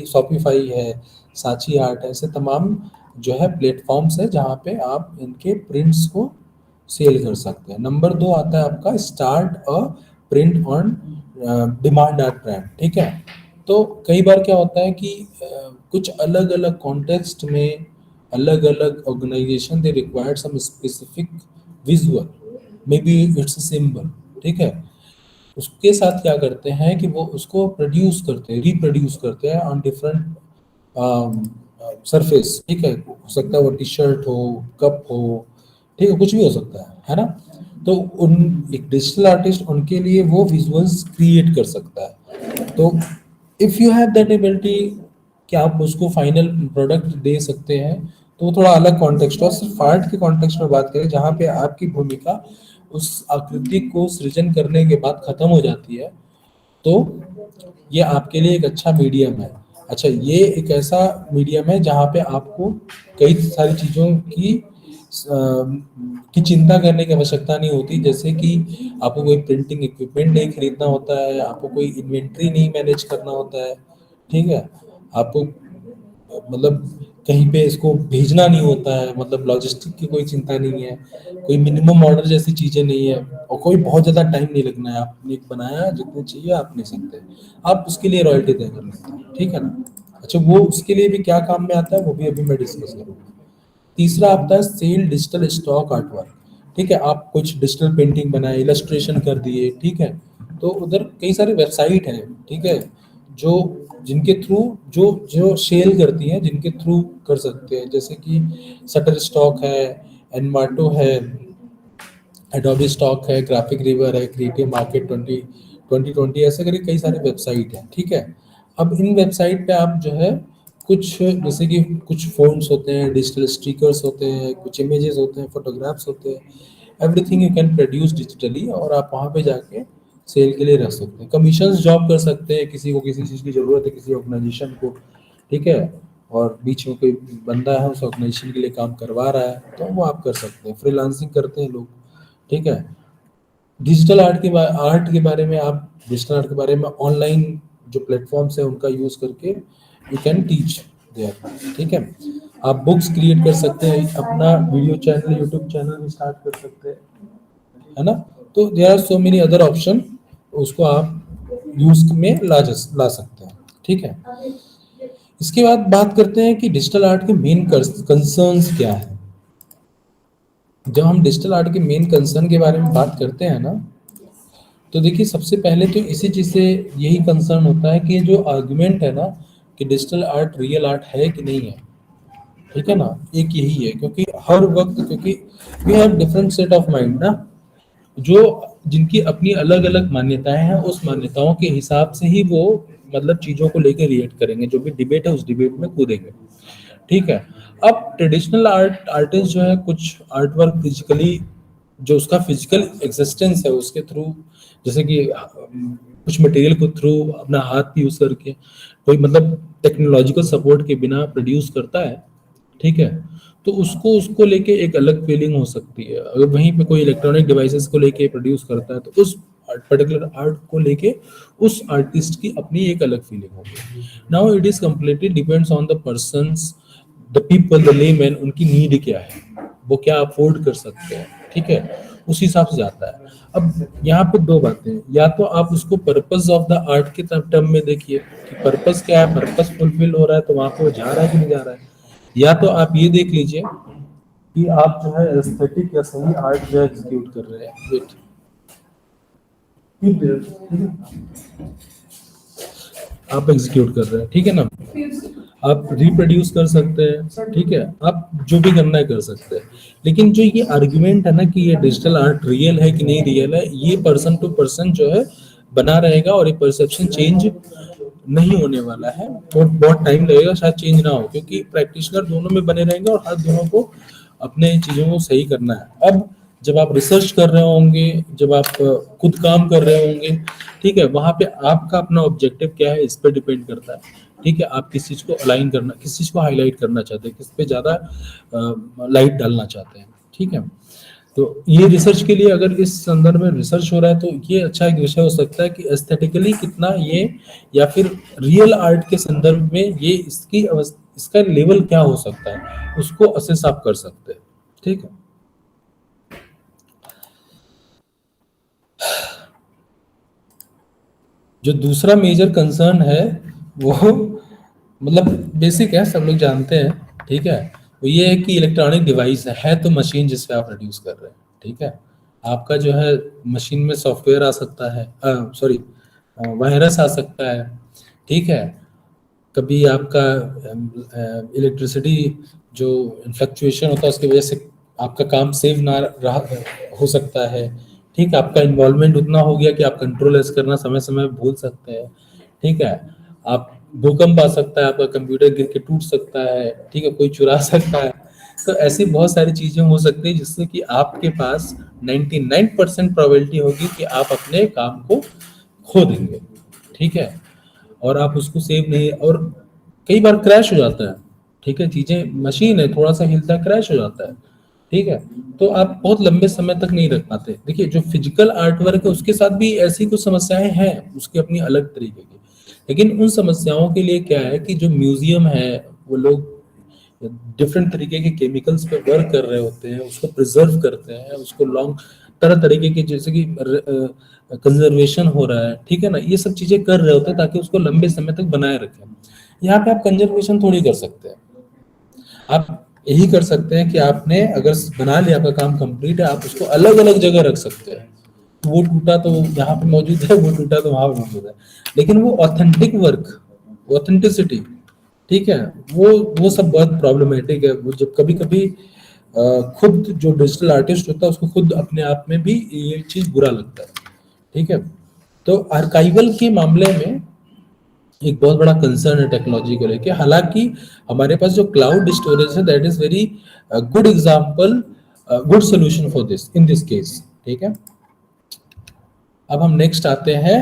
A: शॉपिफाई है, साची आर्ट है, ऐसे तमाम जो है प्लेटफॉर्म्स है जहाँ पे आप इनके प्रिंट्स को सेल कर सकते हैं। नंबर 2 आता है आपका start a print on demand art brand, ठीक है। तो कई बार क्या होता है कि कुछ अलग अलग कॉन्टेक्स्ट में अलग अलग organization they required some specific visual, maybe it's a symbol, ठीक है। उसके साथ क्या करते हैं कि वो उसको प्रोड्यूस करते हैं, रिप्रोड्यूस करते हैं ऑन डिफरेंट सरफेस, ठीक है। हो सकता है वो टी शर्ट हो, कप हो, ठीक है, कुछ भी हो सकता है ना। तो उन एक डिजिटल आर्टिस्ट उनके लिए वो विजुअल्स क्रिएट कर सकता है। तो if you have that ability कि आप उसको फाइनल प्रोडक्ट दे सकते हैं, तो वो थोड़ा अलग कॉन्टेक्स्ट, और सिर्फ आर्ट के कॉन्टेक्स्ट में बात करें जहाँ पे आपकी भूमिका उस आकृति को सृजन करने के बाद खत्म हो जाती है, तो ये आपके लिए एक अच्छा मीडियम है। अच्छा, ये एक ऐसा मीडियम है जहाँ पे आपको कई सारी चीज़ों की चिंता करने की आवश्यकता नहीं होती, जैसे कि आपको कोई प्रिंटिंग इक्विपमेंट नहीं खरीदना होता है, आपको कोई इन्वेंट्री नहीं मैनेज करना होता है, ठीक है। आपको मतलब कहीं पे इसको भेजना नहीं होता है, मतलब लॉजिस्टिक की कोई चिंता नहीं है, कोई मिनिमम ऑर्डर जैसी चीजें नहीं है, और कोई बहुत ज्यादा टाइम नहीं लगना है। आपने एक बनाया, जितने चाहिए आप ले सकते हैं, आप उसके लिए रॉयल्टी तय कर लेते हैं, ठीक है ना। अच्छा, वो उसके लिए भी क्या काम में आता है वो भी अभी मैं डिस्कस करूंगा। तीसरा आता है सेल डिजिटल स्टॉक आर्टवर्क, ठीक है। आप कुछ डिजिटल पेंटिंग बनाए, इलस्ट्रेशन कर दिए, ठीक है, तो उधर कई सारे वेबसाइट हैं, ठीक है, जो जिनके थ्रू जो जो सेल करती हैं, जिनके थ्रू कर सकते हैं, जैसे कि शटर स्टॉक है, एनमाटो है, एडोबी स्टॉक है, ग्राफिक रिवर है, क्रिएटिव मार्केट 2020, ऐसे करके कई सारे वेबसाइट हैं, ठीक है। अब इन वेबसाइट पे आप जो है कुछ, जैसे कि कुछ फ़ॉन्ट्स होते हैं, डिजिटल स्टिकर्स होते हैं, कुछ इमेजेस होते हैं, फोटोग्राफ्स होते हैं, everything you can produce digitally, और आप वहाँ पे जाके सेल के लिए रख सकते हैं। कमीशंस जॉब कर सकते हैं, किसी को किसी चीज़ की ज़रूरत है, किसी ऑर्गेनाइजेशन को, ठीक है, और बीच में कोई बंदा है उस ऑर्गेनाइजेशन के लिए काम करवा रहा है, तो वो आप कर सकते हैं। फ्रीलांसिंग करते हैं लोग, ठीक है। डिजिटल आर्ट के बारे में, आप डिजिटल आर्ट के बारे में ऑनलाइन जो प्लेटफॉर्म्स है उनका यूज करके यू कैन टीच देयर, ठीक है। आप बुक्स क्रिएट कर सकते हैं, अपना वीडियो चैनल, यूट्यूब चैनल भी स्टार्ट कर सकते हैं, है ना। तो there are so many other option, उसको आप यूज में ला सकते हैं, ठीक है। इसके बाद बात करते हैं कि डिजिटल आर्ट के मेन कंसर्न्स क्या है। जब हम डिजिटल आर्ट के मेन कंसर्न के बारे में बात करते हैं ना, तो देखिए सबसे पहले तो इसी चीज़ से यही कंसर्न होता है कि ये जो आर्गुमेंट है ना कि डिजिटल आर्ट रियल आर्ट है कि नहीं है, ठीक है ना, एक यही है। क्योंकि हर वक्त, क्योंकि we have different set of mind ना, जो जिनकी अपनी अलग अलग मान्यताएं हैं, उस मान्यताओं के हिसाब से ही वो मतलब चीज़ों को लेकर रिएक्ट करेंगे, जो भी डिबेट है उस डिबेट में कूदेंगे, ठीक है। अब ट्रेडिशनल आर्टिस्ट जो है, कुछ आर्ट वर्क फिजिकली, जो उसका फिजिकल एग्जिस्टेंस है उसके थ्रू, जैसे कि कुछ मटेरियल को थ्रू अपना हाथ यूज करके कोई मतलब टेक्नोलॉजिकल सपोर्ट के बिना प्रोड्यूस करता है, ठीक है, तो उसको उसको लेके एक अलग फीलिंग हो सकती है। अगर वहीं पे कोई इलेक्ट्रॉनिक डिवाइसेस को लेके प्रोड्यूस करता है, तो उस पर्टिकुलर आर्ट को लेके उस आर्टिस्ट की अपनी एक अलग फीलिंग होगी। Now it is completely depends on the persons, the people, the layman, उनकी नीड क्या है, वो क्या अफोर्ड कर सकते हैं, ठीक है, उस हिसाब से जाता है। अब यहाँ पे दो बातें, या तो आप उसको पर्पस ऑफ द आर्ट के टर्म में देखिए कि पर्पस क्या है, पर्पस फुलफिल हो रहा है तो वहां पे वो जा रहा है कि नहीं जा रहा है, या तो आप ये देख लीजिए कि आप जो है एस्थेटिक या सही आर्ट जो है एग्जीक्यूट कर रहे हैं। वेट, आप एग्जीक्यूट कर रहे हैं, ठीक है ना, आप रिप्रोड्यूस कर सकते हैं, ठीक है, आप जो भी करना है कर सकते हैं। लेकिन जो ये आर्ग्यूमेंट है ना कि ये डिजिटल आर्ट रियल है कि नहीं रियल है, ये पर्सन टू पर्सन जो है बना रहेगा, और ये परसेप्शन चेंज नहीं होने वाला है, और बहुत टाइम लगेगा, शायद चेंज ना हो, क्योंकि प्रैक्टिशनर दोनों में बने रहेंगे और हर दोनों को अपने चीजों को सही करना है। अब जब आप रिसर्च कर रहे होंगे, जब आप खुद काम कर रहे होंगे, ठीक है, वहां पे आपका अपना ऑब्जेक्टिव क्या है इस पर डिपेंड करता है, ठीक है। आप किस चीज को अलाइन करना, किस चीज को हाईलाइट करना चाहते हैं, किस पे ज्यादा लाइट डालना चाहते हैं, ठीक है। तो ये रिसर्च के लिए, अगर इस संदर्भ में रिसर्च हो रहा है, तो ये अच्छा एक विषय हो सकता है कि एस्थेटिकली कितना ये, या फिर रियल आर्ट के संदर्भ में ये इसका लेवल क्या हो सकता है, उसको असेस आप कर सकते हैं, ठीक है। जो दूसरा मेजर कंसर्न है वो मतलब बेसिक है, सब लोग जानते हैं, ठीक है। वो ये है कि इलेक्ट्रॉनिक डिवाइस है तो मशीन जिसपे आप प्रोड्यूस कर रहे हैं, ठीक है। आपका जो है मशीन में सॉफ्टवेयर आ सकता है, सॉरी वायरस आ सकता है, ठीक है। कभी आपका इलेक्ट्रिसिटी जो फ्लक्चुएशन होता है उसकी वजह से आपका काम सेव ना रहा हो सकता है, ठीक है। आपका इन्वॉल्वमेंट उतना हो गया कि आप कंट्रोल एस करना समय समय भूल सकते हैं, ठीक है। आप भूकंप आ सकता है, आपका कंप्यूटर गिर के टूट सकता है, ठीक है, कोई चुरा सकता है। तो ऐसी बहुत सारी चीजें हो सकती है जिससे कि आपके पास 99% प्रोबेबिलिटी होगी कि आप अपने काम को खो देंगे, ठीक है। और आप उसको सेव नहीं, और कई बार क्रैश हो जाता है, ठीक है। चीजें मशीन है, थोड़ा सा हिलता है क्रैश हो जाता है, ठीक है। तो आप बहुत लंबे समय तक नहीं रख पाते। देखिए जो फिजिकल आर्ट वर्क है उसके साथ भी ऐसी कुछ समस्याएं हैं, उसकी अपनी अलग तरीके की। लेकिन उन समस्याओं के लिए क्या है कि जो म्यूजियम है वो लोग डिफरेंट तरीके के केमिकल्स पे वर्क कर रहे होते हैं, उसको प्रिजर्व करते हैं, उसको लॉन्ग तरह तरीके की जैसे कि कंजर्वेशन हो रहा है, ठीक है ना, ये सब चीजें कर रहे होते हैं ताकि उसको लंबे समय तक बनाए रखें। यहाँ पे आप कंजर्वेशन थोड़ी कर सकते हैं। आप यही कर सकते हैं कि आपने अगर बना लिया, आपका काम कंप्लीट है, आप उसको अलग अलग जगह रख सकते हैं। वो टूटा तो यहाँ पे मौजूद है, वो टूटा तो वहां पे मौजूद है, लेकिन वो ऑथेंटिक वर्क, ऑथेंटिसिटी, ठीक है, वो सब बहुत प्रॉब्लमेटिक है। वो जब कभी कभी खुद जो डिजिटल आर्टिस्ट होता है उसको खुद अपने आप में भी ये चीज बुरा लगता है, ठीक है। तो आर्काइवल के मामले में एक बहुत बड़ा कंसर्न है टेक्नोलॉजी को लेके। हालांकि हमारे पास जो क्लाउड स्टोरेज है that is very good example, good solution for this in this case, ठीक है। अब हम नेक्स्ट आते हैं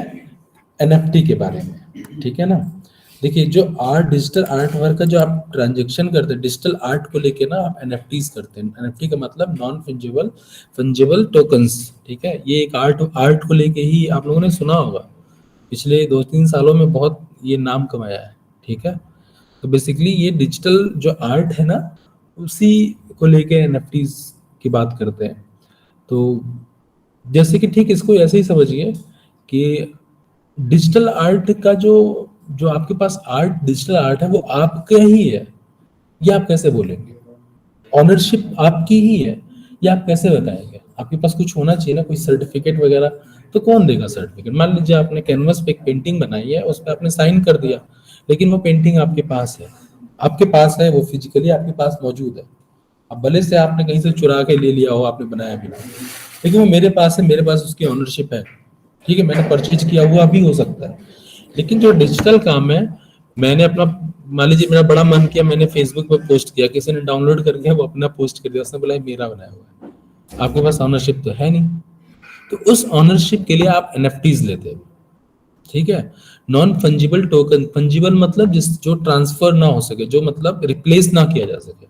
A: एनएफटी के बारे में, ठीक है ना। देखिए जो आर्ट, डिजिटल आर्ट वर्क का जो आप ट्रांजेक्शन करते हैं डिजिटल आर्ट को लेके ना, आप एनएफटीज करते हैं। एनएफटी का मतलब नॉन फंजिबल फंजिबल टोकन्स, ठीक है। ये एक आर्ट को लेके ही आप लोगों ने सुना होगा, पिछले 2-3 सालों में बहुत ये नाम कमाया है, ठीक है। तो बेसिकली ये डिजिटल जो आर्ट है ना उसी को लेके एनएफटीज की बात करते हैं। तो जैसे कि ठीक इसको ऐसे ही समझिए कि डिजिटल आर्ट का जो जो आपके पास आर्ट, डिजिटल आर्ट है वो आपका ही है, ये आप कैसे बोलेंगे? ऑनरशिप आपकी ही है, ये आप कैसे बताएंगे? आपके पास कुछ होना चाहिए ना, कोई सर्टिफिकेट वगैरह। तो कौन देगा सर्टिफिकेट? मान लीजिए आपने कैनवस पे एक पेंटिंग बनाई है, उस पर आपने साइन कर दिया, लेकिन वो पेंटिंग आपके पास है, वो फिजिकली आपके पास मौजूद है। अब भले से आपने कहीं से चुरा के ले लिया हो, आपने बनाया भी नहीं, लेकिन वो मेरे पास है, मेरे पास उसकी ऑनरशिप है, ठीक है, मैंने परचेज किया हुआ भी हो सकता है। लेकिन जो डिजिटल काम है, मैंने अपना, मान लीजिए मेरा बड़ा मन किया, मैंने फेसबुक पे पोस्ट किया, किसी ने डाउनलोड कर लिया, वो अपना पोस्ट कर दिया, उसने बोला मेरा बनाया हुआ है, आपके पास ऑनरशिप तो है नहीं। तो उस ऑनरशिप के लिए आप एनएफटीज लेते हो, ठीक है। नॉन फंजिबल टोकन, फंजिबल मतलब जो ट्रांसफर ना हो सके, जो मतलब रिप्लेस ना किया जा सके,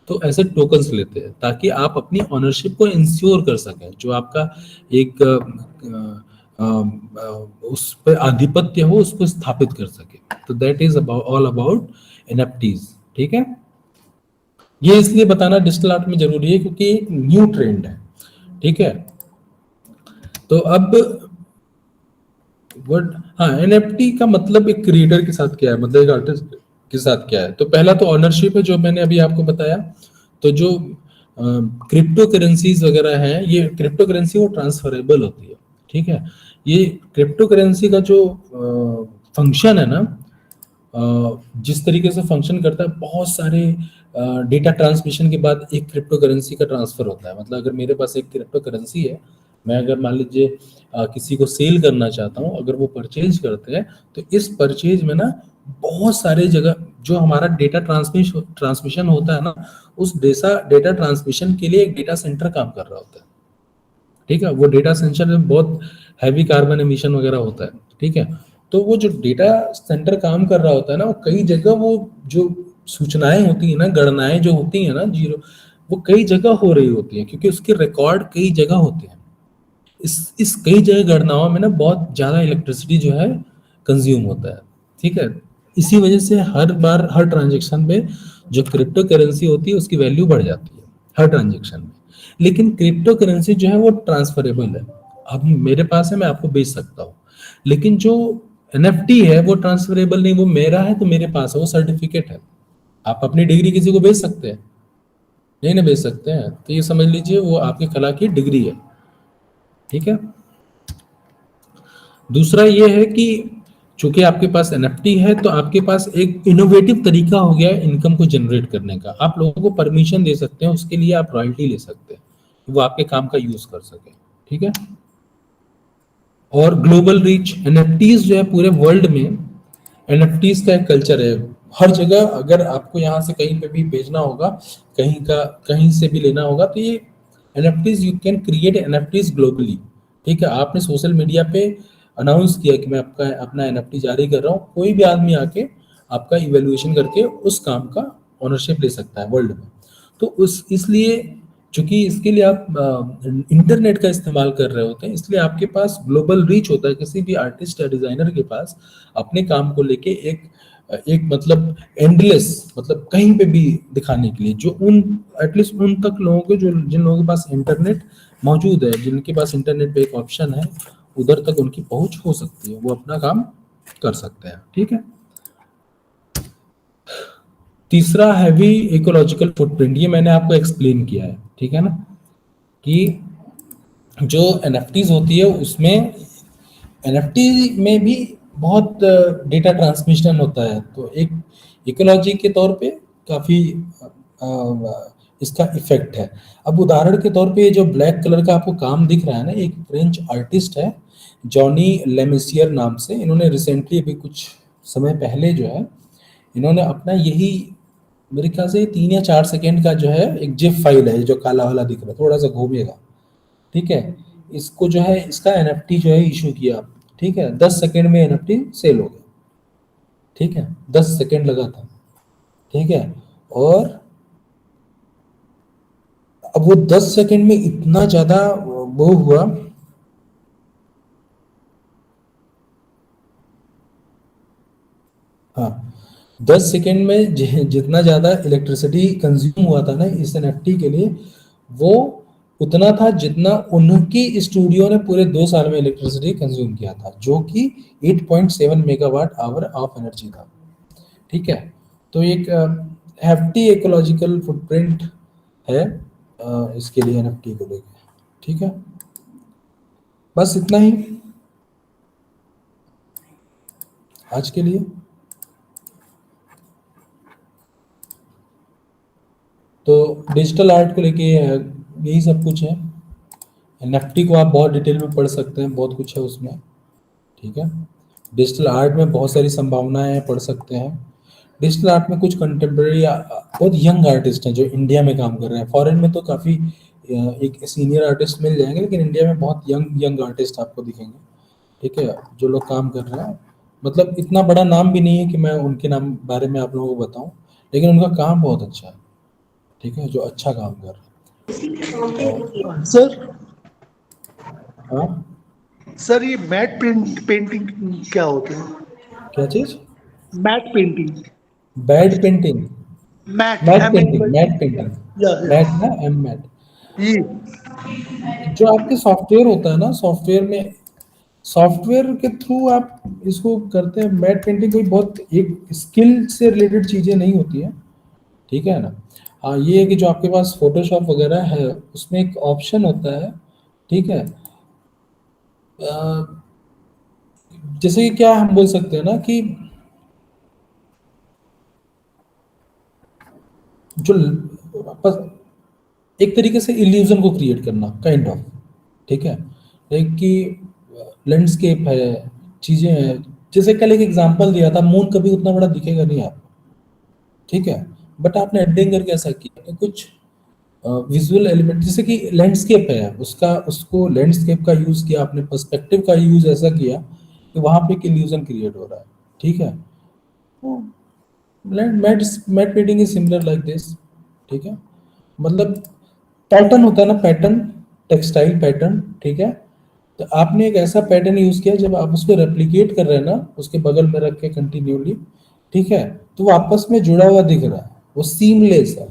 A: तो ऐसे टोकन्स लेते हैं ताकि आप अपनी ऑनरशिप को इंश्योर कर सकें, जो आपका एक उस पर आधिपत्य हो उसको स्थापित कर सके। तो that is all about NFTs, ठीक है। ये इसलिए बताना डिजिटल आर्ट में जरूरी है क्योंकि एक न्यू ट्रेंड है, ठीक है। तो अब एनएफटी का मतलब एक क्रिएटर के साथ क्या है, मतलब एक आर्टिस्ट के साथ क्या है। तो पहला तो ऑनरशिप है, जो मैंने अभी आपको बताया। तो जो क्रिप्टो करेंसीज वगैरह हैं, ये क्रिप्टो करेंसी वो ट्रांसफरेबल होती है, ठीक है। ये क्रिप्टो करेंसी का जो फंक्शन है ना, जिस तरीके से फंक्शन करता है, बहुत सारे डेटा ट्रांसमिशन के बाद एक क्रिप्टो करेंसी का ट्रांसफर होता है। मतलब अगर मेरे पास एक क्रिप्टो करेंसी है, मैं अगर मान लीजिए किसी को सेल करना चाहता हूँ, अगर वो परचेज करते हैं, तो इस परचेज में ना बहुत सारे जगह जो हमारा डेटा ट्रांसमिशन होता है ना, उस डेटा ट्रांसमिशन के लिए एक डेटा सेंटर काम कर रहा होता है, ठीक है। वो डेटा सेंटर में बहुत हैवी कार्बन एमिशन वगैरह होता है, ठीक है। तो वो जो डेटा सेंटर काम कर रहा होता है ना, वो कई जगह, वो जो सूचनाएं होती है ना, गणनाएं जो होती है ना, जीरो, वो कई जगह हो रही होती है, क्योंकि उसके रिकॉर्ड कई जगह होते हैं। इस कई जगह गणनाओं में ना बहुत ज्यादा इलेक्ट्रिसिटी जो है कंज्यूम होता है, ठीक है। इसी वजह से हर बार हर ट्रांजेक्शन में जो क्रिप्टो करेंसी होती है उसकी वैल्यू बढ़ जाती है हर ट्रांजेक्शन में। लेकिन क्रिप्टो करेंसी जो है वो ट्रांसफरेबल है, अब मेरे पास है, मैं आपको बेच सकता हूँ। लेकिन जो NFT है वो ट्रांसफरेबल नहीं, वो मेरा है तो मेरे पास है, वो सर्टिफिकेट है। आप अपनी डिग्री किसी को बेच सकते हैं? नहीं ना बेच सकते हैं, तो ये समझ लीजिए वो आपकी कला की डिग्री है। ठीक है। दूसरा ये है कि चूंकि आपके पास NFT है तो आपके पास एक इनोवेटिव तरीका हो गया है इनकम को जनरेट करने का। आप लोगों को परमिशन दे सकते हैं, उसके लिए आप रॉयल्टी ले सकते हैं, वो आपके काम का यूज कर सके। ठीक है। और ग्लोबल रीच, NFTs जो है पूरे वर्ल्ड में NFTs का एक कल्चर है। हर जगह अगर आपको यहाँ से कहीं पे भी भेजना होगा, कहीं से भी लेना होगा, तो ये NFTs you can create NFTs globally. ठीक है। आपने सोशल मीडिया पे अनाउंस किया कि मैं अपना NFT जारी कर रहा हूँ, कोई भी आदमी आके आपका इवेल्युएशन करके उस काम का ओनरशिप ले सकता है वर्ल्ड में। तो उस इसलिए चूंकि इसके लिए आप इंटरनेट का इस्तेमाल कर रहे होते हैं, इसलिए आपके पास ग्लोबल रीच होता है। किसी भी आर्टिस्ट या डिजाइनर के पास अपने काम को लेके एक मतलब एंडलेस, मतलब कहीं पे भी दिखाने के लिए, जो एटलीस्ट उन तक लोगों के जिन लोगों के पास इंटरनेट मौजूद है, जिनके पास इंटरनेट पे एक ऑप्शन है, उधर तक उनकी पहुंच हो सकती है, वो अपना काम कर सकते हैं। ठीक है। तीसरा हैवी इकोलॉजिकल फुटप्रिंट, ये मैंने आपको एक्सप्लेन किया है। ठीक है ना, कि जो NFTs होती है उसमें NFT में भी बहुत डेटा ट्रांसमिशन होता है, तो एक इकोलॉजी के तौर पे काफी इसका इफेक्ट है। अब उदाहरण के तौर पे ये जो ब्लैक कलर का आपको काम दिख रहा है ना, एक फ्रेंच आर्टिस्ट है जॉनी लेमेसियर नाम से। इन्होंने रिसेंटली अभी कुछ समय पहले जो है, इन्होंने अपना यही मेरे ख्याल से 3 या 4 सेकेंड का जो है एक जिप फाइल है, जो काला वाला दिख रहा है, थोड़ा सा घूमेगा। ठीक है। इसको जो है इसका NFT जो है इशू किया। ठीक है। 10 सेकेंड में NFT सेल हो गया। ठीक है। 10 सेकेंड लगा था। ठीक है। और अब वो 10 सेकेंड में इतना ज्यादा वो हुआ, हाँ, 10 सेकेंड में जितना ज्यादा इलेक्ट्रिसिटी कंज्यूम हुआ था ना इस NFT के लिए, वो उतना था जितना उनकी स्टूडियो ने पूरे 2 साल में इलेक्ट्रिसिटी कंज्यूम किया था, जो कि 8.7 मेगावाट आवर ऑफ एनर्जी था। ठीक है। तो एक हेफ्टी इकोलॉजिकल फुटप्रिंट है इसके लिए NFT को लेकर। ठीक है। बस इतना ही आज के लिए। तो डिजिटल आर्ट को लेके यही सब कुछ है। NFT को आप बहुत डिटेल में पढ़ सकते हैं, बहुत कुछ है उसमें। ठीक है। डिजिटल आर्ट में बहुत सारी संभावनाएं हैं, पढ़ सकते हैं। डिजिटल आर्ट में कुछ कंटेम्प्रेरी बहुत यंग आर्टिस्ट हैं जो इंडिया में काम कर रहे हैं। फॉरेन में तो काफ़ी एक सीनियर आर्टिस्ट मिल जाएंगे, लेकिन इंडिया में बहुत यंग आर्टिस्ट आपको दिखेंगे। ठीक है। जो लोग काम कर रहे हैं, मतलब इतना बड़ा नाम भी नहीं है कि मैं उनके नाम बारे में आप लोगों को बताऊं, लेकिन उनका काम बहुत अच्छा है। ठीक है। जो अच्छा काम कर रहे हैं।
F: सर
A: हाँ,
F: सर ये मैट पेंटिंग क्या होती है?
A: क्या चीज?
F: Matte painting.
A: Bad painting,
F: matte
A: matte
F: M
A: painting, matte painting, matte ना एम मैट।
F: ये
A: जो आपके सॉफ्टवेयर होता है ना, सॉफ्टवेयर में, सॉफ्टवेयर के थ्रू आप इसको करते हैं। मैट पेंटिंग कोई बहुत एक स्किल से रिलेटेड चीजें नहीं होती है। ठीक है ना। हाँ, ये है कि जो आपके पास फोटोशॉप वगैरह है उसमें एक ऑप्शन होता है। ठीक है। जैसे कि क्या हम बोल सकते हैं ना कि जो बस एक तरीके से इल्यूजन को क्रिएट करना, काइंड ऑफ। ठीक है। लाइक कि लैंडस्केप है, चीजें हैं। जैसे कल एक एग्जांपल दिया था, मून कभी उतना बड़ा दिखेगा नहीं आप। ठीक है। बट आपने एडिटिंग करके ऐसा किया कि कुछ विजुअल एलिमेंट, जैसे कि लैंडस्केप है, उसको लैंडस्केप का यूज किया आपने, पर्सपेक्टिव का यूज ऐसा किया कि वहां पे एक इल्यूजन क्रिएट हो रहा है। ठीक है। Matte painting is similar like this. ठीक है। मतलब पैटर्न होता है ना, पैटर्न, टेक्सटाइल पैटर्न। ठीक है। तो आपने एक ऐसा पैटर्न यूज किया, जब आप उसको रेप्लिकेट कर रहे हैं ना, उसके बगल में रख के कंटिन्यूली, ठीक है, तो वो आपस में जुड़ा हुआ दिख रहा है, वो सीमलेस है।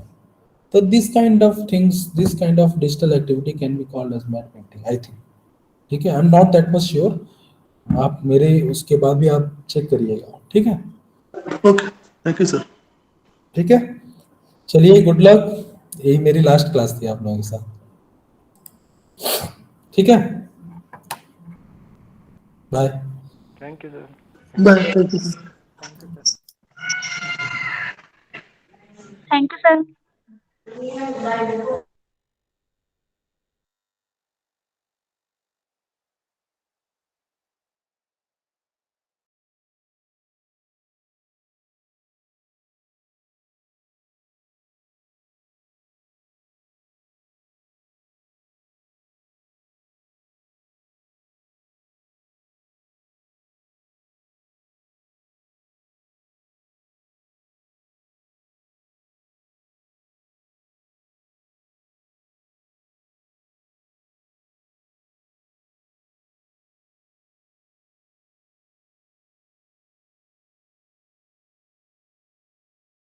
A: तो this kind of things, this kind of digital activity can be called as matte painting, I think. ठीक है। I am not that much sure, आप मेरे उसके बाद भी आप चेक करिएगा, ठीक है?
F: Okay, thank you sir.
A: ठीक है, चलिए, गुड लक। यही मेरी लास्ट क्लास थी आप लोगों के साथ, ठीक है? Bye.
G: Thank you sir.
F: Bye, thank you sir.
B: Thank you, sir.